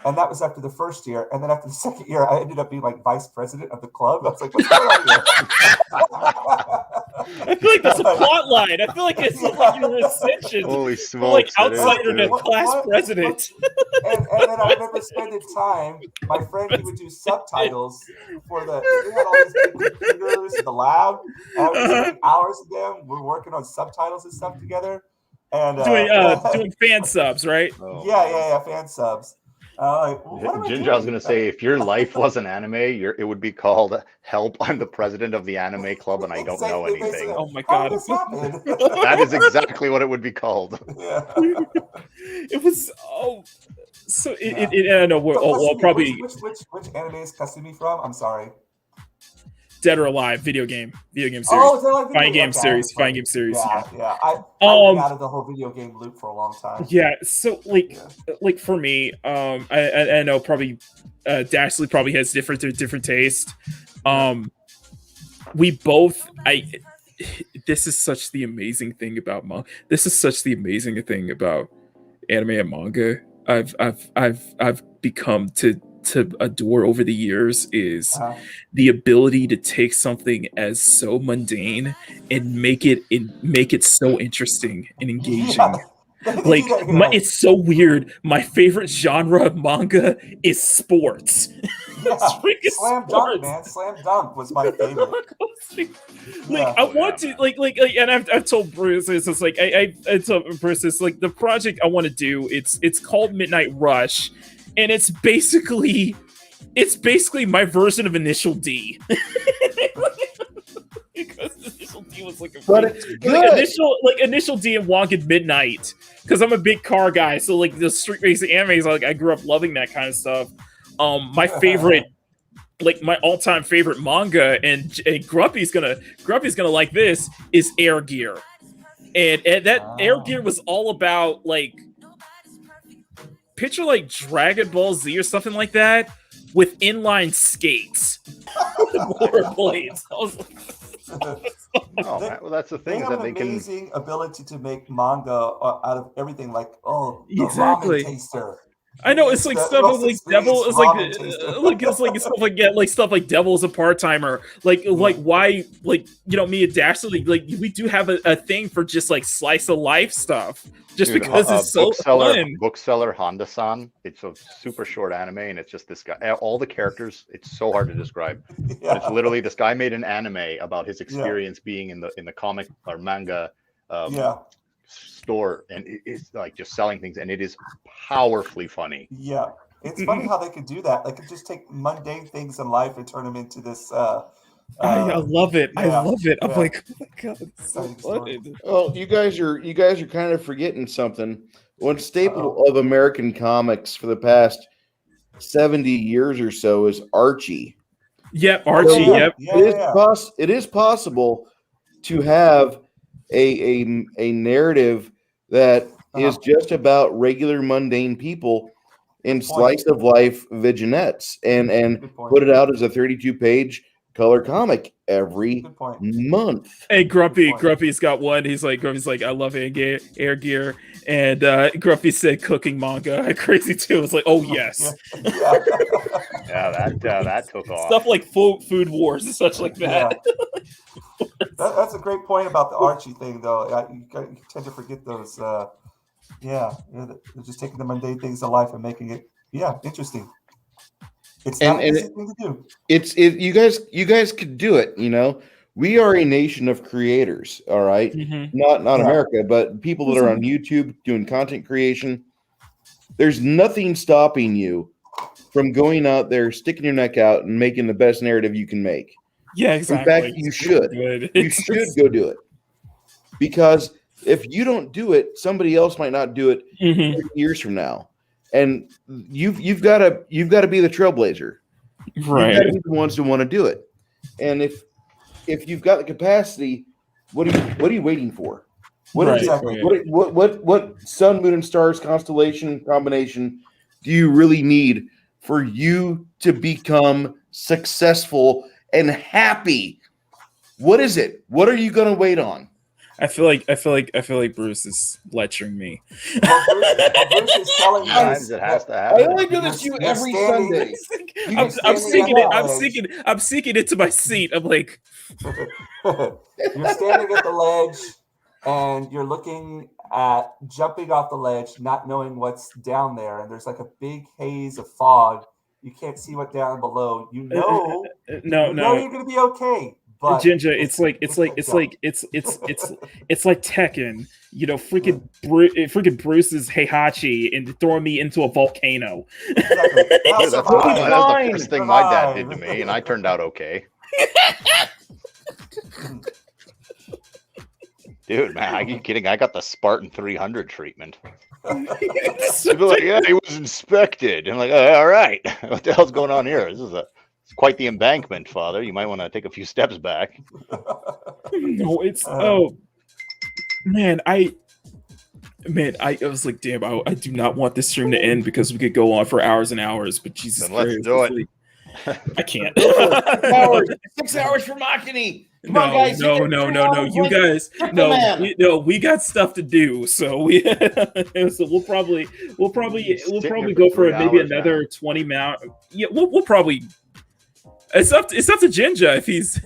And that was after the first year. And then after the second year, I ended up being like vice president of the club. I was like, "What's going on here?" I feel like that's a plot line. I feel like it's like you're ascension. Holy smokes! Like outsider to class president. And then I remember spending time. My friend, he would do subtitles for they had all these big computers in the lab. And I was spending hours with them. We're working on subtitles and stuff together. And doing fan subs, right? Oh. Yeah, fan subs. Jinja, I was going to say, if your life was an anime, it would be called "Help! I'm the president of the anime club, and I don't know anything." Oh my god! That is exactly what it would be called. Yeah. It was so. I know we'll probably which anime is Kasumi from? I'm sorry. Dead or Alive video game series. Fighting game series. Yeah. I've been out of the whole video game loop for a long time. Yeah. So like for me, I know probably Dashley probably has different taste. We both this is such the amazing thing about anime and manga. I've become to adore over the years is the ability to take something as so mundane and make it so interesting and engaging. Like it's so weird. My favorite genre of manga is sports. Slam Dunk, man. Slam Dunk was my favorite. I want to and I've told Bruce it's like I told Bruce it's like the project I want to do. It's called Midnight Rush. And it's basically my version of Initial D. Because Initial D he was like, But it's good. initial D and Wonka Midnight, because I'm a big car guy. So like the street racing animes, like I grew up loving that kind of stuff. My favorite, like my all-time favorite manga, and Grumpy's gonna like this, is Air Gear, and that Air Gear was all about like, picture like Dragon Ball Z or something like that with inline skates, rollerblades. I was like, Oh, man. Well, that's the They thing, is have that an they can. amazing ability to make manga out of everything. Like, the Exactly. ramen taster. I know, it's like The stuff most of like Devil. It's ramen taster. like stuff like stuff like Devil's a part timer. Like why, like, you know, me and Dashley, like we do have a thing for just like slice of life stuff, just Dude, because it's so fun. Bookseller Honda-san. It's a super short anime, and it's just this guy. All the characters. It's so hard to describe. Yeah. It's literally this guy made an anime about his experience being in the comic or manga store, and it's like just selling things, and it is powerfully funny. Yeah, it's funny how they could do that. They could just take mundane things in life and turn them into this. I love it. I love it. I'm yeah. like, oh my god, it's so fun. Oh, you guys are kind of forgetting something. One staple of American comics for the past 70 years or so is Archie. Yep, Archie. Yep. It is possible to have a narrative that is just about regular mundane people in slice of life vignettes, and put it out as a 32-page color comic every month. Hey, Grumpy's got one. Grumpy's like, I love Air Gear, and Grumpy said cooking manga. Crazy too. It's like, oh yes, yeah, that took off. Stuff like food wars and such like that. Yeah. That's a great point about the Archie thing, though. You tend to forget those. They're just taking the mundane things of life and making it, interesting. It's not an easy thing to do. You guys could do it. You know, we are a nation of creators. All right, not America, but people that are on YouTube doing content creation. There's nothing stopping you from going out there, sticking your neck out, and making the best narrative you can make. Yeah, exactly. In fact, you should. You should go do it, because if you don't do it, somebody else might not do it 30 years from now. And you've got to be the trailblazer, right? You've got to be the ones who want to do it. And if you've got the capacity, what are you waiting for? What sun, moon, and stars constellation combination do you really need for you to become successful and happy? What is it? What are you going to wait on? I feel like Bruce is lecturing me. Bruce is telling us it has to happen. I only do this to you every Sunday. I'm sinking into my seat. I'm like, you're standing at the ledge and you're looking at jumping off the ledge, not knowing what's down there, and there's like a big haze of fog. You can't see what's down below. You know you're gonna be okay. But Jinja, it's like Tekken, you know, freaking Bruce's Heihachi and throwing me into a volcano. Exactly. That's the first thing my dad did to me, and I turned out okay. Dude, man, are you kidding? I got the Spartan 300 treatment. People like, yeah, he was inspected. I'm like, oh, all right, what the hell's going on here? This is it's quite the embankment, Father. You might want to take a few steps back. No, it's I was like, damn, I do not want this stream to end because we could go on for hours and hours. But Jesus Christ, let's do it. I can't. 6 hours for Makini. Come no, on, guys. No. You guys, we got stuff to do. So we'll probably go for maybe another 20 minutes. Yeah, we'll probably. It's up to Jinja if he's.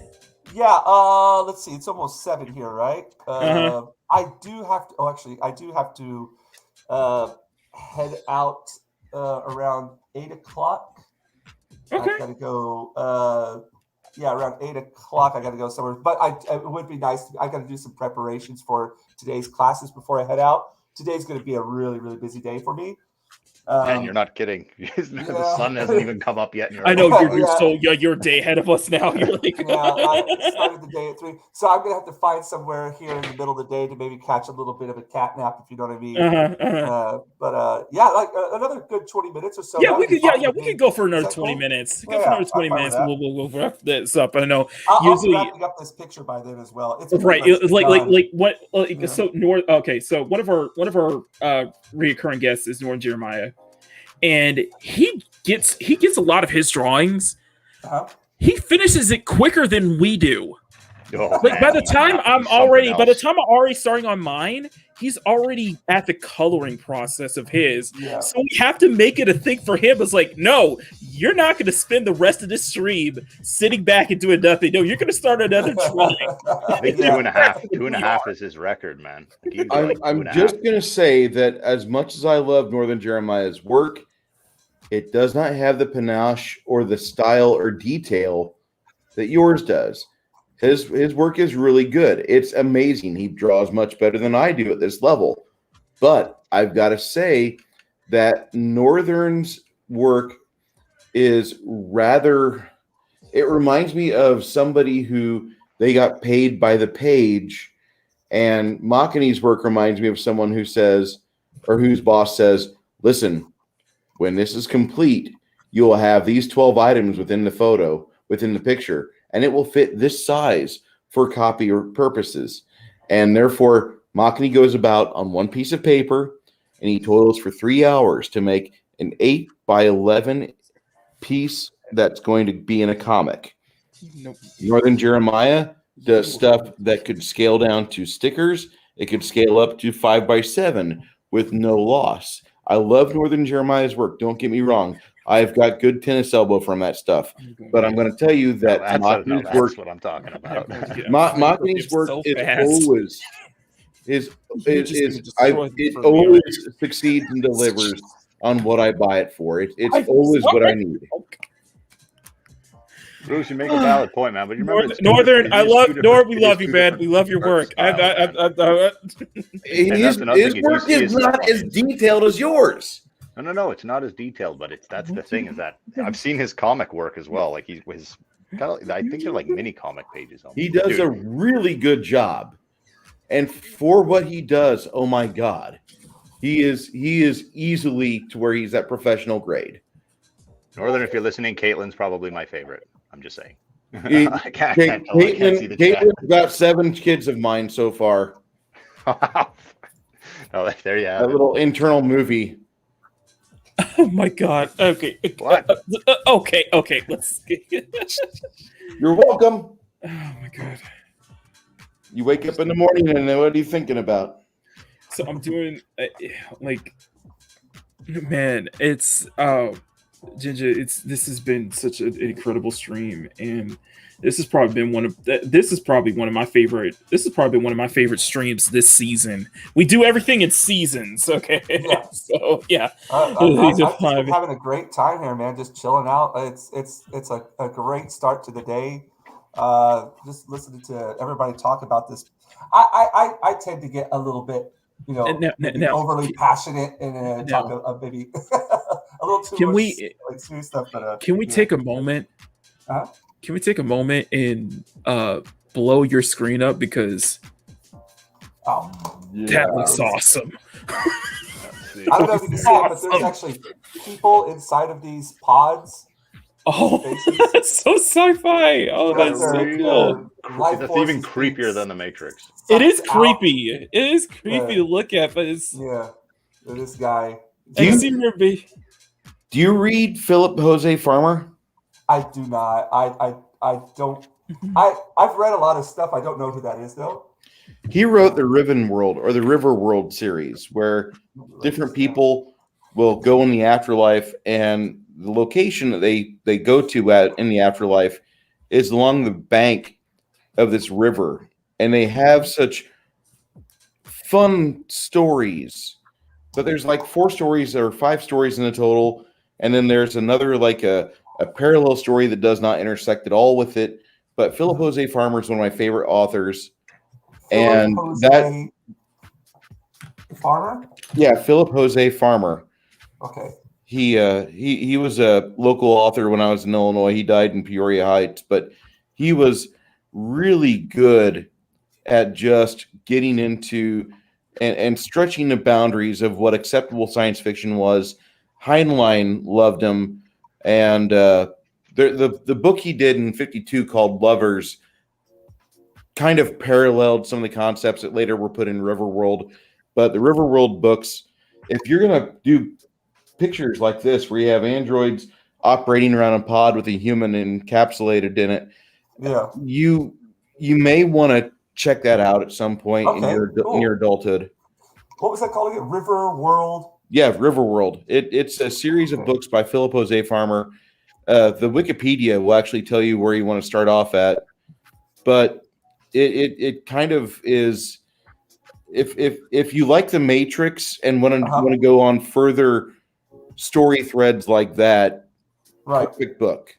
Yeah. Let's see. It's almost 7 here, right? I do have to. Oh, actually, I do have to head out around 8 o'clock. Okay. I gotta go. Around 8 o'clock. I gotta go somewhere. But it would be nice. I gotta do some preparations for today's classes before I head out. Today's gonna be a really, really busy day for me. Man, you're not kidding. The sun hasn't even come up yet. And you're I know already- you're a day ahead of us now. You're like, I started the day at 3, so I'm gonna have to find somewhere here in the middle of the day to maybe catch a little bit of a cat nap, if you know what I mean. Another good 20 minutes or so. Yeah, we could go for another 20 minutes. Go for another 20 minutes. We'll wrap this up. I know. I'll be wrapping up this picture by then as well. It's right. So North. Okay, so one of our reoccurring guests is Northern Jeremiah, and he gets a lot of his drawings. He finishes it quicker than we do. By the time I'm already starting on mine, he's already at the coloring process of his. Yeah. So we have to make it a thing for him. It's like, no, you're not going to spend the rest of this stream sitting back and doing nothing. No, you're going to start another drawing. I think 2.5 is his record, man. I'm just going to say that as much as I love Northern Jeremiah's work, it does not have the panache or the style or detail that yours does. His work is really good. It's amazing. He draws much better than I do at this level. But I've got to say that Northern's work is rather, it reminds me of somebody who they got paid by the page, and Makini's work reminds me of someone who says, or whose boss says, listen, when this is complete, you will have these 12 items within the picture, and it will fit this size for copy or purposes. And therefore, Makini goes about on one piece of paper, and he toils for 3 hours to make an 8x11 piece that's going to be in a comic. Nope. Northern Jeremiah does stuff that could scale down to stickers. It could scale up to 5x7 with no loss. I love Northern Jeremiah's work. Don't get me wrong. I've got good tennis elbow from that stuff. But I'm going to tell you that that's what I'm talking about. Makini's work it always succeeds and delivers on what I buy it for. It's always what I need. Bruce, you make a valid point, man. But you remember Northern, we love you, man. We love your work. His work is not as detailed as yours. No, it's not as detailed, but that's the thing, is that I've seen his comic work as well. Like I think they're like mini comic pages. Almost. He does a really good job, and for what he does, oh my God, he is easily to where he's at professional grade. Northern, if you're listening, Caitlin's probably my favorite. I'm just saying. I can't see the chat. Caitlin's got 7 kids of mine so far. Oh, there you have that little internal movie. Oh my God. Okay. What? Okay. Let's. You're welcome. Oh my God. You wake up in the morning and what are you thinking about? So I'm doing man, it's Jinja, this has been such an incredible stream, and this has probably been one of my favorite streams this season. We do everything in seasons, okay? Yeah. So yeah, I'm just having a great time here, man. Just chilling out. It's a great start to the day. Just listening to everybody talk about this. I tend to get a little bit, overly passionate and talk maybe a little too much serious stuff. But can we take a moment? Can we take a moment and blow your screen up, because that looks awesome. I don't know if you can see it, but there's actually people inside of these pods. Oh, that's so sci-fi. Oh, that's so cool. That's even creepier than the Matrix. It is creepy. It is creepy to look at, but it's this guy. Do you read Philip Jose Farmer? I do not. I don't. I've read a lot of stuff. I don't know who that is though. He wrote the Riven World or the River World series, where different people will go in the afterlife, and the location that they go to in the afterlife is along the bank of this river, and they have such fun stories. But there's like 4 stories or 5 stories in the total, and then there's another like a parallel story that does not intersect at all with it. But Philip Jose Farmer is one of my favorite authors. Farmer? Yeah, Philip Jose Farmer. Okay. He was a local author when I was in Illinois. He died in Peoria Heights, but he was really good at just getting into and stretching the boundaries of what acceptable science fiction was. Heinlein loved him, and the book he did in '52 called Lovers kind of paralleled some of the concepts that later were put in Riverworld. But the Riverworld books, if you're gonna do pictures like this where you have androids operating around a pod with a human encapsulated in it, you may want to check that out at some point in your adulthood. What was that called again? River World? Yeah, Riverworld. It's a series of books by Philip Jose Farmer. The Wikipedia will actually tell you where you want to start off at, but it kind of is. If you like the Matrix and want to go on further story threads like that, perfect book.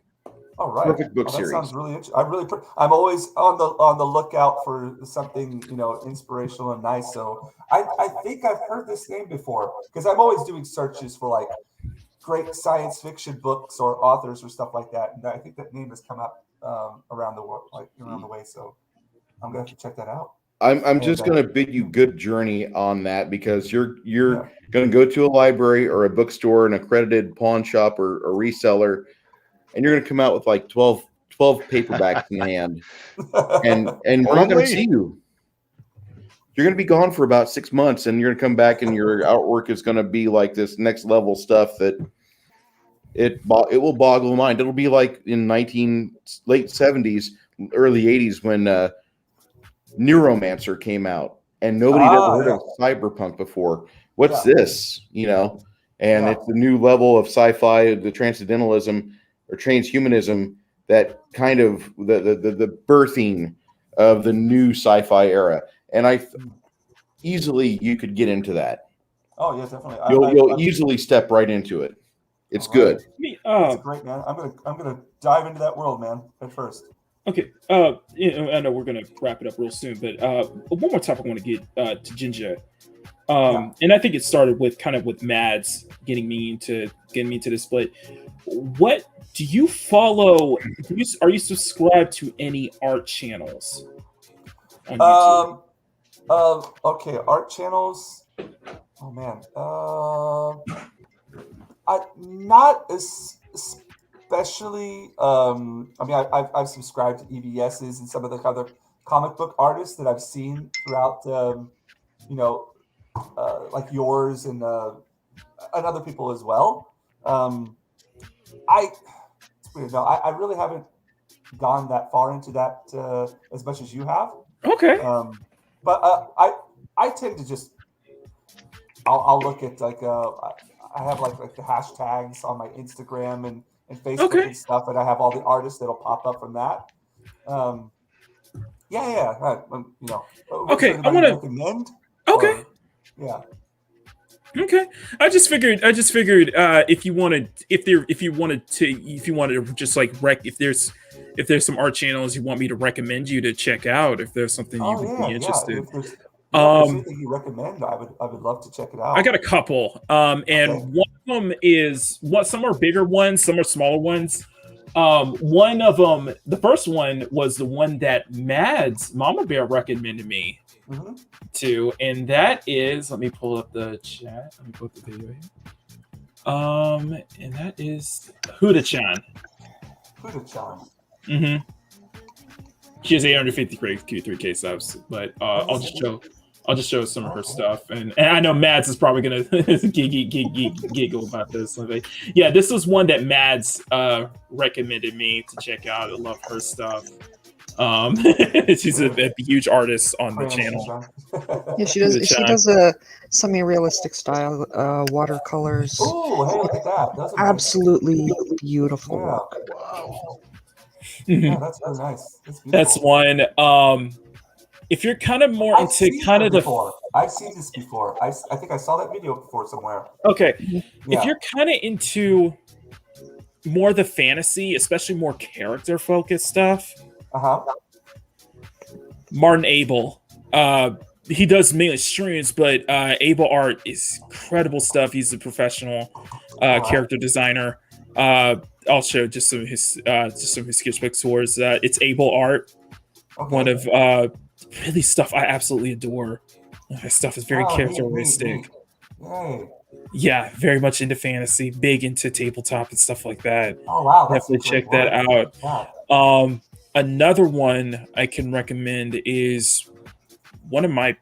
All right, perfect book that series. Sounds really interesting. I'm always on the lookout for something inspirational and nice. So I think I've heard this name before because I'm always doing searches for like great science fiction books or authors or stuff like that, and I think that name has come up around the world, like around the way. So I'm gonna have to check that out. I'm just going to bid you good journey on that because you're going to go to a library or a bookstore, an accredited pawn shop or a reseller, and you're going to come out with like 12 paperbacks in hand, and we're not going to see you. You're going to be gone for about 6 months, and you're going to come back, and your artwork is going to be like this next level stuff that it will boggle the mind. It'll be like in late 70s, early 80s when Neuromancer came out and nobody had ever heard of cyberpunk before. What's this? And it's the new level of sci-fi, the transcendentalism or transhumanism, that kind of the birthing of the new sci-fi era. And you could get into that. Oh yeah, definitely. You'll easily step right into it. It's good. It's great, man. I'm gonna dive into that world, man, at first. Okay, I know we're gonna wrap it up real soon, but one more topic I want to get to Jinja, and I think it started with Mads getting me into this. But what do you follow? Are you subscribed to any art channels on YouTube? Okay, art channels. Oh man, not especially. I mean, I've subscribed to EBSs and some of the other comic book artists that I've seen throughout, like yours and other people as well. It's weird. No, I really haven't gone that far into that as much as you have. Okay. But I tend to just I'll look at like I have like the hashtags on my Instagram and Facebook and stuff, and I have all the artists that'll pop up from that. Okay, I want to recommend. Okay. Yeah. Okay. I just figured if you wanted to just like if there's some art channels you want me to recommend you to check out, if there's something you would be interested. If there's anything you recommend, I would love to check it out. I got a couple. And one of them is some are bigger ones, some are smaller ones. One of them, the first one was the one that Mads Mama Bear recommended me to, and that is, let me pull up the chat. Let me pull up the video here. And that is Huda-chan. Huda-chan. She has 853K subs, but I'll just show some of her stuff, and I know Mads is probably gonna giggle about this. Yeah, this was one that Mads recommended me to check out. I love her stuff. She's a huge artist on the channel. Yeah, she does a semi-realistic style watercolors. Oh, hey, look at that! That's absolutely beautiful work. Wow. Yeah, that's really nice. That's one. If you're kind of more into kind of I've seen this before. I think I saw that video before somewhere. Okay. Yeah. If you're kind of into more the fantasy, especially more character focused stuff, Martin Abel, he does mainly streams, but Able Art is incredible stuff. He's a professional character designer. I'll show just some of his sketchbook tours. It's Able Art, one of really stuff I absolutely adore. His stuff is very characteristic. Yeah, very much into fantasy, big into tabletop and stuff like that. Oh wow, definitely check that out. Yeah. Another one I can recommend is one of my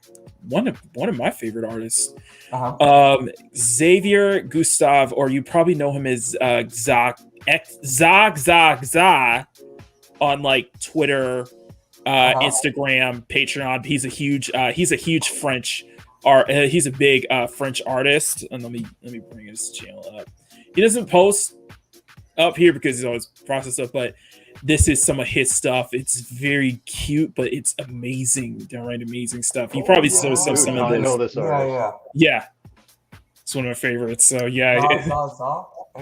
favorite artists, Xavier Gustav, or you probably know him as Zag on like Twitter, Instagram, Patreon. He's a huge French art. He's a big French artist. And let me bring his channel up. He doesn't post up here because he's always processing stuff, but this is some of his stuff. It's very cute, but it's amazing, downright amazing stuff. You probably saw some of this. I know this already. Yeah, it's one of my favorites. So yeah.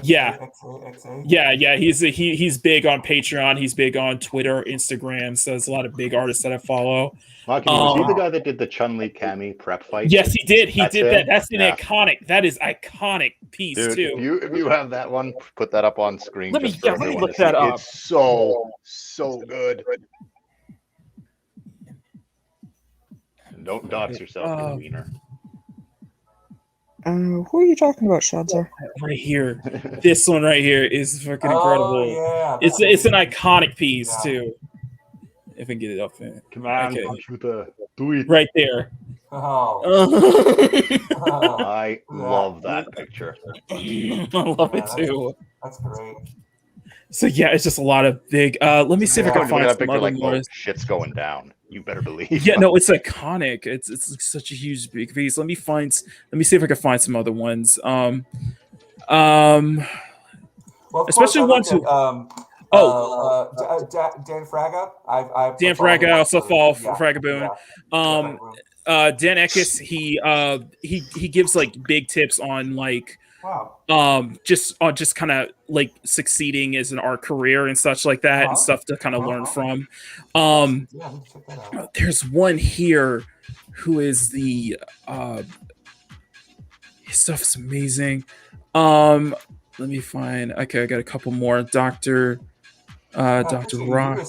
He's big on Patreon. He's big on Twitter, Instagram. So there's a lot of big artists that I follow. Makini, was he the guy that did the Chun-Li Cammy prep fight? Yes, he did. He did that. That's an iconic. That is iconic piece too. If you have that one, put that up on screen. Let me look that up. It's so good. Don't dox yourself, wiener. Who are you talking about, Shadza? Right here. This one right here is fucking incredible. Yeah, it's an iconic piece too. If I can get it up there. Come on, computer. Do it. Right there. I love that picture. I love it too. That's great. So yeah, it's just a lot of big. Let me see if I can find some other ones. Shit's going down. You better believe. Yeah, no, it's iconic. It's like such a huge big piece. Let me see if I can find some other ones. Well, especially ones who. Dan Fraga. Dan Fraga, I also follow Fragaboon. Dan Eckes, he gives like big tips on like just kind of like succeeding as an art career and such like that and stuff to kind of learn from. There's one here who is the his stuff is amazing. Let me find. Okay, I got a couple more. Dr. Rock.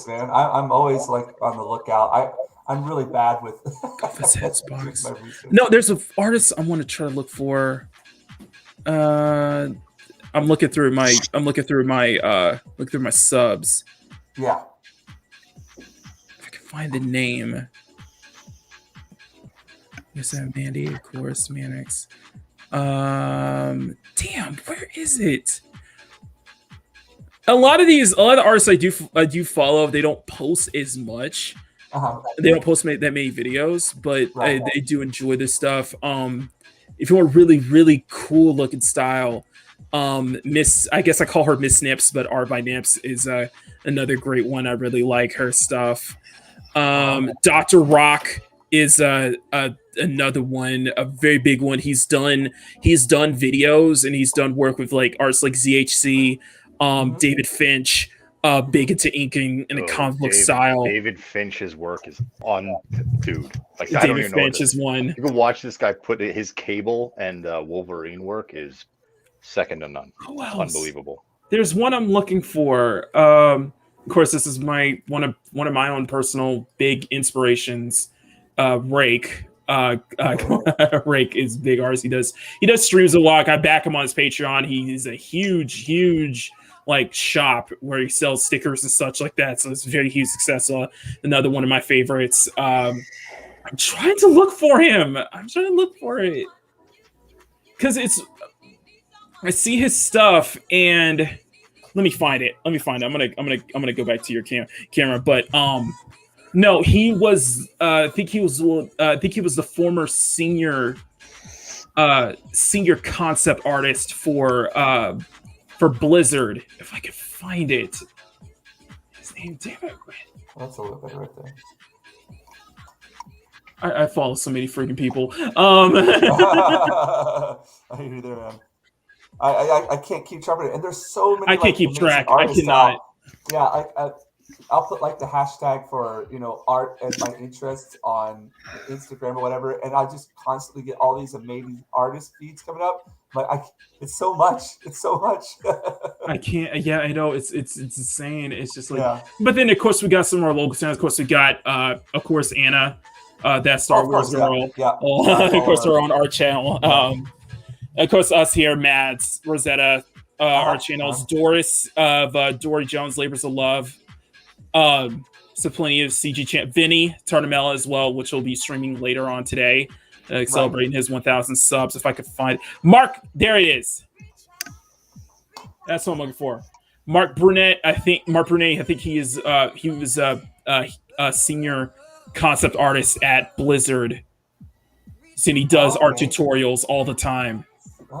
Man. I'm always like on the lookout. I'm really bad with box. No, there's an artist I want to try to look for. I'm looking through my subs. Yeah. If I can find the name. Yes, I have Mandy, of course, Manix. Damn, where is it? A lot of the artists I do follow, they don't post as much. They don't post that many videos, but they do enjoy this stuff. If you want really, really cool looking style, I guess I call her Miss Nips, but Art by Nips is another great one. I really like her stuff. Dr. Rock is another one, a very big one. He's done videos and he's done work with like artists like ZHC, David Finch, big into inking in a comic book style. David Finch's work is on, dude. Like David I don't even know. Finch is one. You can watch this guy put his Cable and Wolverine work is second to none. Unbelievable. There's one I'm looking for. Of course, this is one of my own personal big inspirations. Rake. Rake is big artist. He does streams a lot. I back him on his Patreon. He is a huge like shop where he sells stickers and such like that. So it's a very huge success. Another one of my favorites. I'm trying to look for him. I'm trying to look for it because I see his stuff and let me find it. I'm gonna go back to your camera, but no, he was. I think he was the former senior concept artist for Blizzard. If I could find it, his name. Damn it! That's a little bit right there. I follow so many freaking people. I hear you there, man. I can't keep track of it, and there's so many. I can't keep track. I cannot. Yeah, like the hashtag for art as my interests on Instagram or whatever, and I just constantly get all these amazing artist feeds coming up. Like it's so much. It's so much. I can't. Yeah, I know. It's insane. It's just like. Yeah. But then of course we got some more local channels. Of course we got of course Anna, that Star Wars girl. Yeah. Of course we're on our channel. Of course us here, Mads, Rosetta, our channels, Doris of Dory Jones Labors of Love. So plenty of CG channel. Vinny Tartamella as well, which will be streaming later on today, celebrating his 1,000 subs. If I could find it. Mark, there it is. That's what I'm looking for. Mark Brunette. I think he was a senior concept artist at Blizzard. And he does art tutorials all the time.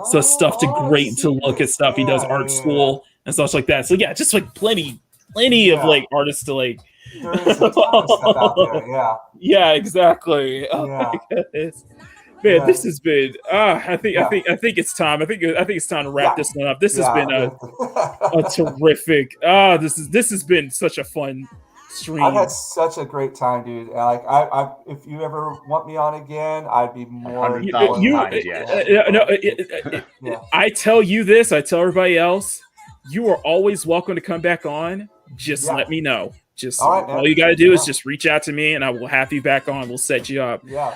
So stuff to look at stuff. He does art school and stuff like that. So yeah, just like plenty of like artists to like. There is a ton of stuff out there. Yeah. Yeah, exactly. Oh my goodness. Man, this has been. I think it's time. I think it's time to wrap this one up. This has been a terrific. This has been such a fun stream. I've had such a great time, dude. Like, I if you ever want me on again, I'd be more. I tell you this. I tell everybody else. You are always welcome to come back on. Just let me know. Just all you got to do is just reach out to me, and I will have you back on. We'll set you up. Yeah.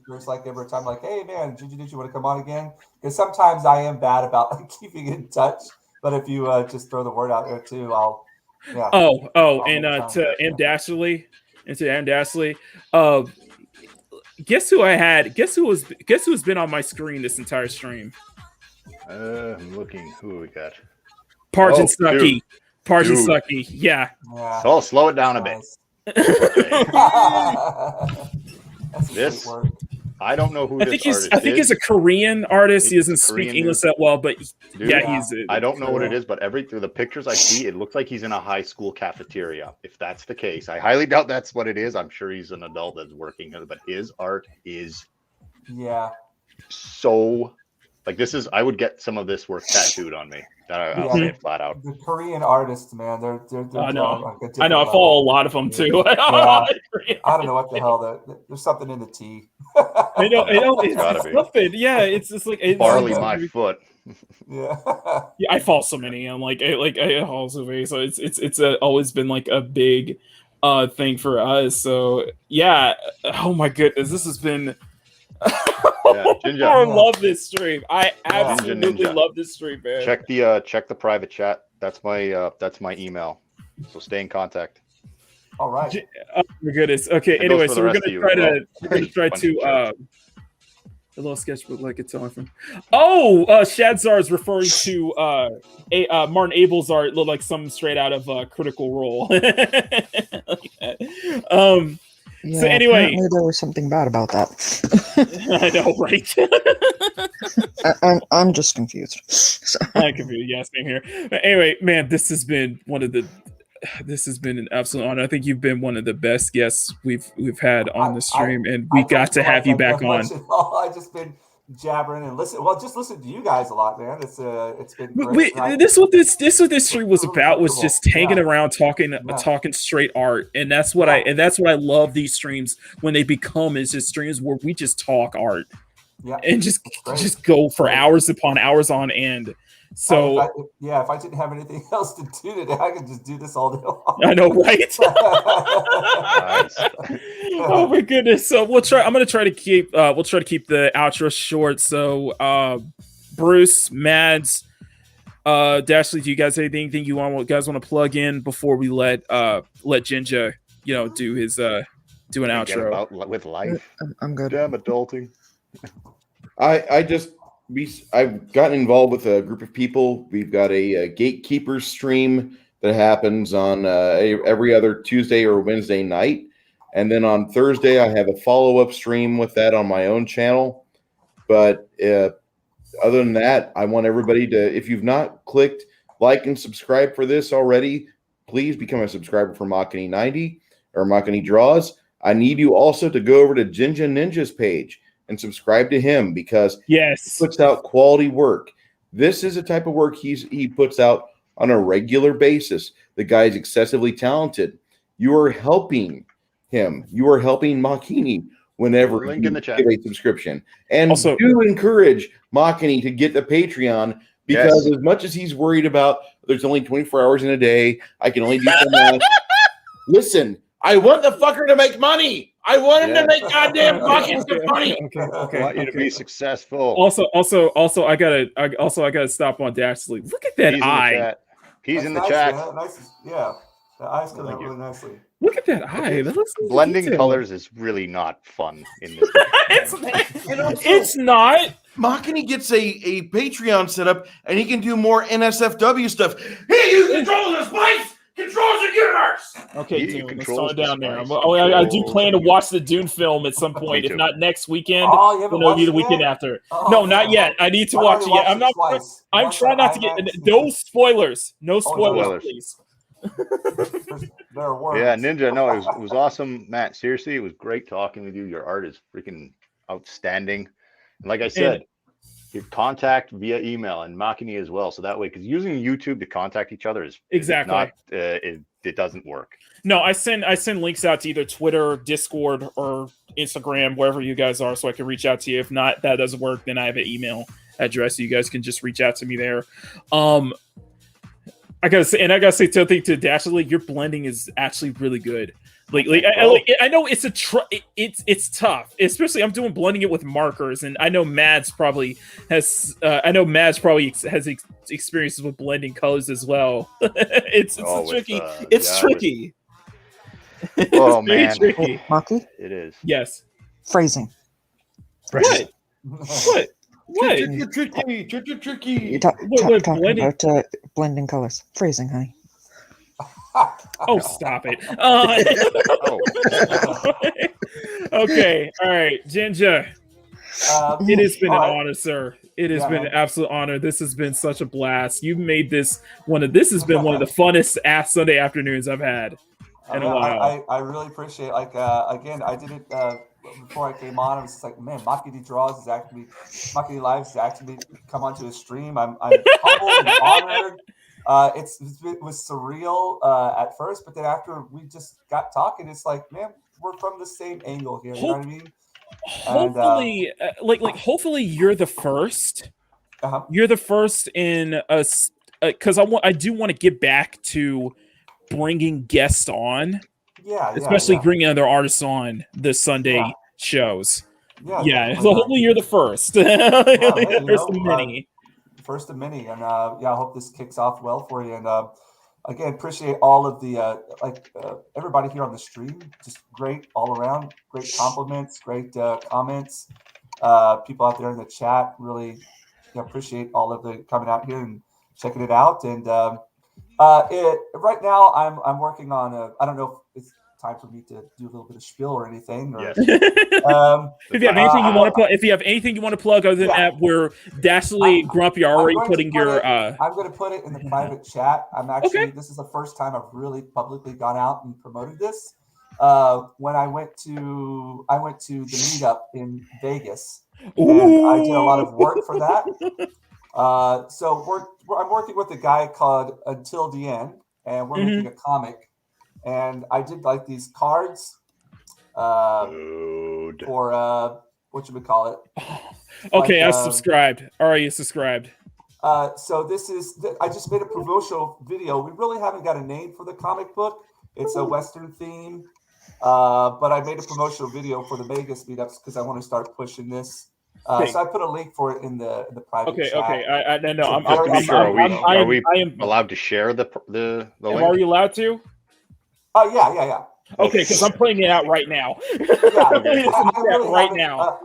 There's like every time, like, hey man, Jinja Ninja, want to come on again? Because sometimes I am bad about like keeping in touch. But if you just throw the word out there too, I'll. Yeah. To M Dashley, guess who I had? Guess who's been on my screen this entire stream? I'm looking. Who we got? Parjan Sucky. Parjan Sucky. Yeah. So slow it down a bit. This. I don't know who this artist is. I think he's a Korean artist. He doesn't speak English that well, but I don't know what it is, but through the pictures I see, it looks like he's in a high school cafeteria. If that's the case, I highly doubt that's what it is. I'm sure he's an adult that's working, but his art is so like this is. I would get some of this work tattooed on me. I'll say it flat out. The Korean artists, man, they're I know. I know. I follow a lot of them too. I don't know what the hell. There's something in the tea. I know. It's something. Yeah, it's just like barley my foot. Yeah. Yeah, I follow so many. I'm like I follow so many. So it's always been like a big thing for us. So yeah. Oh my goodness, this has been. I love this stream. I absolutely love this stream, man. Check the private chat. That's my email. So stay in contact. All right. Oh my goodness. Okay. Anyway, so we're gonna try to a little sketchbook like it's on from. Oh, Shadzar is referring to Martin Abel's art. Look like something straight out of Critical Role. Yeah, so anyway, apparently there was something bad about that. I know, right? I'm just confused. So. I'm confused. Yeah, same here. But anyway, man, this has been an absolute honor. I think you've been one of the best guests we've had on the stream, and we got to have you back on. I've just been jabbering and just listen to you guys a lot, man. It's been great. This what this stream was about, was just hanging around talking straight art, and that's what I love these streams when they become is just streams where we just talk art, and just go for hours upon hours on end. So if I didn't have anything else to do today, I could just do this all day long. I know, right? Oh my goodness! So I'm gonna try to keep the outro short. So Bruce, Mads, Dashley, do you guys have anything you guys want to plug in before we let Jinja do his do an outro with life? I'm good. Damn adulting. I've gotten involved with a group of people. We've got a Gatekeepers stream that happens on every other Tuesday or Wednesday night. And then on Thursday, I have a follow-up stream with that on my own channel. But other than that, I want everybody to, if you've not clicked like and subscribe for this already, please become a subscriber for Makini 90 or Makini Draws. I need you also to go over to Jinja Ninja's page and subscribe to him, because he puts out quality work. This is a type of work he puts out on a regular basis. The guy's excessively talented. You are helping him. You are helping Makini whenever Link you in the chat. get a subscription. And Also- do encourage Makini to get the Patreon, because Yes. as much as he's worried about there's only 24 hours in a day, I can only do so much. Listen, I want the fucker to make money. I want him to make goddamn buckets of money. I want you to be successful. Also, I gotta stop on Dashley. Look at that He's in the eye. chat. He's in the Nice, chat. Yeah, nice. Yeah, the eyes come out Thank you. really nicely. Look at that eye. That looks so Blending detailed. colors is really not fun in this. It's not. Makini gets a Patreon set up, and he can do more NSFW stuff. Hey, you control the spice! Controls the universe! Okay, He Dune, let's controls start down the there. spice. I do plan to watch the Dune film at some point, Me if too. not next weekend, Oh, you then haven't it'll be watched the it weekend yet? after. Oh, No, not yet. I need to I've watch only it yet. watched I'm it not. twice. I'm Once trying on not to get IMAX, no spoilers. No spoilers, spoilers. please. There are words. Yeah, Ninja. No, it was awesome, Matt. Seriously, it was great talking with you. Your art is freaking outstanding. And like I said, you contact via email and Makini as well. So that way, because using YouTube to contact each other is Exactly. not it doesn't work. No, I send links out to either Twitter, Discord, or Instagram, wherever you guys are, so I can reach out to you. If not, that doesn't work, then I have an email address, so you guys can just reach out to me there. I gotta say something to Dashley. Your blending is actually really good. I know it's it's tough, especially I'm doing blending it with markers, and I know Mads probably has experiences with blending colors as well. it's tricky. Tricky. Oh It's very man, tricky. Maki? it is. Yes. Phrasing. What? What? What? Tricky. You're What, talking blending? about blending colors. Phrasing, honey. Oh, stop it. Oh, Okay. All right, Jinja. It has been an all right. honor, sir. It has Yeah, been man. an absolute honor. This has been such a blast. You've made this this has been one of the funnest Sunday afternoons I've had in a while. I really appreciate it. Like again, I did it before I came on. I was just like, man, Makini Lives is actually come onto his stream. I'm humbled and honored. It was surreal at first, but then after we just got talking, it's like, man, we're from the same angle here. You know what I mean? Hopefully, hopefully you're the first. Uh-huh. You're the first in us, because I do want to get back to bringing guests on, especially bringing other artists on the Sunday shows. Yeah. So hopefully you're the first. First of many. First of many, and I hope this kicks off well for you. And again, appreciate all of the everybody here on the stream. Just great all around. Great compliments. Great comments. People out there in the chat really appreciate all of the coming out here and checking it out. And right now, I'm working on I don't know if it's time for me to do a little bit of spiel or anything. Or, yes. If you have anything you want to plug, other than that, where Dashley Grumpy are already putting your. I'm going to put it in the private chat. I'm actually. This is the first time I've really publicly gone out and promoted this. When I went to the meetup in Vegas, and I did a lot of work for that. So I'm working with a guy called Until the End, and we're making a comic. And I did like these cards for what you would call it. Okay, I subscribed. All right, you subscribed. So this is I just made a promotional video. We really haven't got a name for the comic book. It's a Western theme, but I made a promotional video for the Vegas meetups because I want to start pushing this. So I put a link for it in the private chat. Okay. I know. Just to be sure, are we allowed to share the link? Are we allowed to? Oh yeah. Okay, because I'm putting it out right now. Right now.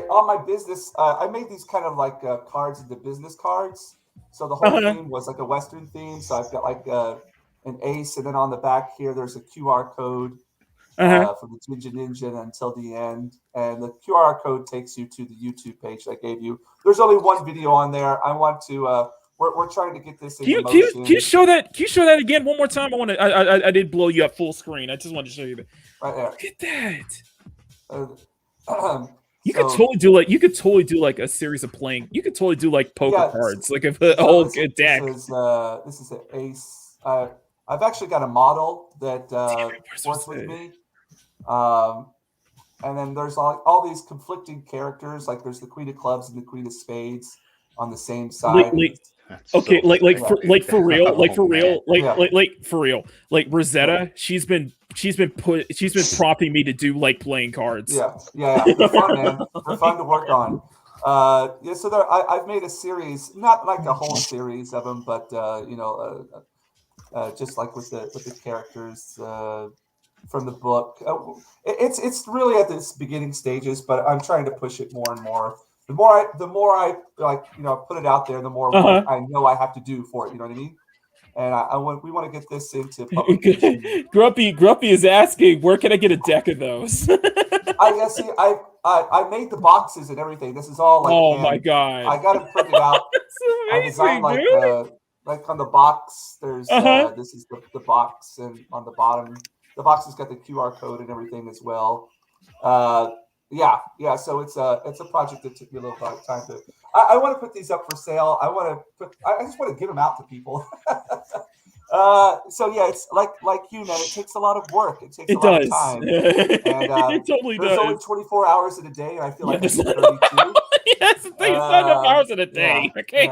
On my business, I made these kind of like cards into business cards. So the whole theme was like a Western theme. So I've got like an ace, and then on the back here, there's a QR code from the Jinja Ninja and Until the End. And the QR code takes you to the YouTube page I gave you. There's only one video on there. I want to. We're trying to get this in motion. Can you show that? Can you show that again one more time? I did blow you up full screen. I just wanted to show you that. Right there. Look at that. You could totally do like a series of playing. You could totally do like poker cards, like a whole deck. This is an ace. I I've actually got a model that works with me. And then there's all these conflicting characters. Like there's the Queen of Clubs and the Queen of Spades on the same side. Okay, for real, like Rosetta, she's been prompting me to do like playing cards. Yeah. They're fun, man. They're fun to work on. So I've made a series, not like a whole series of them, but just like with the characters from the book. It's really at this beginning stages, but I'm trying to push it more and more. The more I like, put it out there, the more work I know I have to do for it. You know what I mean? And we want to get this into publication. Grumpy is asking, where can I get a deck of those? I made the boxes and everything. This is all like. Oh my god! I got it printed out. I designed like on the box. There's this is the box, and on the bottom, the box has got the QR code and everything as well. Yeah. So it's a project that took me a little bit of time to. I want to put these up for sale. I just want to give them out to people. So yeah, it's like you, man. It takes a lot of work. It takes a lot of time. And, it totally does. There's only 24 hours in a day, and I feel like I need 32. Yes, the thing. It's not enough hours in a day. Yeah, okay.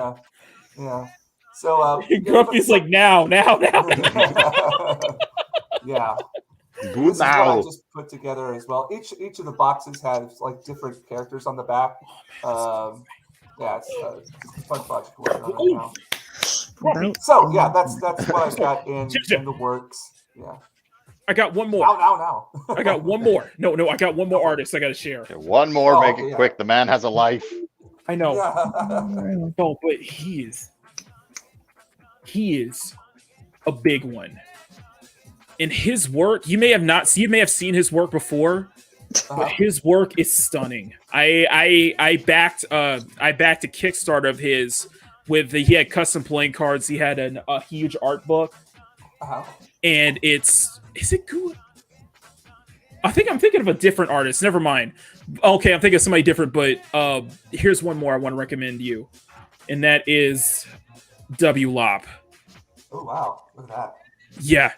Yeah. So Grumpy's like now. Yeah. Good this now. is what I just put together as well. Each of the boxes has like different characters on the back. It's a fun project to work on right now. So yeah, that's what I've got in the works. Yeah. I got one more. Now. I got one more. No, I got one more artist I got to share. Okay, one more, make it quick. The man has a life. I know. No, but he is a big one. In his work, you may have seen his work before, but his work is stunning. I backed a Kickstarter of his he had custom playing cards. He had a huge art book, and is it Kool? I think I'm thinking of a different artist. Never mind. Okay, I'm thinking of somebody different. But here's one more I want to recommend you, and that is W. Lop. Oh wow! Look at that. Yeah.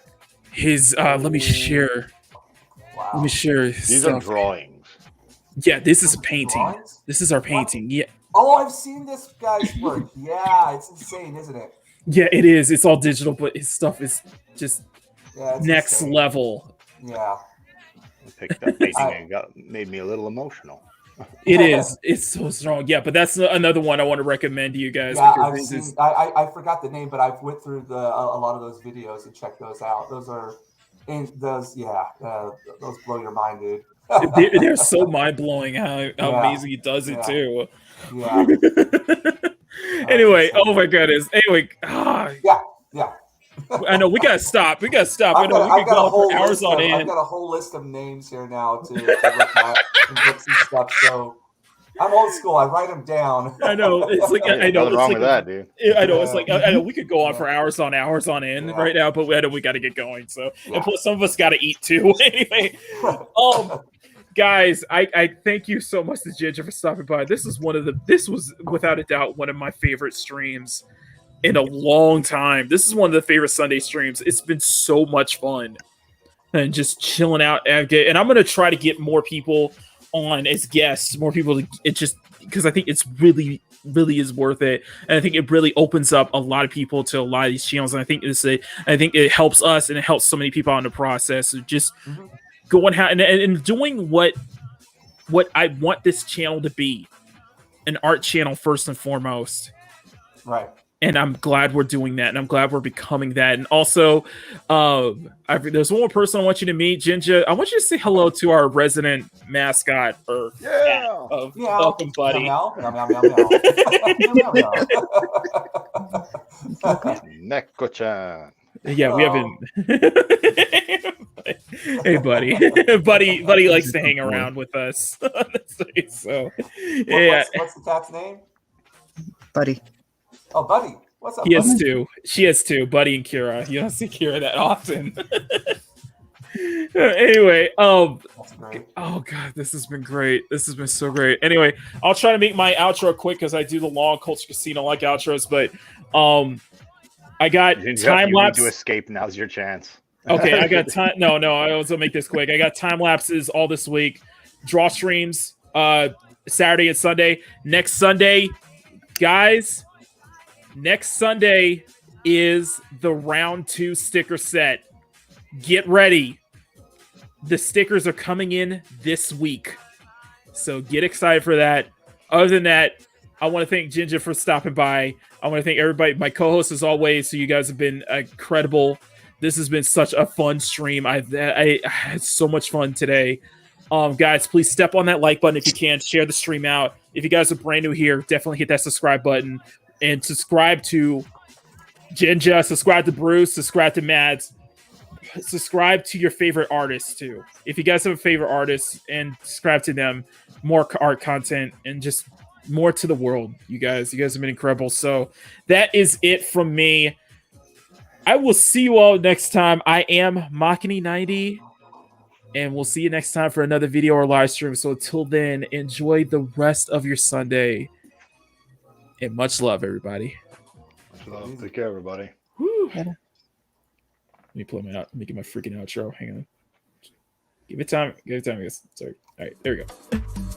His let me share. Wow. Let me share. These are drawings. Yeah, this is a painting. Drawings? This is our painting. Yeah. Oh, I've seen this guy's work. Yeah, it's insane, isn't it? Yeah, it is. It's all digital, but his stuff is just next insane. Level. Yeah. I picked that painting and made me a little emotional. It is. It's so strong. Yeah, but that's another one I want to recommend to you guys. Yeah, I forgot the name, but I've went through a lot of those videos and checked those out. Those blow your mind, dude. They're so mind blowing how amazing he does it too. Yeah. Anyway, oh my goodness. Anyway, Yeah. I know we gotta stop. We could go I've on for hours on end. I've got a whole list of names here now to look at and books and stuff. So I'm old school. I write them down. I know. It's like I know. Nothing wrong with that, dude. I know. It's like I know we could go on for hours on end right now, but we got to get going. So and plus some of us got to eat too. Anyway, guys, I thank you so much to Jinja for stopping by. This was without a doubt one of my favorite streams in a long time. This is one of the favorite Sunday streams. It's been so much fun and just chilling out. And I'm going to try to get more people on as guests, more people because I think it's really is worth it. And I think it really opens up a lot of people to a lot of these channels. And I think it helps us and it helps so many people out in the process. So just going and doing what I want this channel to be, an art channel first and foremost. Right. And I'm glad we're doing that, and I'm glad we're becoming that. And also, there's one more person I want you to meet, Jinja. I want you to say hello to our resident mascot of Welcome Buddy. Neko-chan. Yeah, we haven't. Hey, buddy. buddy likes to hang around with us. So, yeah. What's the cat's name? Buddy. Oh, Buddy. What's up? He has two. She has two, Buddy and Kira. You don't see Kira that often. Anyway, That's great. oh god, this has been great. This has been so great. Anyway, I'll try to make my outro quick because I do the long Culture Casino like outros, but I got Jinja, time you lapse. need to escape. Now's your chance. Okay, I got time. No, I also make this quick. I got time lapses all this week. Draw streams Saturday and Sunday. Next Sunday, guys. Next Sunday is the round 2 sticker set. Get ready. The stickers are coming in this week. So get excited for that. Other than that, I want to thank Jinja for stopping by. I want to thank everybody, my co-hosts as always. So you guys have been incredible. This has been such a fun stream. I had so much fun today. Guys, please step on that like button if you can. Share the stream out. If you guys are brand new here, definitely hit that subscribe button. And subscribe to Jinja, subscribe to Bruce, subscribe to Mads. Subscribe to your favorite artists too. If you guys have a favorite artist, and subscribe to them, more art content and just more to the world. You guys have been incredible. So that is it from me. I will see you all next time. I am Makini 90, and we'll see you next time for another video or live stream. So until then, enjoy the rest of your Sunday, and much love, everybody. Much love. Take care, everybody. Woo. Let me play making my freaking outro. Hang on. Give it time. Give it time, guys. Sorry. All right, there we go.